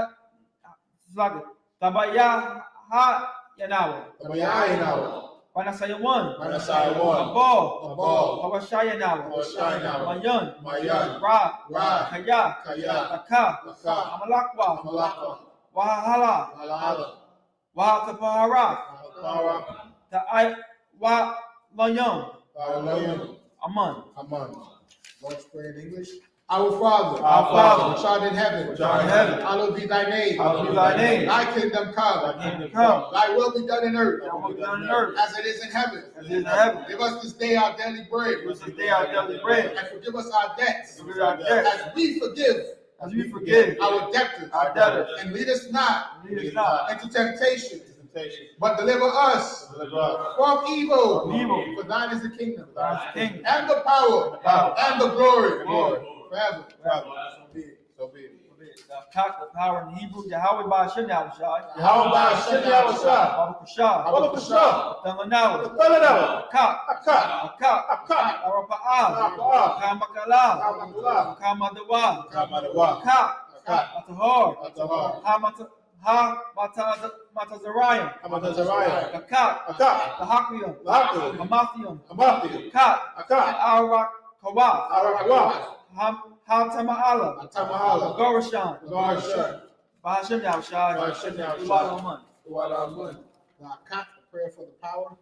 Speaker 2: Zagat. Tabaya ha Yanawa.
Speaker 3: Tabayayanawa.
Speaker 2: Panasayawan.
Speaker 3: Panasayawan.
Speaker 2: Abo.
Speaker 3: Abo.
Speaker 2: Hawashayanawa.
Speaker 3: Hawashayanawa.
Speaker 2: Mayan.
Speaker 3: Mayan.
Speaker 2: Ra.
Speaker 3: Ra.
Speaker 2: Kaya.
Speaker 3: Kaya.
Speaker 2: Taka.
Speaker 3: Taka.
Speaker 2: Amalakwa.
Speaker 3: Amalakwa.
Speaker 2: Wahala.
Speaker 3: Ala'ala.
Speaker 2: Wahatapahara.
Speaker 3: Para.
Speaker 2: Ta'ai wa Layam.
Speaker 3: Alayan.
Speaker 2: Aman.
Speaker 3: Aman. Let's pray in English.
Speaker 1: Our Father,
Speaker 2: Our Father,
Speaker 1: which art in heaven,
Speaker 2: which art in heaven,
Speaker 1: hallowed be thy name.
Speaker 2: hallowed be thy name.
Speaker 1: Thy kingdom come.
Speaker 2: Thy kingdom come.
Speaker 1: Thy will be done in earth,
Speaker 2: Thy will be done on earth
Speaker 1: as it is in heaven.
Speaker 2: as it is in heaven.
Speaker 1: Give us this day our daily bread,
Speaker 2: Give us this day our daily bread.
Speaker 1: and forgive us our debts,
Speaker 2: Forgive us our debts,
Speaker 1: as we forgive
Speaker 2: as we forgive
Speaker 1: our debtors,
Speaker 2: our debtors.
Speaker 1: and lead us not
Speaker 2: Lead us not
Speaker 1: into temptation, but deliver us from evil.
Speaker 2: from evil.
Speaker 1: For thine is the kingdom,
Speaker 2: Thine is the kingdom,
Speaker 1: and the power,
Speaker 2: power,
Speaker 1: and the glory,
Speaker 2: glory,
Speaker 1: forever.
Speaker 2: forever.
Speaker 1: So be it. So be it.
Speaker 2: The power in Hebrew, Yahweh Ba'ashem Yahushai.
Speaker 3: Yahweh Ba'ashem Yahushai.
Speaker 2: Baruch Shah.
Speaker 3: Baruch Shah.
Speaker 2: Telanawa.
Speaker 3: Telanawa.
Speaker 2: Akak.
Speaker 3: Akak.
Speaker 2: Akak.
Speaker 3: Akak.
Speaker 2: Arapa'ah.
Speaker 3: Arapa'ah.
Speaker 2: Kamakala.
Speaker 3: Kamakala.
Speaker 2: Kamadawa.
Speaker 3: Kamadawa.
Speaker 2: Akak.
Speaker 3: Akak.
Speaker 2: Atahor.
Speaker 3: Atahor.
Speaker 2: Matazariah.
Speaker 3: Hamatazariah.
Speaker 2: Akak.
Speaker 3: Akak.
Speaker 2: Lahaklium.
Speaker 3: Lahaklium.
Speaker 2: Hamathium.
Speaker 3: Hamathi.
Speaker 2: Akak.
Speaker 3: Akak.
Speaker 2: Arak Kawath.
Speaker 3: Arakwa.
Speaker 2: Tama'ala.
Speaker 3: Tamahala.
Speaker 2: Gorashan.
Speaker 3: Garshan.
Speaker 2: Ba'ashem Yahushai.
Speaker 3: Ba'ashem Yahushai.
Speaker 2: Uwadaman.
Speaker 3: Uwadaman.
Speaker 5: Now, the prayer for the power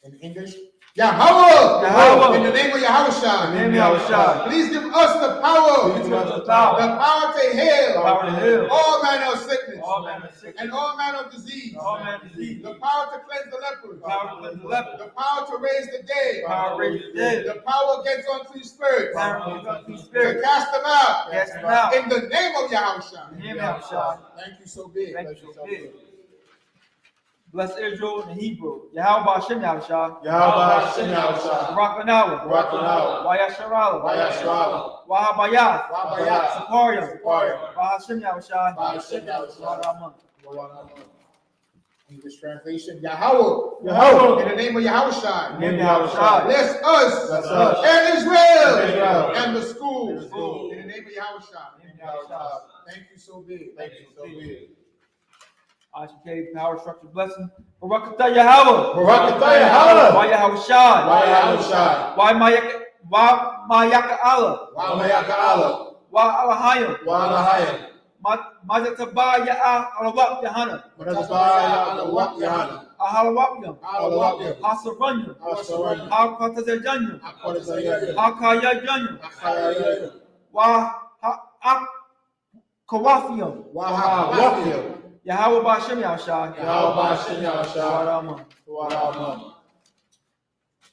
Speaker 5: in English.
Speaker 1: Yahweh,
Speaker 2: Yahweh.
Speaker 1: in the name of Yahushua,
Speaker 2: Name Yahushai.
Speaker 1: please give us the power,
Speaker 2: Please give us the power.
Speaker 1: the power to heal,
Speaker 2: Power to heal.
Speaker 1: all manner of sickness,
Speaker 2: All manner of sickness.
Speaker 1: and all manner of disease,
Speaker 2: All manner of disease.
Speaker 1: the power to cleanse the lepers,
Speaker 2: Power to cleanse the leper.
Speaker 1: the power to raise the dead,
Speaker 2: Power to raise the dead.
Speaker 1: the power against unclean spirits,
Speaker 2: Power to cleanse the
Speaker 1: to
Speaker 2: spirit.
Speaker 1: cast them out,
Speaker 2: Cast them out.
Speaker 1: in the name of Yahushua.
Speaker 2: Name Yahushai.
Speaker 1: Thank you so big.
Speaker 2: Thank you so big. Bless Israel in Hebrew. Yahweh Ba'ashem Yahushai.
Speaker 3: Yahweh Ba'ashem Yahushai.
Speaker 2: Barakanawa.
Speaker 3: Barakanawa.
Speaker 2: Wayasharala.
Speaker 3: Wayasharala.
Speaker 2: Wahabayah.
Speaker 3: Wahabayah.
Speaker 2: Saparium.
Speaker 3: Saparium.
Speaker 2: Ba'ashem Yahushai.
Speaker 3: Ba'ashem Yahushai.
Speaker 2: Wadaman.
Speaker 5: English translation.
Speaker 1: Yahweh,
Speaker 3: Yahweh.
Speaker 1: in the name of Yahushua,
Speaker 2: Name Yahushai.
Speaker 1: bless us,
Speaker 3: Bless us.
Speaker 1: and Israel,
Speaker 3: And Israel.
Speaker 1: and the schools,
Speaker 3: And the schools.
Speaker 1: in the name of Yahushua.
Speaker 2: Name Yahushai.
Speaker 1: Thank you so big.
Speaker 3: Thank you so big.
Speaker 2: I.S.U.K. Power Structure Blessing. Barakatah Yahweh.
Speaker 3: Barakatah Yahweh.
Speaker 2: Why Yahushai.
Speaker 3: Why Yahushai.
Speaker 2: Why Mayaka Allah.
Speaker 3: Why Mayaka Allah.
Speaker 2: Why Alahayim.
Speaker 3: Why Alahayim.
Speaker 2: Mazatabah Alawak Yahanna.
Speaker 3: Manazabaya Alawak Yahanna.
Speaker 2: Ahalawakya.
Speaker 3: Alawak.
Speaker 2: Hasaranya.
Speaker 3: Asaranya.
Speaker 2: Hakatazajanya.
Speaker 3: Akwadazaya.
Speaker 2: Hakayajanya.
Speaker 3: Akayaya.
Speaker 2: Why Kawafiyam.
Speaker 3: Wahawafiyam.
Speaker 2: Yahweh Ba'ashem Yahushai.
Speaker 3: Yahweh Ba'ashem Yahushai.
Speaker 2: Wadaman.
Speaker 3: Wadaman.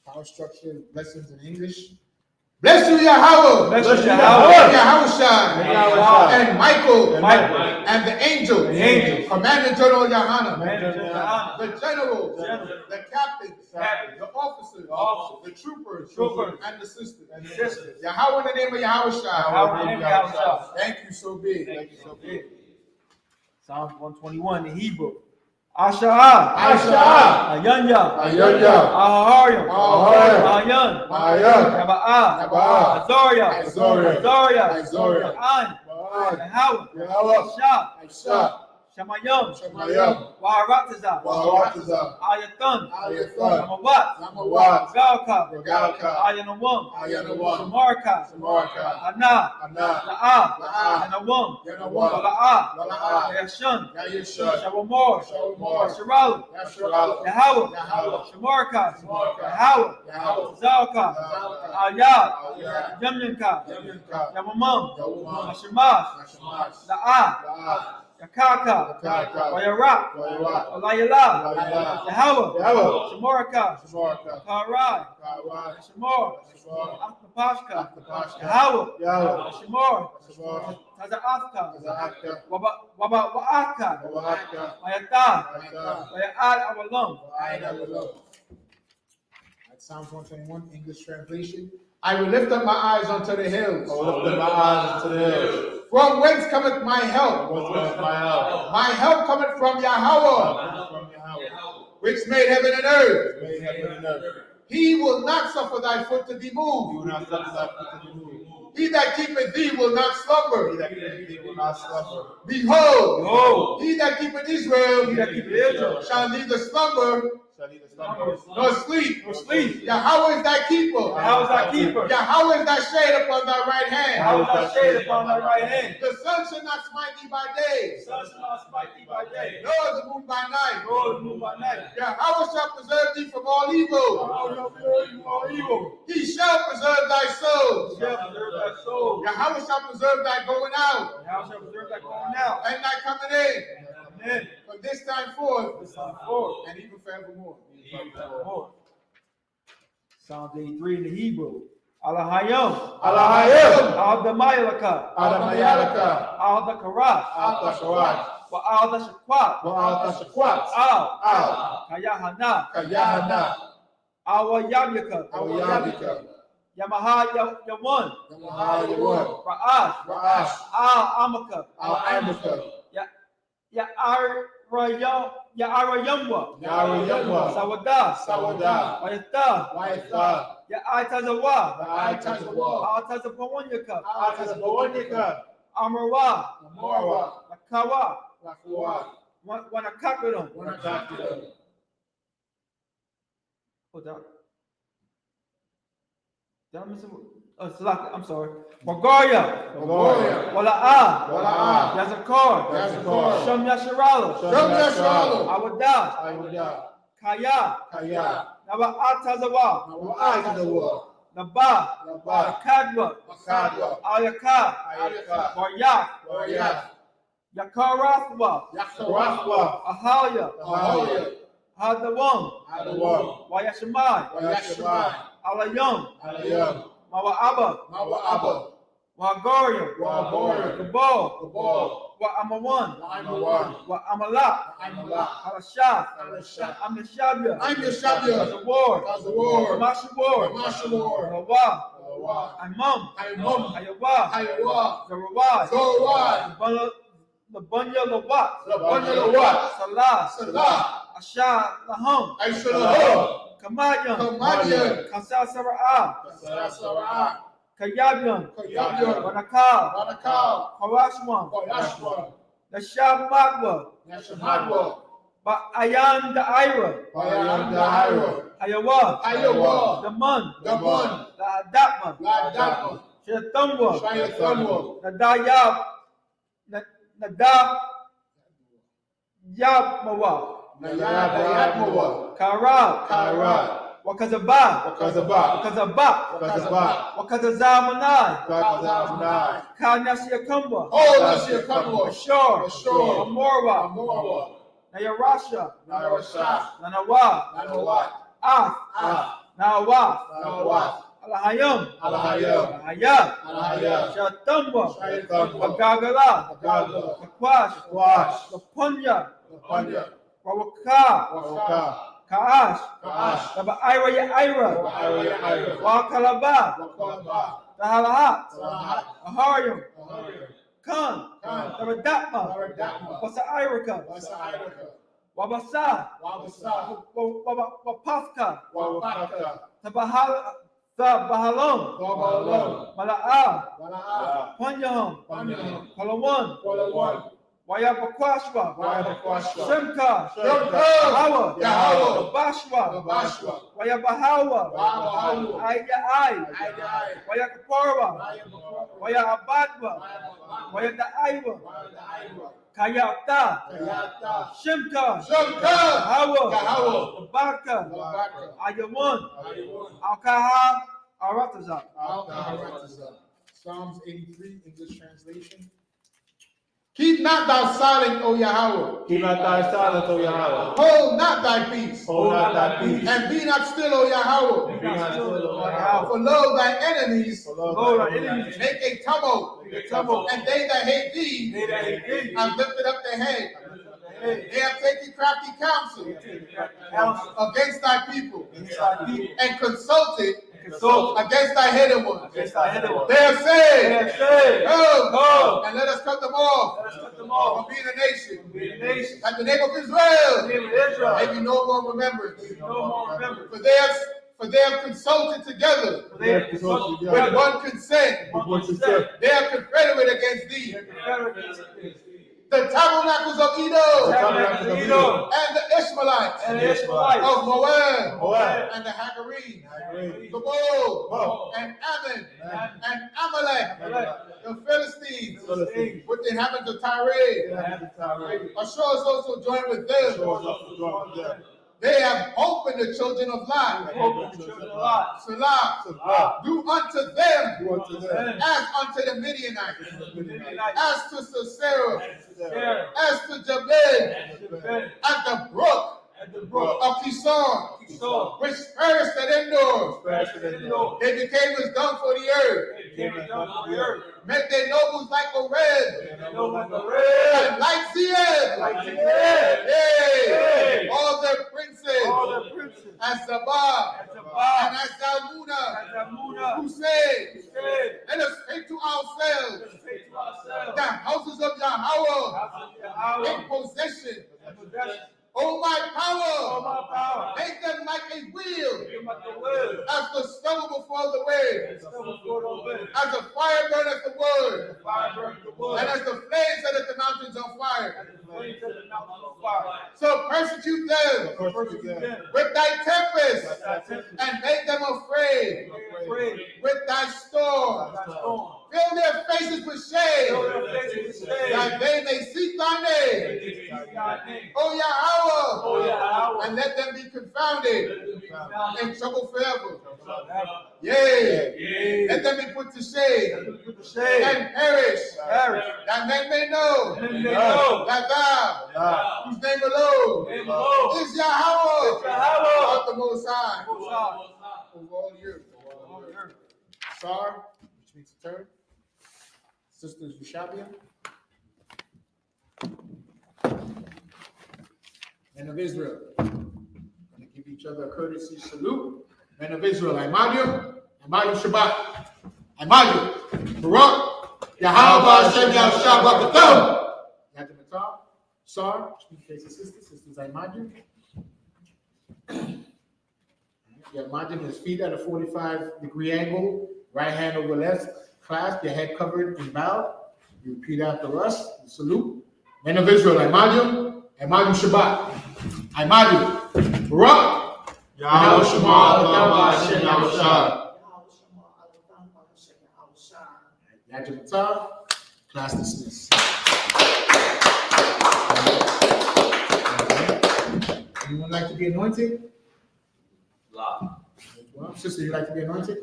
Speaker 5: Power structure lessons in English.
Speaker 1: Bless you, Yahweh,
Speaker 2: Bless
Speaker 3: Bless
Speaker 2: you,
Speaker 3: you,
Speaker 2: Yahweh.
Speaker 3: Yahweh.
Speaker 1: Yahushua,
Speaker 3: Yahushua.
Speaker 1: and Michael,
Speaker 2: Michael.
Speaker 1: and the angels,
Speaker 2: The angels.
Speaker 1: Commander General Yahanna,
Speaker 2: Manager Yahanna.
Speaker 1: the generals,
Speaker 2: Generals.
Speaker 1: the captains,
Speaker 2: Captains.
Speaker 1: the officers,
Speaker 2: Officers.
Speaker 1: the troopers,
Speaker 2: Troopers.
Speaker 1: and the sisters.
Speaker 2: And the sisters.
Speaker 1: Yahweh, in the name of Yahushua.
Speaker 2: Yahweh in the name of Yahushua.
Speaker 1: Thank you so big.
Speaker 2: Thank you so big. Psalms 121 in Hebrew. Asha'ah.
Speaker 3: Asha'ah.
Speaker 2: Ayanya.
Speaker 3: Ayanya.
Speaker 2: Ahariam.
Speaker 3: Ahariam.
Speaker 2: Ayan.
Speaker 3: Ayan.
Speaker 2: Yaba'ah.
Speaker 3: Yaba'ah.
Speaker 2: Azaria.
Speaker 3: Azaria.
Speaker 2: Azaria.
Speaker 3: Azaria.
Speaker 2: Ayan.
Speaker 3: Ma'an.
Speaker 2: Yahweh.
Speaker 3: Yahweh.
Speaker 2: Shah.
Speaker 3: Aisha.
Speaker 2: Shamayam.
Speaker 3: Shamayam.
Speaker 2: Waharatazah.
Speaker 3: Wahawatiza.
Speaker 2: Ayatan.
Speaker 3: Ayathan.
Speaker 2: Samawat.
Speaker 3: Samawat.
Speaker 2: Galka.
Speaker 3: Galka.
Speaker 2: Ayanawam.
Speaker 3: Ayanawam.
Speaker 2: Shamarka.
Speaker 3: Samarka.
Speaker 2: Hana.
Speaker 3: Anna.
Speaker 2: La'ah.
Speaker 3: La'ah.
Speaker 2: Yanawam.
Speaker 3: Yanawam.
Speaker 2: Bala'ah.
Speaker 3: Bala'ah.
Speaker 2: Yashan.
Speaker 3: Yayishun.
Speaker 2: Shawamor.
Speaker 3: Shawamor.
Speaker 2: Yasharala.
Speaker 3: Yasharala.
Speaker 2: Yahweh.
Speaker 3: Yahweh.
Speaker 2: Shamarka.
Speaker 3: Shamarka.
Speaker 2: Yahweh.
Speaker 3: Yahweh.
Speaker 2: Zalka.
Speaker 3: Zalka.
Speaker 2: Ayat.
Speaker 3: Ayat.
Speaker 2: Yamyanka.
Speaker 3: Yamyanka.
Speaker 2: Yamamam.
Speaker 3: Yamamam.
Speaker 2: Hashemash.
Speaker 3: Hashemash.
Speaker 2: La'ah.
Speaker 3: La'ah.
Speaker 2: Yakaka.
Speaker 3: Yakaka.
Speaker 2: Wayarak.
Speaker 3: Wayarak.
Speaker 2: Alayala.
Speaker 3: Alayala.
Speaker 2: Yahweh.
Speaker 3: Yahweh.
Speaker 2: Shamarka.
Speaker 3: Samarka.
Speaker 2: Karai.
Speaker 3: Kawai.
Speaker 2: Shamor.
Speaker 3: Shamor.
Speaker 2: Akpapashka.
Speaker 3: Akpapashka.
Speaker 2: Yahweh.
Speaker 3: Yahweh.
Speaker 2: Shamor.
Speaker 3: Shamor.
Speaker 2: Taza'afka.
Speaker 3: Za'aka.
Speaker 2: Wa'aka.
Speaker 3: Wa'aka.
Speaker 2: Wayata.
Speaker 3: Wa'aka.
Speaker 2: Waya'ad Awalam.
Speaker 3: Wa'ada Willow.
Speaker 5: Psalms 121 English translation.
Speaker 1: I will lift up my eyes unto the hills.
Speaker 3: I will lift up my eyes to the hills.
Speaker 1: From whence cometh my help?
Speaker 3: What's with my help?
Speaker 1: My help cometh from Yahweh,
Speaker 3: From Yahweh.
Speaker 1: which made heaven and earth.
Speaker 3: Made heaven and earth.
Speaker 1: He will not suffer thy foot to be
Speaker 3: You
Speaker 1: moved.
Speaker 3: will not suffer thy foot to be moved.
Speaker 1: He that keepeth thee will not
Speaker 3: He
Speaker 1: slumber.
Speaker 3: that keepeth thee will not slumber.
Speaker 1: Behold,
Speaker 2: Behold.
Speaker 1: he that keepeth Israel
Speaker 2: He that keepeth Israel
Speaker 1: shall neither slumber
Speaker 3: Shall neither slumber
Speaker 1: nor sleep.
Speaker 2: nor sleep.
Speaker 1: Yahweh is thy keeper.
Speaker 2: Yahweh is thy keeper.
Speaker 1: Yahweh is thy shade upon thy right hand.
Speaker 2: Yahweh is thy shade upon thy right hand.
Speaker 1: The sun shall not smite thee by day,
Speaker 2: The sun shall not smite thee by day,
Speaker 1: nor the moon by night.
Speaker 2: nor the moon by night.
Speaker 1: Yahweh shall preserve thee from all evil.
Speaker 2: Yahweh shall preserve you from all evil.
Speaker 1: He shall preserve thy soul.
Speaker 2: He shall preserve thy soul.
Speaker 1: Yahweh shall preserve thy going out
Speaker 2: Yahweh shall preserve thy going out.
Speaker 1: and thy coming in
Speaker 2: Amen.
Speaker 1: from this time forth
Speaker 2: This time forth.
Speaker 1: and even forevermore.
Speaker 2: More. Psalms 83 in the Hebrew. Alahayim,
Speaker 1: Alahayim,
Speaker 2: Al-Damayalaka,
Speaker 1: Adamayalaka,
Speaker 2: Al-Dakarash,
Speaker 1: Al-Tashawat,
Speaker 2: Al-Dashakwat,
Speaker 1: Al-Tashawat,
Speaker 2: Al Yahanna,
Speaker 1: Kayahana,
Speaker 2: Al-Yamyaka,
Speaker 1: Al-Yabika,
Speaker 2: Yamaha Yawan,
Speaker 1: Yamahayawan,
Speaker 2: Ra'ash,
Speaker 1: Ra'ash,
Speaker 2: Al-Amaka,
Speaker 1: Al-Amika,
Speaker 2: Ya'arayamwa,
Speaker 1: Yarayamwa,
Speaker 2: Sawada,
Speaker 1: Sawada,
Speaker 2: Wayata,
Speaker 1: Waitha,
Speaker 2: Ya'atazawa,
Speaker 1: Al-Tazawa,
Speaker 2: Al-Tazapawanyaka,
Speaker 1: Al-Tazabawanika,
Speaker 2: Amarawa,
Speaker 1: Amora,
Speaker 2: Nakawa,
Speaker 1: Lakua,
Speaker 2: Wanakakadon.
Speaker 1: Wanakakita,
Speaker 2: Hold on. Did I miss it? Oh, Salaka, I'm sorry. Magoria,
Speaker 1: Magoria,
Speaker 2: Wala'a,
Speaker 1: Wala'a,
Speaker 2: Yazakar,
Speaker 1: Yazakar,
Speaker 2: Sham Yasharala,
Speaker 1: Sham Yasharala,
Speaker 2: Awada,
Speaker 1: Ayuda,
Speaker 2: Kaya,
Speaker 1: Kaya,
Speaker 2: Naba Atazawa,
Speaker 1: Nawa'atazawa,
Speaker 2: Naba,
Speaker 1: Naba,
Speaker 2: Kadwa,
Speaker 1: Makadwa,
Speaker 2: Ayaka,
Speaker 1: Ayaka,
Speaker 2: Waryak,
Speaker 1: Waryak,
Speaker 2: Yakarathwa,
Speaker 1: Yakarahwa,
Speaker 2: Ahalya,
Speaker 1: Ahoya,
Speaker 2: Hadawam,
Speaker 1: Adawam,
Speaker 2: Wayashamai,
Speaker 1: Wayashimai,
Speaker 2: Alayam,
Speaker 1: Alayam,
Speaker 2: Mawa'aba,
Speaker 1: Mawa'aba,
Speaker 2: Wagaria,
Speaker 1: Wagoria,
Speaker 2: Gabal,
Speaker 1: Gabal,
Speaker 2: Wa Amawan,
Speaker 1: Aimawan,
Speaker 2: Wa Amalak,
Speaker 1: Aimalak,
Speaker 2: Halashah,
Speaker 1: Alashah,
Speaker 2: I'm the Shabia,
Speaker 1: I'm your Shabia,
Speaker 2: Azawar,
Speaker 1: Azawar,
Speaker 2: Mashawar,
Speaker 1: Mashawar,
Speaker 2: Hawa,
Speaker 1: Alawa,
Speaker 2: Imam,
Speaker 1: Aimum,
Speaker 2: Hayawa,
Speaker 1: Hayawa,
Speaker 2: Zarawai,
Speaker 1: Zorawai,
Speaker 2: Labunya Lawat,
Speaker 1: Labanya Lawat,
Speaker 2: Salah,
Speaker 1: Salah,
Speaker 2: Asha Laham,
Speaker 1: Aishalaham,
Speaker 2: Kamayan,
Speaker 1: Kamadian,
Speaker 2: Kasa Sara'ah,
Speaker 1: Sarasara,
Speaker 2: Kayabian,
Speaker 1: Kayabian,
Speaker 2: Wanakal,
Speaker 1: Barakal,
Speaker 2: Harashwan,
Speaker 1: Koyashwa,
Speaker 2: Nashab Magwa,
Speaker 1: Nashamadwa,
Speaker 2: Ayan the Ira,
Speaker 1: Bayanda,
Speaker 2: Ayawa,
Speaker 1: Ayawa,
Speaker 2: Daman,
Speaker 1: Daman,
Speaker 2: La Datman,
Speaker 1: Ladama,
Speaker 2: Shatamwa,
Speaker 1: Shayatamwa,
Speaker 2: Nadayab, Nadab Yabmawa,
Speaker 1: Nayadayatmawa,
Speaker 2: Karab,
Speaker 1: Kairat,
Speaker 2: Wakazaba,
Speaker 1: Wakazaba,
Speaker 2: Wakazaba,
Speaker 1: Wakazaba,
Speaker 2: Wakazazamanai,
Speaker 1: Wakazamnai,
Speaker 2: Kanasiakumba,
Speaker 1: Oh, Nashiakamwa,
Speaker 2: Ashur,
Speaker 1: Ashur,
Speaker 2: Amorwa,
Speaker 1: Amorwa,
Speaker 2: Nayarasha,
Speaker 1: Narasha,
Speaker 2: Nanawa,
Speaker 1: Nanawat,
Speaker 2: Ah, Nawa,
Speaker 1: Nawat,
Speaker 2: Alahayam,
Speaker 1: Alahayam,
Speaker 2: Alahaya,
Speaker 1: Alahaya,
Speaker 2: Shatamba,
Speaker 1: Shayatamwa,
Speaker 2: Agagala,
Speaker 1: Agala,
Speaker 2: Kakwash,
Speaker 1: Wash,
Speaker 2: Kapunya,
Speaker 1: Panya,
Speaker 2: Wawaka,
Speaker 1: Waka,
Speaker 2: Kaash,
Speaker 1: Kaash,
Speaker 2: Naba Ira ya Ira,
Speaker 1: Ira,
Speaker 2: Wakalaba,
Speaker 1: Wakalaba,
Speaker 2: Tahalahat,
Speaker 1: Salahat,
Speaker 2: Aharium,
Speaker 1: Aharium,
Speaker 2: Khan,
Speaker 1: Khan,
Speaker 2: Naba Datma,
Speaker 1: Naradama,
Speaker 2: Wasa Iraka,
Speaker 1: Wasa Iraka,
Speaker 2: Wabasa,
Speaker 1: Wabasa,
Speaker 2: Wapafka,
Speaker 1: Wawaka,
Speaker 2: Bahalom,
Speaker 1: Wabalom,
Speaker 2: Mala'a,
Speaker 1: Wala'a,
Speaker 2: Panyaham,
Speaker 1: Panyam,
Speaker 2: Kalawan,
Speaker 1: Walawan,
Speaker 2: Wayabakwashwa,
Speaker 1: Wayabakwashwa,
Speaker 2: Shemka,
Speaker 1: Shemka,
Speaker 2: Hawa,
Speaker 1: Yahweh,
Speaker 2: Bashwa,
Speaker 1: Bashwa,
Speaker 2: Wayabahawa,
Speaker 1: Wabahawa,
Speaker 2: Ayai,
Speaker 1: Aidai,
Speaker 2: Wayakaparwa,
Speaker 1: Wayabakwa,
Speaker 2: Wayabadwa, Wayadaiwa,
Speaker 1: Wayadaiwa,
Speaker 2: Kayata,
Speaker 1: Kayata,
Speaker 2: Shemka,
Speaker 1: Shemka,
Speaker 2: Hawa,
Speaker 1: Yahweh,
Speaker 2: Baka,
Speaker 1: Wabaka,
Speaker 2: Ayawan,
Speaker 1: Ayawan,
Speaker 2: Alkaha, Arataza.
Speaker 1: Al-Kaharatazah.
Speaker 5: Psalms 83, English translation.
Speaker 1: Keep not thou silent, O Yahweh.
Speaker 3: Keep not thy silence, O Yahweh.
Speaker 1: Hold not thy peace.
Speaker 3: Hold not thy peace.
Speaker 1: And be not still, O Yahweh.
Speaker 3: Be not still, O Yahweh.
Speaker 1: For lo, thy enemies
Speaker 3: For lo,
Speaker 2: Lord,
Speaker 3: thy
Speaker 2: our enemies
Speaker 1: make a tumult.
Speaker 2: make a tumult.
Speaker 1: And they that hate thee
Speaker 2: They that hate thee
Speaker 1: have lifted up their head.
Speaker 2: Hey,
Speaker 1: They have taken crafty counsel
Speaker 2: counsel
Speaker 1: against thy people
Speaker 2: against thy people,
Speaker 1: and consulted
Speaker 2: consult
Speaker 1: against thy hidden ones.
Speaker 2: against thy hidden ones.
Speaker 1: They have
Speaker 2: They
Speaker 1: said,
Speaker 2: have said,
Speaker 1: Come, and let us cut them off
Speaker 2: let us cut them off
Speaker 1: from being a nation.
Speaker 2: from being a nation.
Speaker 1: That the name of
Speaker 2: The
Speaker 1: Israel
Speaker 2: name of Israel
Speaker 1: may be no more remembered.
Speaker 2: no more remembered.
Speaker 1: For they have consulted together
Speaker 2: For they have consulted
Speaker 1: with
Speaker 2: together.
Speaker 1: one consent.
Speaker 2: One consent.
Speaker 1: They are confederate against
Speaker 2: They
Speaker 1: thee.
Speaker 2: are confederate against thee.
Speaker 1: The tabernacles of Edom
Speaker 2: Tabernacles of Edom
Speaker 1: and the Ishmaelites
Speaker 2: and the Israelites
Speaker 1: of Moab
Speaker 3: Moab
Speaker 1: and the Hagarenes,
Speaker 3: Hagarenes,
Speaker 1: Gabal and Ammon and Amalek, the Philistines,
Speaker 2: Philistines,
Speaker 1: with the inhabitants of Tyre. Ashur is also joined with them. They have hope in the children of Lot.
Speaker 2: hope in the children of Lot.
Speaker 1: Salah, do unto them
Speaker 3: Do unto them
Speaker 1: as unto the Midianites,
Speaker 2: Midianites,
Speaker 1: as to Sisera,
Speaker 2: Sarah,
Speaker 1: as to Jabin,
Speaker 2: and Jabin,
Speaker 1: at the brook
Speaker 2: at the brook
Speaker 1: of Kishon, which perished at indoors. They became as dung for the earth. Met their nobles like a red, and like the ebb. Yea, all their princes, as Sabbath, and as Zalmunna, who say, let us take to ourselves the houses of Yahweh in possession. Oh, my power, make them like a wheel, as the stubble before the wind, as the fire burneth the wood, and as the flames set the mountains on fire. So persecute them with thy tempest, and make them afraid with thy storm. Fill their faces with shame, that they may seek thy name. O Yahweh, and let them be confounded and trouble forever. Yea, let them be put to shame and perish, that men may know that thou, whose name alone is Yahweh, art the Most High over all the earth. Sar, which means to turn. Sisters Yushabia. Men of Israel. Going to give each other a courtesy salute. Men of Israel, I-S-U.P.K, Shabbat. I-S-U.P.K, Barak, Yahweh, Hashem, Yahushua, Bakatham. Yajamatar, Sar, which means sisters, I-S-U.P.K. Imagine his feet at a 45-degree angle, right hand over left, clasp, your head covered and bowed. You repeat after us, the salute. Men of Israel, I-S-U.P.K, Shabbat. I-S-U.P.K, Barak, Yahweh Shema, Hashem, Yahushua. Yajamatar, class dismissed. Anyone like to be anointed? Well, sister, you like to be anointed?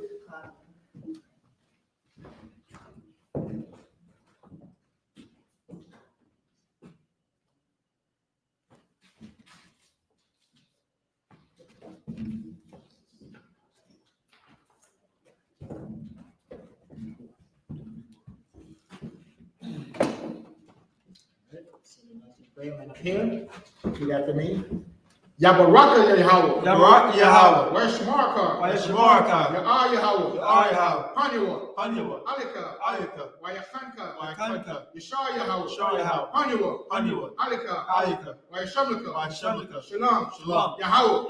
Speaker 1: Here, repeat after me. Yabaraka Yahweh.
Speaker 2: Yabaraka Yahweh.
Speaker 1: Where's Shmarka? Yahweh. Haniwa. Alika. Wayakhanka. Yeshar Yahweh. Haniwa. Alika. Wayashamlika. Shalom. Yahweh.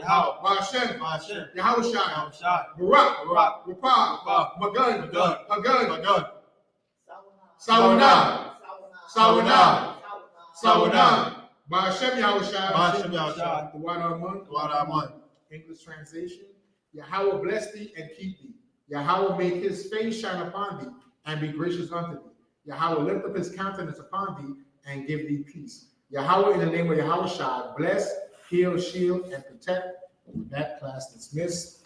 Speaker 1: Wahashem. Yahushua. Barak. Rapah. Magun. Sawana. Ba'ashem Yahushua. The water among. English translation. Yahweh bless thee and keep thee. Yahweh make his face shine upon thee and be gracious unto thee. Yahweh lift up his countenance upon thee and give thee peace. Yahweh, in the name of Yahushua, bless, heal, shield, and protect. With that, class dismissed.